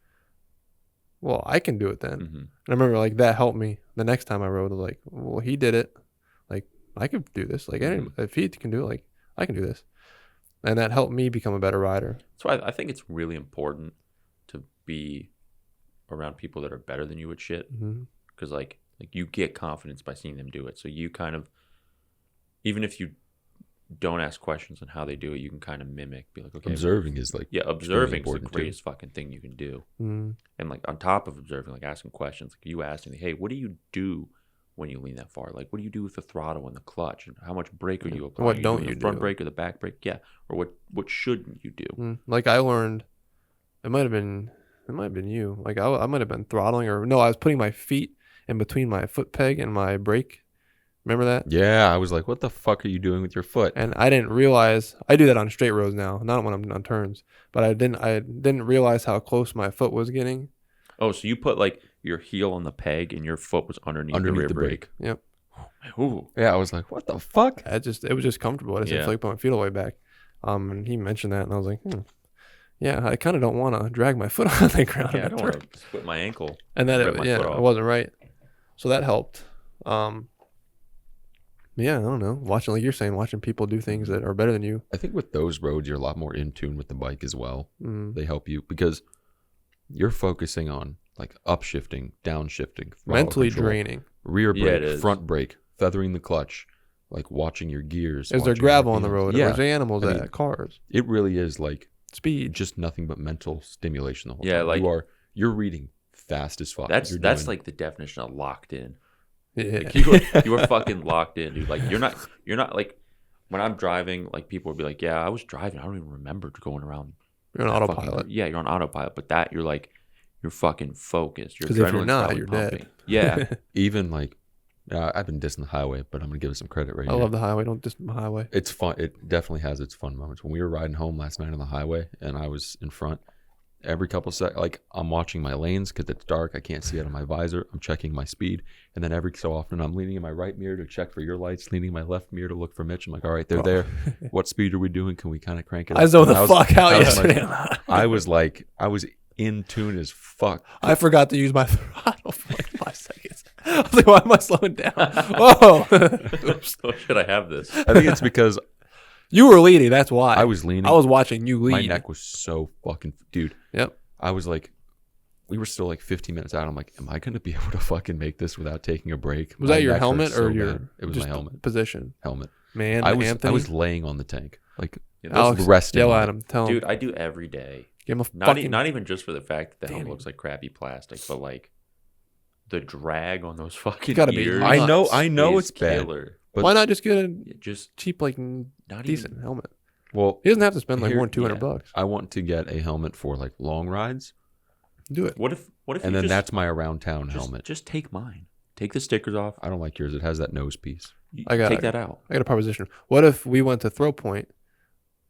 well, I can do it then. Mm-hmm. And I remember like that helped me the next time I rode. I was like, well, he did it. Like, I could do this. Like, if he can do it, like, I can do this. And that helped me become a better rider. So I think it's really important to be around people that are better than you at shit. Because like you get confidence by seeing them do it. So you kind of, even if you don't ask questions on how they do it, you can kind of mimic. Be like, okay, Observing is like observing is the important, too. greatest fucking thing you can do. Mm. And like on top of observing, like asking questions, like you asking, hey, what do you do when you lean that far? Like, what do you do with the throttle and the clutch? And how much brake are you applying? What don't doing you the front do? brake or the back brake? Yeah. Or what shouldn't you do? Like I learned, it might have been you. Like I might have been throttling, or no, I was putting my feet in between my foot peg and my brake. Remember that? Yeah, I was like, what the fuck are you doing with your foot? And I didn't realize, I do that on straight roads now, not when I'm on turns, but I didn't realize how close my foot was getting. Oh, so you put like your heel on the peg and your foot was underneath the rear brake. Yep. Ooh. Yeah, I was like, what the fuck? It was just comfortable. I just didn't feel like put my feet all the way back. And he mentioned that, and I was like, yeah, I kind of don't want to drag my foot on the ground. Yeah, I don't want to split my ankle. And that rip my foot off. it wasn't right. So that helped. Yeah, I don't know. Watching, like you're saying, watching people do things that are better than you. I think with those roads, you're a lot more in tune with the bike as well. Mm. They help you because you're focusing on like upshifting, downshifting, throttle Mentally control, draining. rear Yeah, it brake, is. front brake, feathering the clutch, like watching your gears. Is there watching your gravel on the RPMs. road? Yeah, Or is there animals I mean, at cars? it really is like Speed. just nothing but mental stimulation the whole Yeah, time. like- you're reading fast as fuck. That's You're that's doing- like the definition of locked in. Yeah. Like, you are fucking locked in, dude. Like you're not like when I'm driving, like people will be like, yeah, I was driving. I don't even remember going around. You're on that autopilot. fucking- yeah, you're on autopilot. But that you're fucking focused. Your 'Cause if you're adrenaline's not, probably you're pumping. dead. Yeah. even like I've been dissing the highway, but I'm gonna give it some credit right I here. love the highway. Don't diss the highway. It's fun. It definitely has its fun moments. When we were riding home last night on the highway, and I was in front, every couple seconds, like I'm watching my lanes because it's dark. I can't see out of my visor. I'm checking my speed, and then every so often I'm leaning in my right mirror to check for your lights, leaning in my left mirror to look for Mitch. I'm like, all right, they're there. What speed are we doing? Can we kind of crank it up? I zoned And the fuck out I was yesterday. I was in tune as fuck. I forgot to use my throttle for like 5 seconds. I was like, why am I slowing down? Whoa. Oops. Oh, should I have this? I think it's because You were leading. That's why. I was leaning. I was watching you lead. My neck was so fucking, dude. Yep. I was like, we were still like 15 minutes out. I'm like, am I going to be able to fucking make this without taking a break? Was My that your neck helmet hurts so or your? bad. It was just my helmet. Position. Helmet. Man, I Anthony. was laying on the tank. Like, Alex, resting yell on at it. him. Tell him. Dude, I do every day. Give him a Not fucking. not even just for the fact that the helmet Damn. looks like crappy plastic, but like the drag on those fucking gotta be ears. nuts. I know is it's bad. killer. But Why not just get a It just cheap, like not decent even. helmet? well, He doesn't have to spend like Here- more than $200 yeah. bucks. I want to get a helmet for like long rides, Do it. What if and you then just, that's my around town just, helmet. Just take mine. Take the stickers off. I don't like yours. It has that nose piece. I got take it. that out. I got a proposition. What if we went to Throw Point,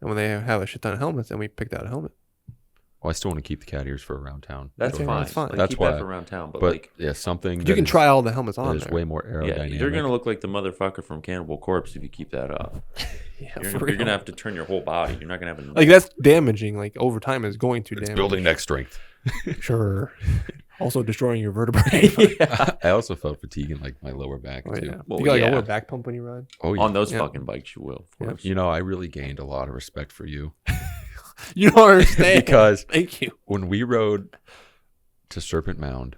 and when they have a shit ton of helmets, and we picked out a helmet? Well, I still want to keep the cat ears for around town. That's Okay, fine. that's fine. Like, That's keep why- that for around town. But, But like, yeah, something You can that try all the helmets is on there. way more yeah, aerodynamic. you're gonna look like the motherfucker from Cannibal Corpse if you keep that up. Yeah, You're, for you're real. gonna have to turn your whole body. You're not gonna have a Like that's damaging. Like over time, is going to It's damage. building neck strength. Sure. Also destroying your vertebrae. I also felt fatigue in like my lower back Oh, too. yeah. Well, you got like yeah. a lower back pump when you ride. Oh yeah. On those Yeah. fucking bikes, you will. Of Yeah. course. You know, I really gained a lot of respect for you You don't understand. because Thank you. when we rode to Serpent Mound,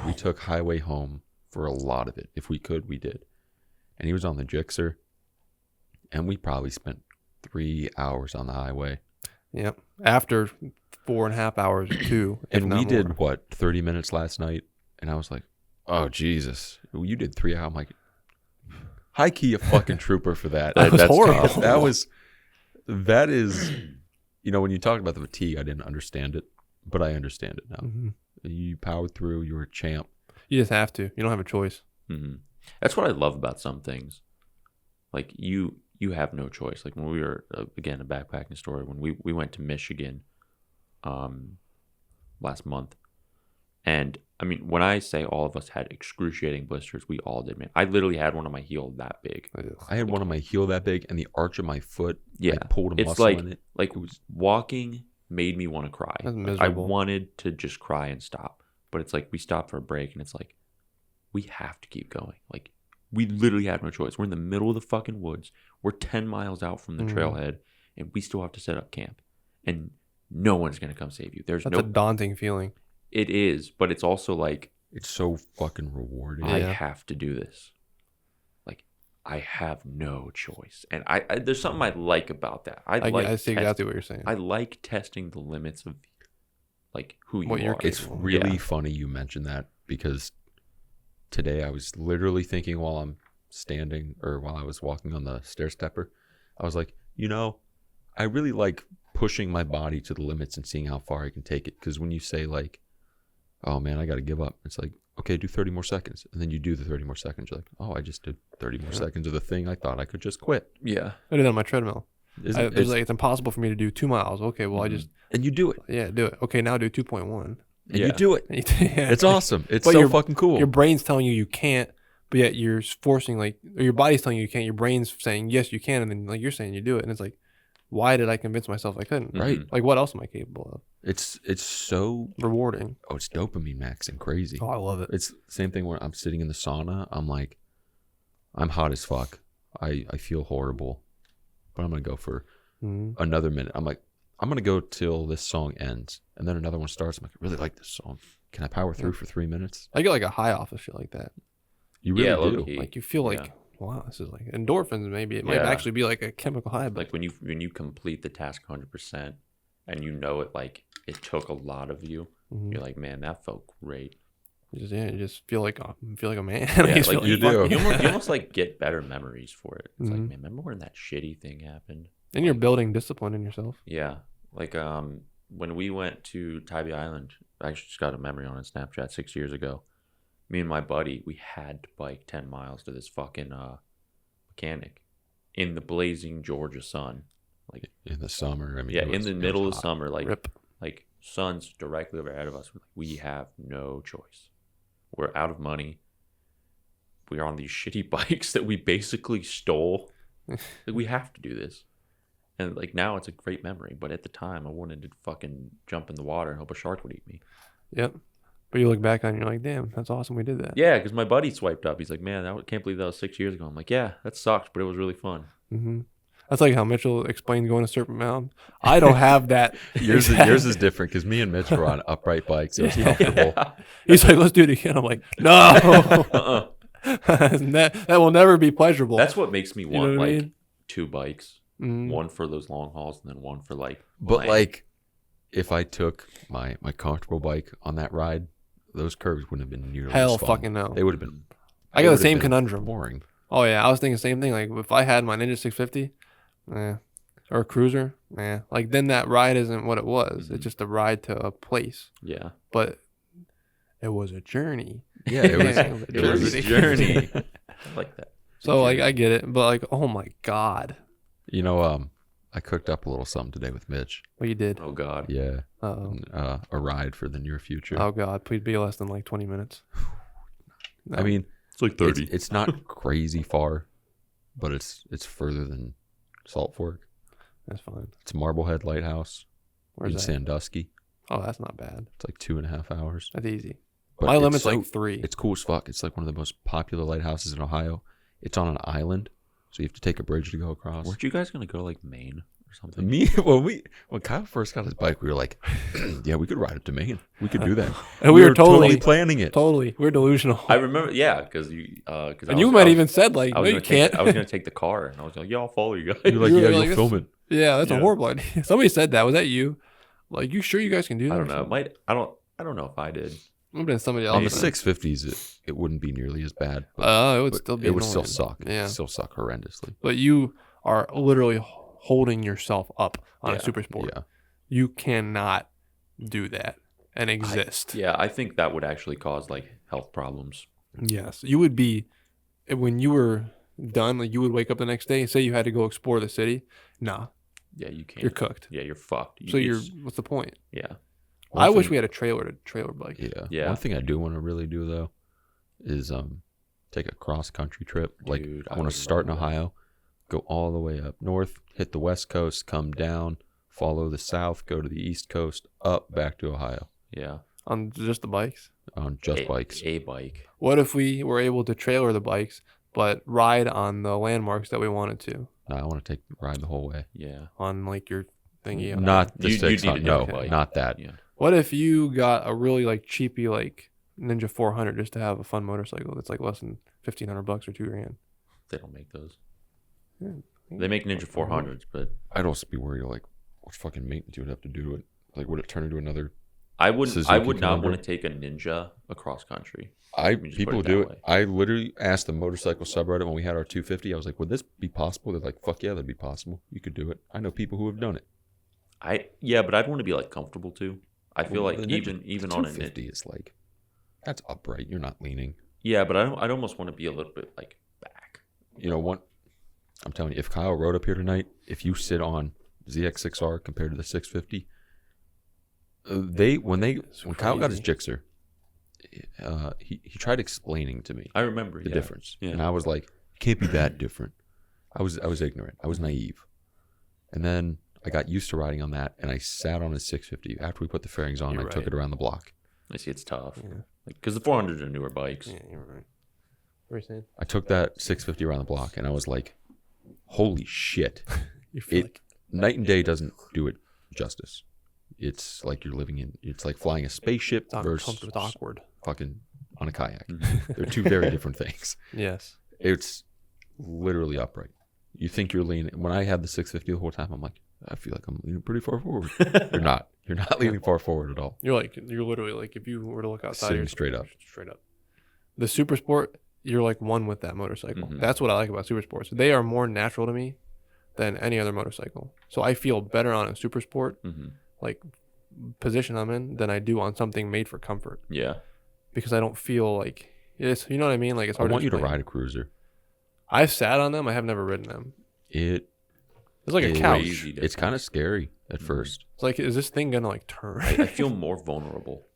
we took highway home for a lot of it. If we could, we did. And he was on the Gixxer, and we probably spent 3 hours on the highway. Yep. After 4.5 hours too. if And not we more. did what 30 minutes last night, and I was like, "Oh Jesus, you did 3 hours." I'm like, "High key, a fucking trooper for that." That was That's horrible. tough. That is, when you talked about the fatigue, I didn't understand it, but I understand it now. Mhm. You powered through. You were a champ. You just have to. You don't have a choice. Hmm. That's what I love about some things. Like you have no choice. Like when we were again a backpacking story when we went to Michigan, last month, and I mean when I say all of us had excruciating blisters, we all did, man. I literally had one on my heel that big. I had one on my heel that big, and the arch of my foot. Yeah, I pulled a it's muscle like in it. like walking made me want to cry. That's Like, I miserable. wanted to just cry and stop, but it's like we stopped for a break, and it's like we have to keep going. Like we literally have no choice. We're in the middle of the fucking woods. We're 10 miles out from the trailhead, and we still have to set up camp, and no one's gonna come save you. There's That's no. a daunting feeling. It is, but it's also like It's so fucking rewarding. I Yeah. have to do this. Like I have no choice, and I there's something I like about that. I see exactly what you're saying. I like testing the limits of like who you What you're are. It's capable. really Yeah. funny you mentioned that because today I was literally thinking while I'm standing or while I was walking on the stair stepper, I was like, I really like pushing my body to the limits and seeing how far I can take it. Because when you say like, oh man, I got to give up, it's like, okay, do 30 more seconds. And then you do the 30 more seconds. You're like, oh, I just did 30 more seconds of the thing I thought I could just quit. Yeah, I did that on my treadmill. Isn't- It's impossible for me to do 2 miles. Okay, well I just and you do it. do it. Okay, now do 2.1. And Yeah. you do it. Yeah. It's awesome. It's But so your- fucking cool. Your brain's telling you can't, but yet you're forcing or your body's telling you can't. Your brain's saying yes you can, and then like you're saying you do it, and it's like, why did I convince myself I couldn't? Right. Like what else am I capable of? It's so, Rewarding. it's dopamine max and crazy. Oh, I love it. It's the same thing when I'm sitting in the sauna. I'm like, I'm hot as fuck. I feel horrible, but I'm going to go for Mhm. another minute. I'm like, I'm going to go till this song ends. And then another one starts. I'm like, I really like this song. Can I power through for 3 minutes? I get like a high off of shit like that. You really Yeah, do. low-key. Like you feel like, Yeah. wow, this is like endorphins. Maybe it might Yeah. actually be like a chemical high. But like when you complete the task 100%, and you know it like it took a lot of you. Mhm. You're like, man, that felt great. you just feel like a man. Yeah, just like feel you do. You almost like get better memories for it. It's like, Mhm. man, remember when that shitty thing happened? And you're building discipline in yourself. Yeah, like when we went to Tybee Island, I actually just got a memory on Snapchat 6 years ago. Me and my buddy, we had to bike 10 miles to this fucking mechanic in the blazing Georgia sun. Like, In the summer. I mean, yeah, it in was- the it was middle of hot. summer, Rip. like sun's directly overhead of us. We have no choice. We're out of money. We are on these shitty bikes that we basically stole. Like, we have to do this. And like now it's a great memory, but at the time I wanted to fucking jump in the water and hope a shark would eat me. Yep. But you look back on it and you're like, damn, that's awesome. We did that. Yeah, because my buddy swiped up. He's like, man, I can't believe that was 6 years ago. I'm like, yeah, that sucks, but it was really fun. Mm-hmm. That's like how Mitchell explained going to Serpent Mountain. I don't have that. Yours exact- is different because me and Mitch were on upright bikes. It was comfortable. He's like, let's do it again. I'm like, no. Uh-uh. that will never be pleasurable. That's what makes me know want what I like mean? 2 bikes, Mhm. one for those long hauls and then one for like. But playing. like, if I took my comfortable bike on that ride, those curves wouldn't have been nearly Hell as fun. fucking no. They would have been. I they got the would have same been conundrum. Boring. Oh yeah, I was thinking the same thing. Like if I had my Ninja 650, or a cruiser, like then that ride isn't what it was. Mhm. It's just a ride to a place. Yeah. But it was a journey. Yeah, it was. It was a journey. I like that. So like I get it, but like oh my god, You know, I cooked up a little something today with Mitch. what you did? Oh God. Yeah, Oh, a ride for the near future. oh god, please be less than like 20 minutes. I mean, It's like it's not crazy far, but it's further than Salt Fork. That's fine. It's Marblehead Lighthouse Where's in that? Sandusky. Oh, that's not bad. It's like 2.5 hours. That's easy. But My it's limit's so- like 3. It's cool as fuck. It's like one of the most popular lighthouses in Ohio. It's on an island, so you have to take a bridge to go across. Weren't you guys gonna go like Maine or something. When Kyle first got his bike, we were like, yeah, we could ride up to Maine. We could do that. And we were totally planning it. Totally, we're delusional. I remember, yeah, because and you might even said like, no, you can't. I was gonna take the car, and I was like, yeah, I'll follow you guys. You're like, You were yeah, like, you'll film it. Yeah, that's a horrible idea. Somebody said that. Was that you? Like, you sure you guys can do that? I don't know. I don't know if I did. It would have been somebody else. On the 650s, it wouldn't be nearly as bad. It would still be. It would still annoying. suck. Yeah, It would still suck horrendously. but you are literally holding yourself up on a super sport. Yeah. You cannot do that and exist. I think that would actually cause like health problems. Yes, you would be when you were done. Like you would wake up the next day. Say you had to go explore the city. Nah, Yeah, you can't. you're cooked. Yeah, you're fucked. So what's the point? Yeah. I wish we had a trailer bike. Yeah. One thing I do want to really do though is take a cross country trip. Like Dude, I want to start in Ohio, go all the way up north, hit the west coast, come down, follow the south, go to the east coast, up back to Ohio Yeah. On just the bikes. on just bikes. A bike. What if we were able to trailer the bikes, but ride on the landmarks that we wanted to? No, I want to ride the whole way. Yeah. On like your thingy. Not the You six. need a No, different bike. not that. Yeah. What if you got a really like cheapy like Ninja 400 just to have a fun motorcycle that's like less than $1,500 or $2,000? They don't make those. Yeah. They make Ninja 400s, but I'd also be worried like what fucking maintenance you would have to do to it. Like would it turn into another? I would Suzuki not Commander? want to take a Ninja across country. just People put it do that it. way. I literally asked the motorcycle subreddit when we had our 250. I was like, would this be possible? They're like, fuck yeah, that'd be possible. You could do it. I know people who have done it. But I'd want to be like comfortable too. I feel Well, like the Ninja even on a 250 is like that's upright. You're not leaning. Yeah, but I'd almost want to be a little bit like back. You know what? I'm telling you, if Kyle rode up here tonight, if you sit on ZX6R compared to the 650, when Kyle got his Gixxer, he tried explaining to me I remember the difference, Yeah. and I was like, it can't be that different. I was ignorant. I was naive, and then I got used to riding on that, and I sat on his 650 after we put the fairings on. You're I took right. it around the block. I see it's tough. Yeah. Because the 400s are newer bikes. Yeah, you're right. What are you saying? I took that 650 around the block, and I was like, holy shit. You feel It night and day doesn't do it justice. It's like it's like flying a spaceship it's versus it's awkward. fucking on a kayak. Mm-hmm. They're two very different things. Yes. It's literally upright. You think you're leaning. When I had the 650 the whole time, I'm like, I feel like I'm leaning pretty far forward. You're not. You're not leaning far forward at all. You're literally like, if you were to look outside, Sitting you're straight up. Straight up. The Super Sport, you're like one with that motorcycle. Mhm. That's what I like about Super Sports. They are more natural to me than any other motorcycle. So I feel better on a Super Sport, Mm-hmm. like position I'm in, than I do on something made for comfort. Yeah. Because I don't feel like it's, you know what I mean? Like it's I hard want you to explain. ride a cruiser. I've sat on them. I have never ridden them. It's like a couch. Crazy It's kind of scary at Mhm. first. It's like, is this thing gonna like turn? I feel more vulnerable.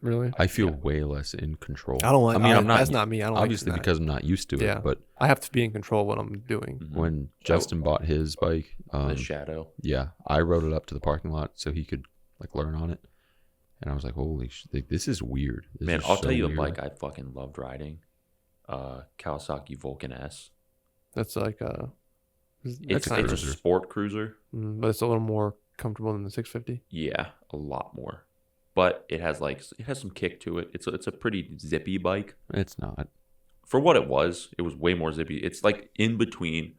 Really? I feel way less in control. I don't like. I mean, I'm not. That's not me. I don't Obviously, like that. because I'm not used to it. Yeah. But I have to be in control of what I'm doing. Mhm. when Justin bought his bike, The Shadow. yeah, I rode it up to the parking lot so he could like learn on it, and I was like, "Holy shit, this is weird." This Man, is I'll so tell you a weird. bike I fucking loved riding. Kawasaki Vulcan S. That's like It's a a cruiser. sport cruiser. but it's a little more comfortable than the 650. Yeah, a lot more. But it has some kick to it. It's a pretty zippy bike. It's not. For what it was way more zippy. It's like in between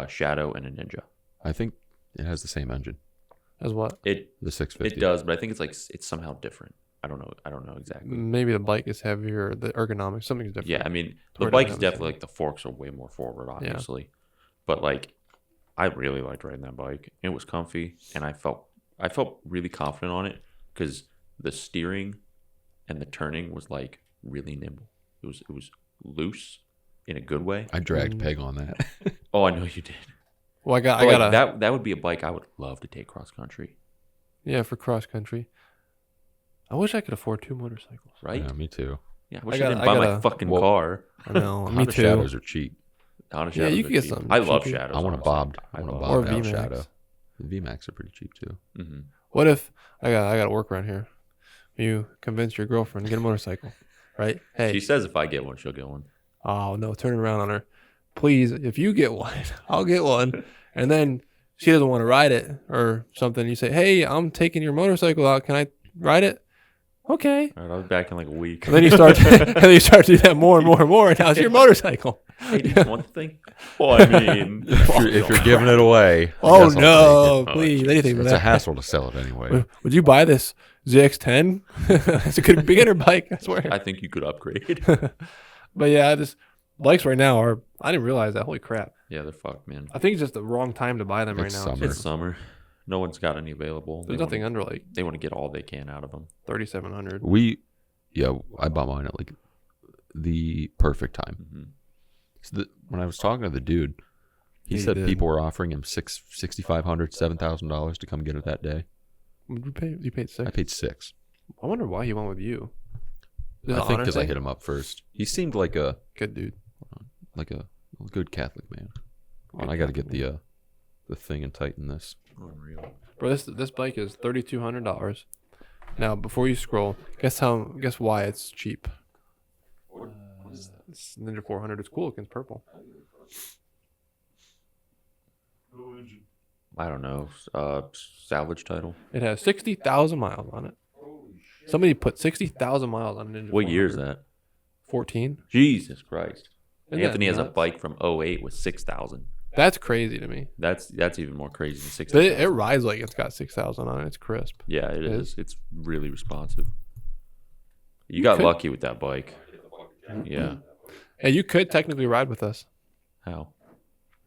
Shadow and a Ninja. I think it has the same engine, As what? It the 650. it does, but I think it's somehow different. I don't know exactly. Maybe the bike is heavier. The ergonomics, something's different. Yeah, I mean the Toward bike is aerodynamics, definitely yeah. like the forks are way more forward, obviously. But like I really liked riding that bike. It was comfy, and I felt really confident on it because the steering and the turning was like really nimble. It was loose in a good way. I dragged Peg on that. Oh, I know you did. Well, I But, got like, that would be a bike I would love to take cross country, yeah, for cross country. I wish I could afford 2 motorcycles. right? Yeah, me too. Yeah, I wish I, gotta- didn't I buy my gotta- fucking Well, car. I know. Me Honda too. Shadows are cheap. Honda Yeah, Shadows you are could get cheap. some I love cheapy. Shadows. I want a honestly. bobbed. I want a Or bobbed out VMAX. Shadow. The VMAX are pretty cheap too. Mm-hmm. What if I got to work around here? You convince your girlfriend to get a motorcycle, right? Hey, She says if I get one, she'll get one. oh no, turn it around on her, please. If you get one, I'll get one, and then she doesn't want to ride it or something. You say, hey, I'm taking your motorcycle out. Can I ride it? Okay. All right, I'll be back in like a week. And then you start to do that more and more and more. And now it's your motorcycle. Hey, do you want the thing? Well, I mean, if you're giving it away, I Oh guess I'll no, take please. jeez. Anything it. but It's a that. hassle to sell it anyway. Would you buy this ZX10? It's a good beginner bike, I swear. I think you could upgrade. But yeah, bikes right now are, I didn't realize that. Holy crap. Yeah, they're fucked, man. I think it's just the wrong time to buy them It's right now. summer. It's summer. No one's got any available. There's nothing under like They want to get all they can out of them. 3,700. I bought mine at like the perfect time. Mm-hmm. So when I was talking to the dude, he Yeah, you said did. people were offering him $6,500, $7,000 to come get it that day. You paid $6. I paid $6. I wonder why he went with you. Is it I think honor because I thing? hit him up first. He seemed like a Good dude. good Catholic man. And I got to get the thing and tighten this. Unreal. Bro, this bike is $3,200. Now, before you scroll, guess why it's cheap. It's Ninja 400. It's cool looking. It's purple. I don't know. Salvage title. It has 60,000 miles on it. Somebody put 60,000 miles on a Ninja. What year is 400. that? 14. Jesus Christ. Isn't that Anthony has a nuts? bike from 08 with 6,000. That's crazy to me. That's even more crazy than But 6,000. it rides like it's got 6,000 on it. It's crisp. Yeah, it It is. It's really responsive. You You got could- lucky with that bike. Yeah. Hey, you could technically ride with us. How?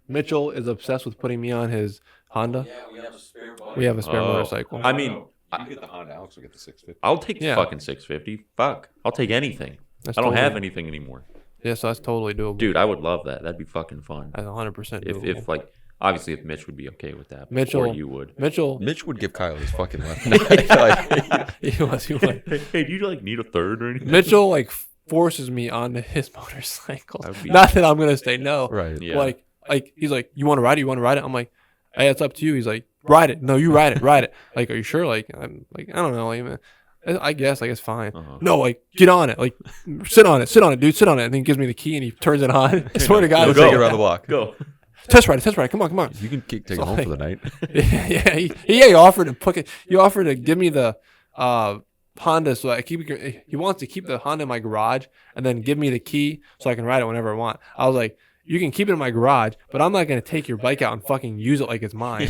Mitchell is obsessed with putting me on his Honda. we have a spare bike. We have a spare Oh. motorcycle. I mean, You get the Honda, Alex will get the 650. I'll take the Yeah. fucking 650. Fuck. I'll take anything. That's I don't have totally- anything anymore. Yeah, so that's totally doable. Dude, I would love that. That'd be fucking fun. That's 100% doable. If like, obviously, if Mitch would be okay with that. Mitchell- Or you would. Mitchell, Mitch would give Kyle his fucking left. Like, he was. Hey, do you like need a third or anything? Mitchell like forces me onto his motorcycle. That would be- Not that I'm gonna say no. right. Yeah. Like he's like, you want to ride it? You want to ride it? I'm like, hey, it's up to you. He's like, ride it. No, you ride it. Ride it. Like, are you sure? Like, I'm like, I don't know. Like, I guess fine. Uh-huh. No, like, get on it. Like, sit on it, dude. Sit on it. And then he gives me the key and he turns it on. I swear to God, Go it's take like, it around the block. Go. test ride it. Come on. You can take So, it home like- for the night. yeah, he offered to put it. He offered to give me the Honda, so I keep. He wants to keep the Honda in my garage and then give me the key so I can ride it whenever I want. I was like, you can keep it in my garage, but I'm not gonna take your bike out and fucking use it like it's mine.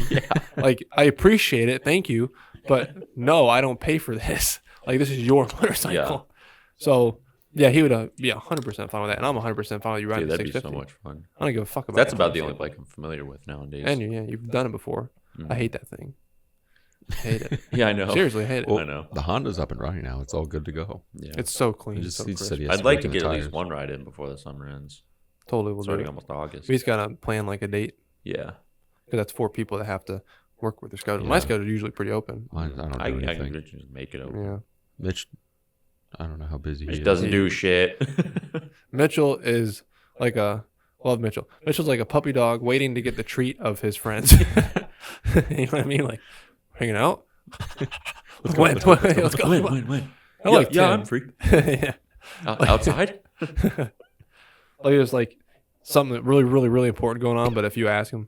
Like, I appreciate it, thank you, but no, I don't pay for this. Like, this is your motorcycle. So yeah, he would be 100% fine with that, and I'm 100% fine with you riding Dude, the that'd be so 650. much fun. I don't give a fuck about. That's that about the shit. only bike I'm familiar with nowadays. And you've done it before. I hate that thing. I hate it. Yeah, I know. Seriously, I hate it. I know. The Honda's up and running now. It's all good to go. Yeah. It's so clean. He just so he crisp. said he has I'd to like break to in get the at least tires. one ride in before the summer ends. Totally will do Starting it. almost August. We just gotta plan like a date Yeah. because that's 4 people that have to work with their schedule. My Yeah. schedule is usually pretty open. Mine, I don't do I anything. can just make it open. Yeah. Mitch, I don't know how busy he He is. doesn't do shit. Mitchell is like love Mitchell. Mitchell's like a puppy dog waiting to get the treat of his friends. You know what I mean? Like, hanging out. Let's go. Let's go. When? I like yeah, Tim. I'm free. Yeah. Outside? Like, there's like something that really, really, really important going on, but if you ask him,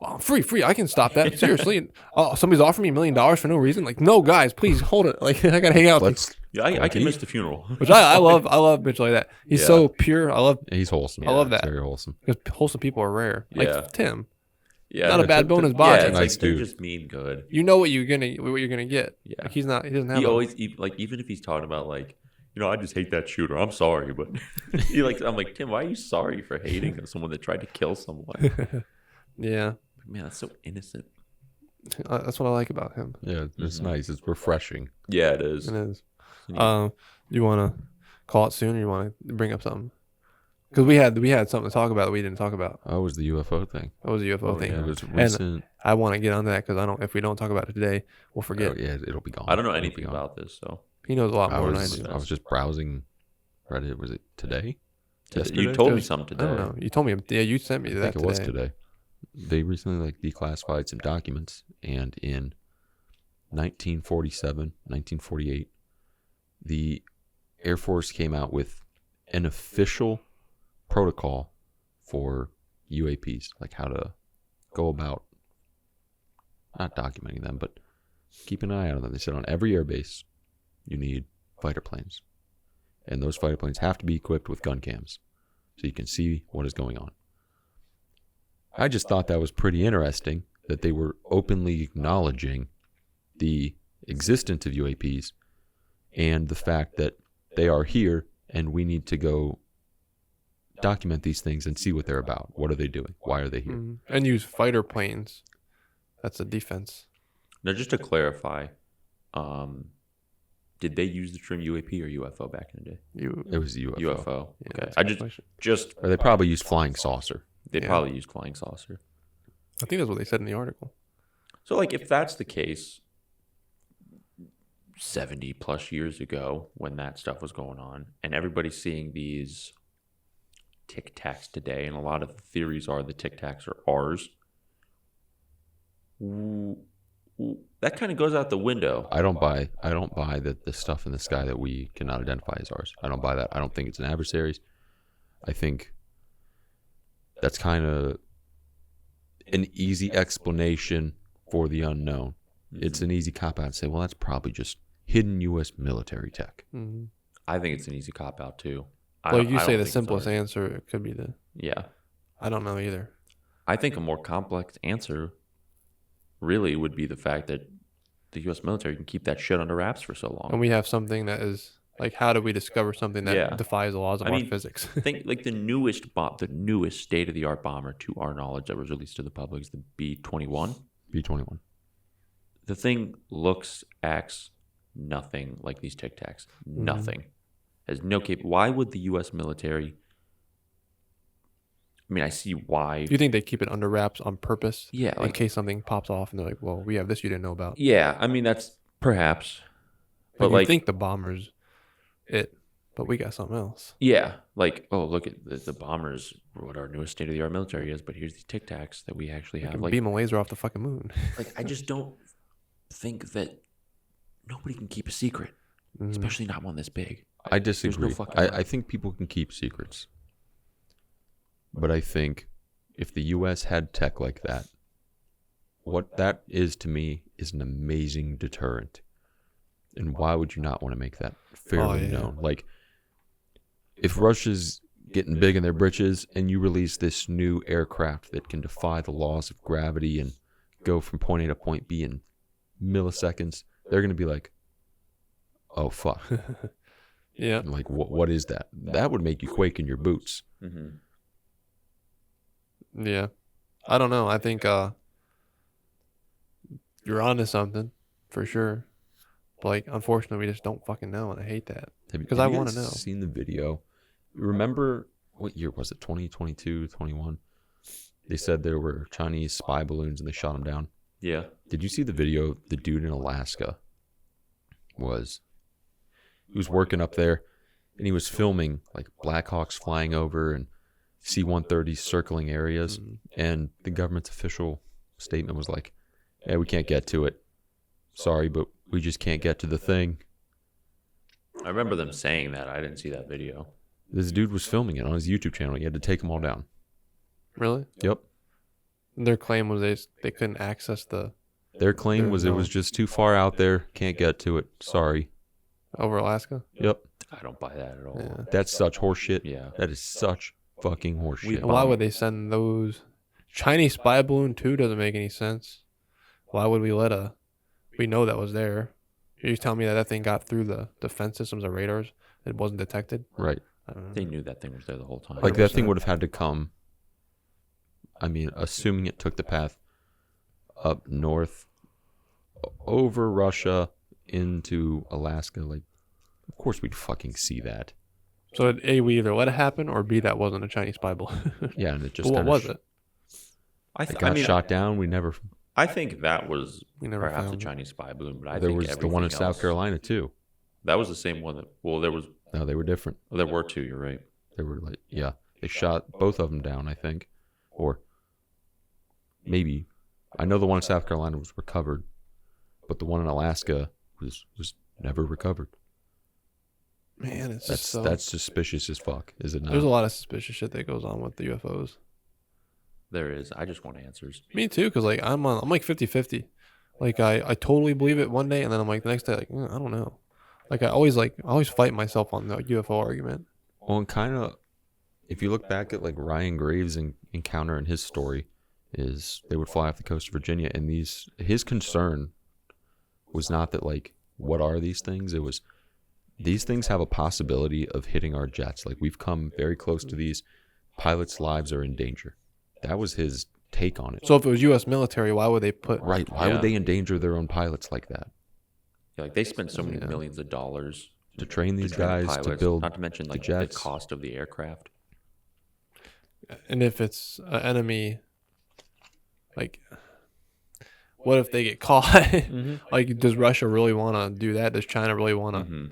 well, I'm free, I can stop that. Seriously. Oh, somebody's offering me $1 million for no reason. Like, no, guys, please hold it. Like, I gotta hang out with Let's. Yeah, I can miss the funeral. you. Which I love Mitch like that. He's Yeah. so pure. I love He's wholesome. I love It's that. very wholesome. because wholesome people are rare. Yeah. Like Tim. Yeah, Not a bad bone in his Yeah, body. it's Nice like they're dude. just mean good. You know what you're gonna get. Yeah. Like, he doesn't have He a- always like even if he's talking about like, I just hate that shooter. I'm sorry, but I'm like, Tim, why are you sorry for hating someone that tried to kill someone? Yeah. Man, that's so innocent. That's what I like about him. Yeah, it's Mhm. nice. It's refreshing. Yeah, it is. It is. Yeah. You want to call it soon, or you want to bring up something? Because we had something to talk about that we didn't talk about. Oh, it was the UFO thing. That was a UFO thing. yeah. It was recent. I want to get on that because if we don't talk about it today, we'll forget. Oh, yeah, it'll be gone. I don't know It'll be anything gone. about this, so He knows a lot I more was than I do. I was just browsing Reddit. Was it today? Yesterday? you told It me was- something I today. don't know. You told me. Yeah, you sent me I that think it was today. today. They recently declassified some documents, and in 1947, 1948, the Air Force came out with an official protocol for UAPs, like how to go about not documenting them, but keep an eye out on them. They said on every airbase, you need fighter planes. And those fighter planes have to be equipped with gun cams so you can see what is going on. I just thought that was pretty interesting that they were openly acknowledging the existence of UAPs and the fact that they are here and we need to go document these things and see what they're about. What are they doing? Why are they here? And use fighter planes. That's a defense. Now, just to clarify, did they use the term UAP or UFO back in the day? It was UFO. UFO. Yeah, Okay. I just Or they probably used flying saucer. they probably used flying saucer. I think that's what they said in the article. So, like, if that's the case, 70 plus years ago when that stuff was going on, and everybody's seeing these Tic Tacs today, and a lot of the theories are the Tic Tacs are ours, that kind of goes out the window. I don't buy that the stuff in the sky that we cannot identify as ours. I don't buy that. I don't think it's an adversary's. I think that's kind of an easy explanation for the unknown. It's an easy cop out to say, well, that's probably just hidden U.S. military tech. Mm-hmm. I think it's an easy cop out too. Well, you I say don't the think it's simplest ours. answer could be the. Yeah. I don't know either. I think a more complex answer really would be the fact that the U.S. military can keep that shit under wraps for so long. And we have something that is like, how do we discover something that Yeah. defies the laws of I our mean, physics? think like the newest state-of-the-art bomber, to our knowledge, that was released to the public is the B-21. B-21. The thing looks, acts nothing like these Tic Tacs. Nothing. Has no Why would the U.S. military? I mean, I see why. Do you think they keep it under wraps on purpose? Yeah, In like- case something pops off and they're like, well, we have this you didn't know about. Yeah, I mean that's perhaps, but Like, you like, think the bomber's it, but we got something else. yeah, like, oh, look at the bombers, what our newest state-of-the-art military is, but here's these Tic Tacs that we actually have. Can Like, beam a laser off the fucking moon. like I just don't think that nobody can keep a secret, especially not one this big. I disagree. fucking way. I think people can keep secrets. But I think if the U.S. had tech like that, what that is to me is an amazing deterrent. And why would you not want to make that fairly known? Like, if Russia's getting big in their britches and you release this new aircraft that can defy the laws of gravity and go from point A to point B in milliseconds, they're going to be like, oh, fuck. Yeah. Like, what is that? That would make you quake in your boots. Mm-hmm. Yeah. I don't know. I think you're onto something for sure. But, like, unfortunately, we just don't fucking know, and I hate that. Because I want to know. Seen the video? Remember, what year was it? 2022, 21? They said there were Chinese spy balloons and they shot them down. Yeah. Did you see the video? The dude in Alaska he was working up there, and he was filming like Black Hawks flying over and C-130s circling areas, and the government's official statement was like, "Yeah, we can't get to it. Sorry, but we just can't get to the thing." I remember them saying that. I didn't see that video. This dude was filming it on his YouTube channel. He had to take them all down. Really? Yep. Their claim was they couldn't access the Their claim was it no. was just too far out there. Can't get to it. Sorry. over Alaska. Yep. I don't buy that at all. Yeah. That's such horseshit. Yeah. That is such fucking horseshit. And why would they send those? Chinese spy balloon too doesn't make any sense. Why would we we know that was there. You're telling me that thing got through the defense systems or radars? It wasn't detected? Right. I don't know. They knew that thing was there the whole time. Like that thing 100%. would have had to come. I mean, assuming it took the path up north, over Russia, into Alaska. Like, of course we'd fucking see that. So A, we either let it happen, or B, that wasn't a Chinese spy balloon. Yeah, and it just But what kinda was it? It got shot down. We never. I think that was We never perhaps a found it. Chinese spy balloon, but I There think was the one in everything South else- Carolina too. That was the same one that. Well, there No, they were different. were two. You're right. They were like, yeah, they shot both of them down, I think, or maybe. I know the one in South Carolina was recovered, but the one in Alaska was never recovered. Man, it's just so... That's suspicious as fuck, is it not? There's a lot of suspicious shit that goes on with the UFOs. There is. I just want answers. Me too, because like I'm like 50-50. Like I totally believe it one day, and then I'm like the next day like I don't know. Like I always fight myself on the UFO argument. Well, and kind of, if you look back at like Ryan Graves' encounter and his story, is they would fly off the coast of Virginia, and his concern was not that like what are these things? It was these things have a possibility of hitting our jets. Like we've come very close to these. Pilots' lives are in danger. That was his take on it. So if it was U.S. military, why would they put? Right. Why would they endanger their own pilots like that? Yeah, like they spend so many millions of dollars To train these train guys, pilots, to build not to mention the like the jets. cost of the aircraft. And if it's an enemy, like, what if they get caught? Like, does Russia really want to do that? Does China really want to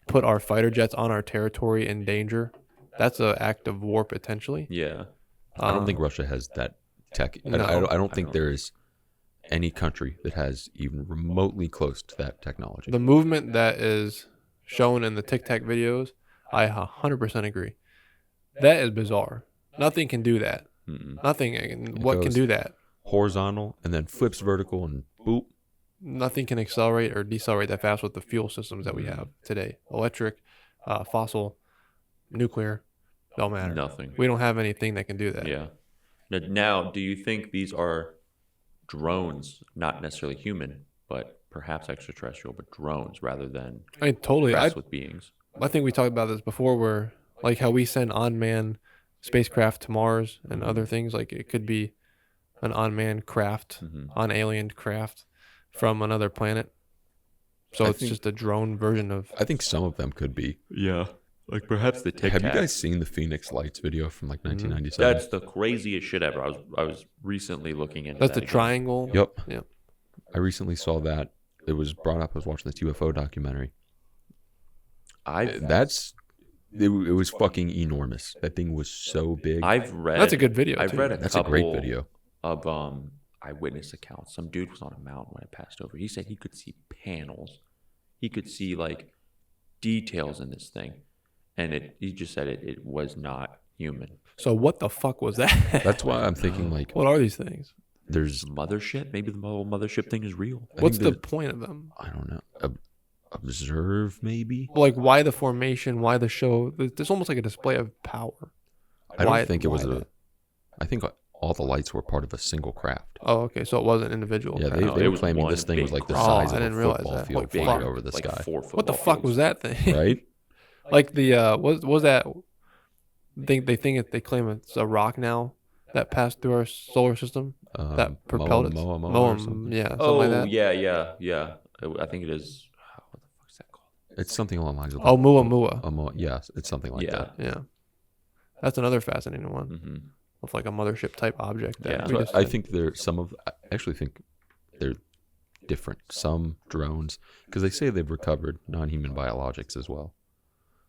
put our fighter jets on our territory in danger? That's an act of war potentially. Yeah. I don't think Russia has that tech. No, I don't think there is any country that has even remotely close to that technology. The movement that is shown in the Tic Tac videos, I 100% agree. That is bizarre. Nothing can do that. Nothing. What can goes do that? Horizontal and then flips vertical and boop. Nothing can accelerate or decelerate that fast with the fuel systems that we have today. Electric, fossil, nuclear, don't matter. Nothing. We don't have anything that can do that. Yeah. Now, do you think these are drones, not necessarily human, but perhaps extraterrestrial, but drones rather than I mean, totally. craft with beings? I think we talked about this before, where like how we send unmanned spacecraft to Mars and other things. Like it could be an unmanned craft, unaliened craft from another planet. So it's just a drone version of. I think some of them could be. Yeah. Like perhaps the Tic Tac. Have you guys seen the Phoenix Lights video from like 1997? That's the craziest shit ever. I was recently looking into That's that the again. triangle. Yep. Yep. I recently saw that. It was brought up. I was watching this UFO documentary. It was fucking enormous. That thing was so big. That's a good video. I've too. read a That's a couple great video. of eyewitness accounts. Some dude was on a mountain when I passed over. He said he could see panels. He could see like details in this thing. And he just said it was not human. So what the fuck was that? That's why I'm thinking like What are these things? there's. Mothership? Maybe the whole mothership thing is real. What's the think point of them? I don't know. Observe maybe. Like, why the formation? Why the show? There's almost like a display of power. I Why- don't think it was why a. that? I think all the lights were part of a single craft. Oh, okay. So it wasn't individual. Yeah, craft. No, they it were was claiming one this thing was big like the craft. size Oh, I of a didn't realize football that. field Like, flying fuck. over the Like sky. 4 What the football fuck was fields. that thing? Right? Like the was that? They claim it's a rock now that passed through our solar system that propelled it. Moa or something. Yeah, something Oh, like that. yeah. I think it is. What the fuck is that called? It's something along the lines of. Oh, Muamua. Yes, it's something like Yeah. that. Yeah, that's another fascinating one Mm-hmm. with like a mothership type object. That Yeah. we So just I said. think I actually think they're different. Some drones, because they say they've recovered non-human biologics as well.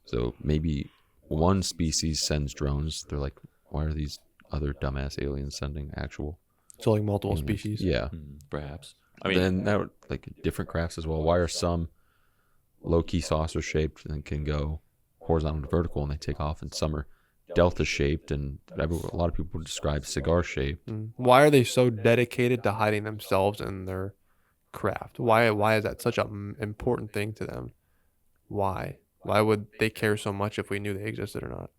So maybe one species sends drones. They're like, why are these other dumbass aliens sending actual? so like multiple humans? species. Yeah. Perhaps. I mean, Then that would, like different crafts as well. Why are some low-key saucer shaped and can go horizontal to vertical and they take off, and some are delta shaped and a lot of people describe cigar shaped. Why are they so dedicated to hiding themselves and their craft? Why is that such an important thing to them? Why would they care so much if we knew they existed or not?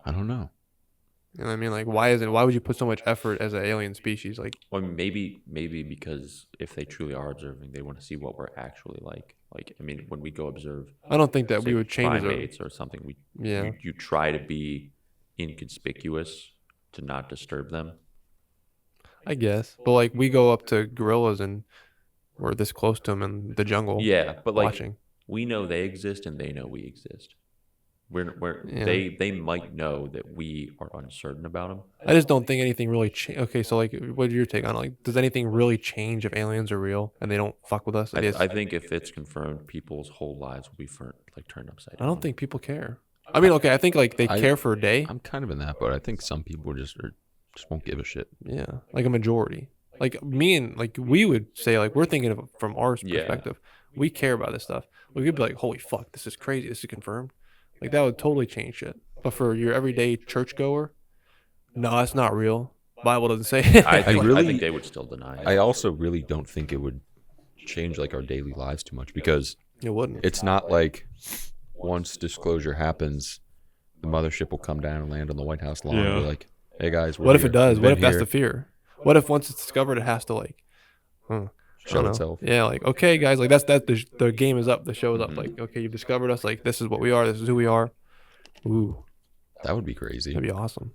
I don't know. You know what I mean? Like, why would you put so much effort as an alien species? Like, well, maybe because if they truly are observing, they want to see what we're actually like. Like, I mean, when we go observe, I don't think that say, we would change it. primates or something, Yeah. you try to be inconspicuous to not disturb them. I guess. But like, we go up to gorillas and we're this close to them in the jungle. Yeah, but like watching. we know they exist and they know we exist. Yeah. They might know that we are uncertain about them. I just don't think anything really Okay, so like, what's your take on it? Like, does anything really change if aliens are real and they don't fuck with us? I think if it's confirmed, people's whole lives will be turned upside down. I don't think people care. I mean, okay, I think like they care for a day. I'm kind of in that boat. I think some people just won't give a shit. Yeah, like a majority. Like me and like we would say like we're thinking of it from our Yeah. perspective. We care about this stuff. We could be like, holy fuck, this is crazy. This is confirmed. Like that would totally change shit. But for your everyday churchgoer, no, it's not real. Bible doesn't say it. I really- think they would still deny it. I also really don't think it would change like our daily lives too much because It wouldn't. it's not like once disclosure happens, the mothership will come down and land on the White House lawn and be like, "Hey guys, we're What if here. it does? We've What been if that's here." the fear? What if once it's discovered, it has to like I Show don't know. itself. Yeah, like okay, guys, like that's the game is up. The show is up. Like okay, you've discovered us. Like this is what we are. This is who we are. Ooh, That would be crazy. that'd be awesome.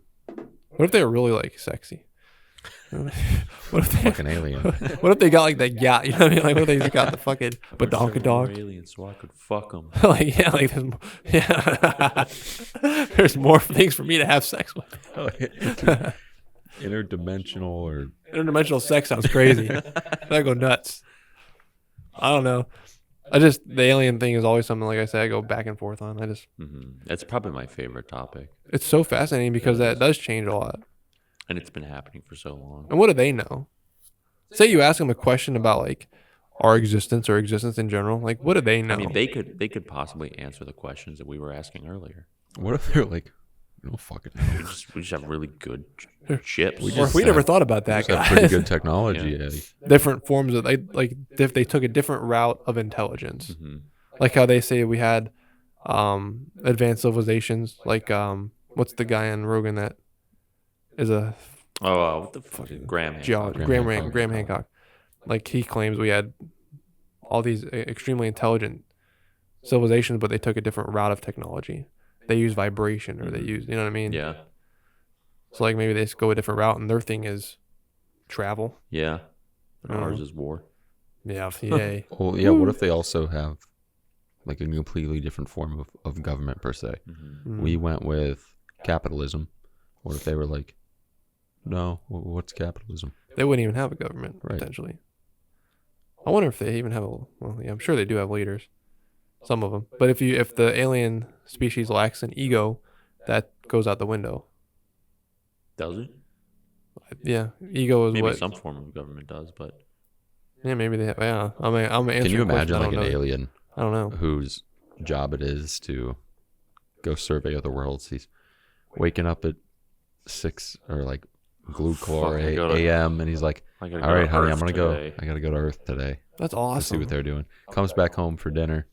What if they were really like sexy? What if they? Fucking alien. What if they got like that yacht? You know what I mean? Like what if they got the fucking badonkadonk? Aliens, so I could fuck them. Like yeah, like there's more things for me to have sex with. Interdimensional or Interdimensional sex sounds crazy. I go nuts. I don't know. The alien thing is always something, like I said, I go back and forth on. That's probably my favorite topic, It's so fascinating because that does change a lot. and it's been happening for so long. And what do they know? Say you ask them a question about like our existence or existence in general. Like, what do they know? I mean, they could possibly answer the questions that we were asking earlier. what if they're like, no fucking hell. We just have really good ships. or if we never thought about that, Just have pretty guys. good technology, Eddie. Different forms of like if they took a different route of intelligence, Mm-hmm. like how they say we had advanced civilizations. Like what's the guy on Rogan that is a What the fuck? Graham Hancock. Graham Hancock. Like he claims we had all these extremely intelligent civilizations, but they took a different route of technology. They use vibration, or they use, you know what I mean? Yeah, So like maybe they just go a different route, and their thing is travel. yeah. I don't Ours know. is war. Yeah, yay. Well, yeah, what if they also have like a completely different form of government per se? Mm-hmm. We went with capitalism. What if they were like, no, what's capitalism? They wouldn't even have a government Right. potentially. I wonder if they even have yeah, I'm sure they do have leaders, some of them. But if the alien species lacks an ego, that goes out the window. Does it? Yeah, ego is Maybe what. some form of government does, but Yeah, maybe they have. Yeah, I'm answering. Can you a question imagine I like don't an know. alien I don't know. whose job it is to go survey other worlds? He's waking up at 6 or like glue chlor Fuck, I gotta- a.m. and he's like, I gotta all go right, to honey, I'm Earth gonna today. go. I gotta go to Earth today. That's Let's see awesome. what they're doing. Comes back home for dinner.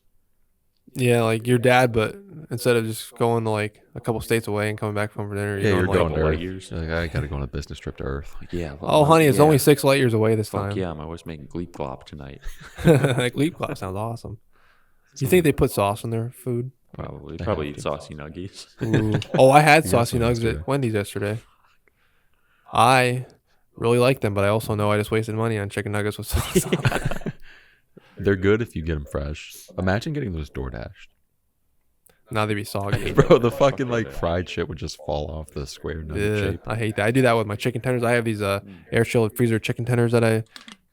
Yeah, like your dad, but instead of just going to like a couple states away and coming back home for dinner, Yeah, you're like, going to light Earth. years. You're like, I gotta go on a business trip to Earth. Yeah. Oh, honey, it's yeah. only 6 light years away this Fuck time. yeah, I'm always making gleep glop tonight. Like Leap Cloud sounds awesome. You think they put sauce in their food? Probably. They Probably have eat to. saucy nuggies. Ooh. Oh, I had You got saucy some nugs yesterday. at Wendy's yesterday. I really like them, but I also know I just wasted money on chicken nuggets with sauce. on it. They're good if you get them fresh. Imagine getting those door dashed. Now they be soggy. Bro, the fucking like fried shit would just fall off the square nugget Yeah, shape. I hate that. I do that with my chicken tenders. I have these air chilled freezer chicken tenders that I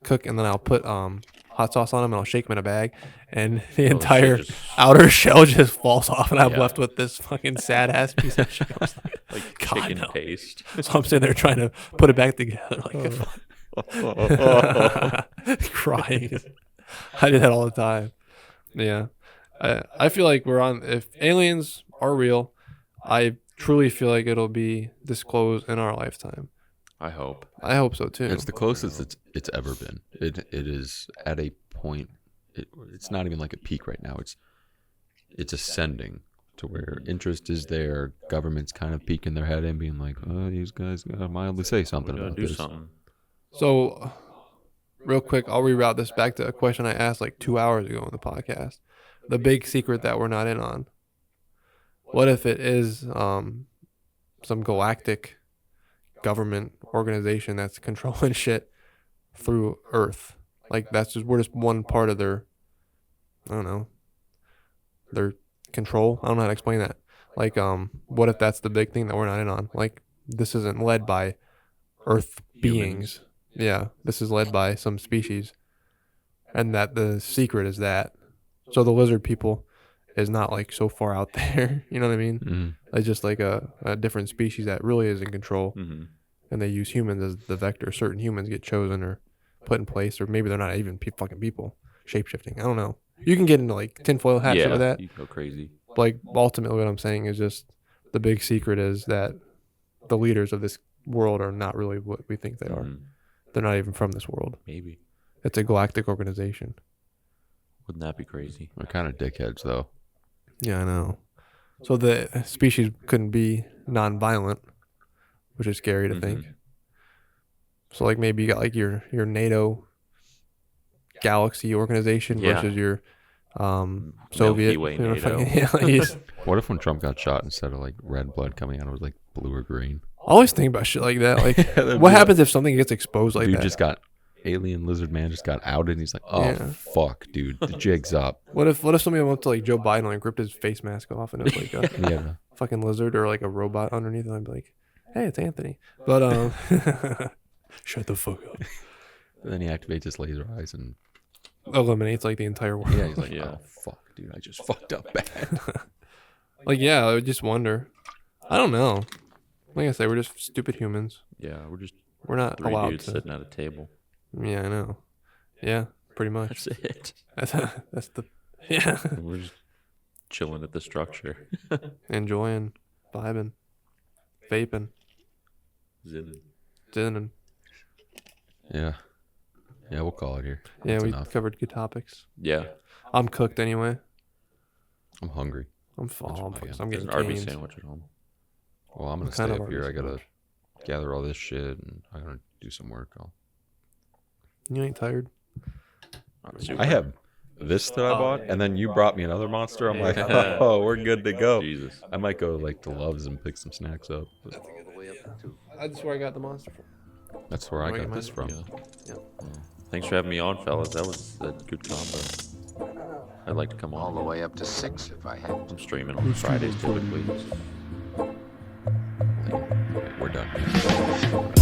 cook, and then I'll put hot sauce on them, and I'll shake them in a bag, and the entire just- outer shell just falls off, and I'm Yeah. left with this fucking sad ass piece of shit. I was like, Like God, chicken no. paste. So I'm sitting there trying to put it back together, like crying. I do that all the time. Yeah, I feel like we're on. If aliens are real, I truly feel like it'll be disclosed in our lifetime. I hope. I hope so too. It's the closest it's ever been. It is at a point. It's not even like a peak right now. It's ascending to where interest is there. Government's kind of peeking their head in, being like, "Oh, these guys gotta mildly say We something gotta about do this." something. So, real quick, I'll reroute this back to a question I asked like 2 hours ago on the podcast. The big secret that we're not in on. What if it is some galactic government organization that's controlling shit through Earth? Like we're just one part of their, I don't know, their control. I don't know how to explain that. Like, what if that's the big thing that we're not in on? Like, this isn't led by Earth beings. Yeah, this is led by some species, and that the secret is that. So the lizard people is not like so far out there. You know what I mean? Mhm. It's just like a different species that really is in control, Mm-hmm. and they use humans as the vector. Certain humans get chosen or put in place, or maybe they're not even fucking people. Shape-shifting. I don't know. You can get into like tinfoil hat shit Yeah, with that. you go crazy. Like ultimately, what I'm saying is just the big secret is that the leaders of this world are not really what we think they are. Mhm. They're not even from this world. Maybe. It's a galactic organization. Wouldn't that be crazy? They're kind of dickheads, though. Yeah, I know. So the species couldn't be non-violent, which is scary to think. So like maybe you got like your NATO galaxy organization Yeah. versus your Soviet. Way you know, NATO. yeah, like he's- What if when Trump got shot, instead of like red blood coming out, it was like blue or green? I always think about shit like that. Like, That'd what be happens if something gets exposed like Dude that? just got alien lizard man just got outed. And he's like, oh Yeah. fuck, dude, the jig's up. What if somebody went up to like Joe Biden and like ripped his face mask off and it was like a Yeah, fucking lizard or like a robot underneath and I'd be like, hey, it's Anthony. But shut the fuck up. then he activates his laser eyes and Eliminates like the entire world. yeah, he's like, Yeah. oh fuck, dude, I just fucked up bad. Like, yeah, I would just wonder. I don't know. Like I say, we're just stupid humans. Yeah, we're just We're not 3 allowed dudes to. sitting at a table. Yeah, I know. Yeah, pretty much. That's it. That's the yeah. We're just chilling at the structure. Enjoying, vibing, vaping, Zinning. zinning. Yeah, yeah, we'll call it here. Yeah, That's we enough. covered good topics. Yeah. I'm cooked anyway. I'm hungry. I'm full. I'm That's getting There's an Arby's canes. sandwich at home. Well, I'm gonna What stay kind of up here. I Arby's gotta gather all this shit, and I'm gonna do some work. You ain't tired? Not super. I have this that I bought, and then you brought me another monster. I'm like, oh, we're good to go. Jesus. I might go like to Love's and pick some snacks up. But All the way up to 2. That's where I got the monster from. that's where I Where you got this might- from. Yeah. Thanks for having me on, fellas. That was a good combo. I'd like to come All on. the way up to 6 if I had to. I'm streaming on Fridays typically. We're done.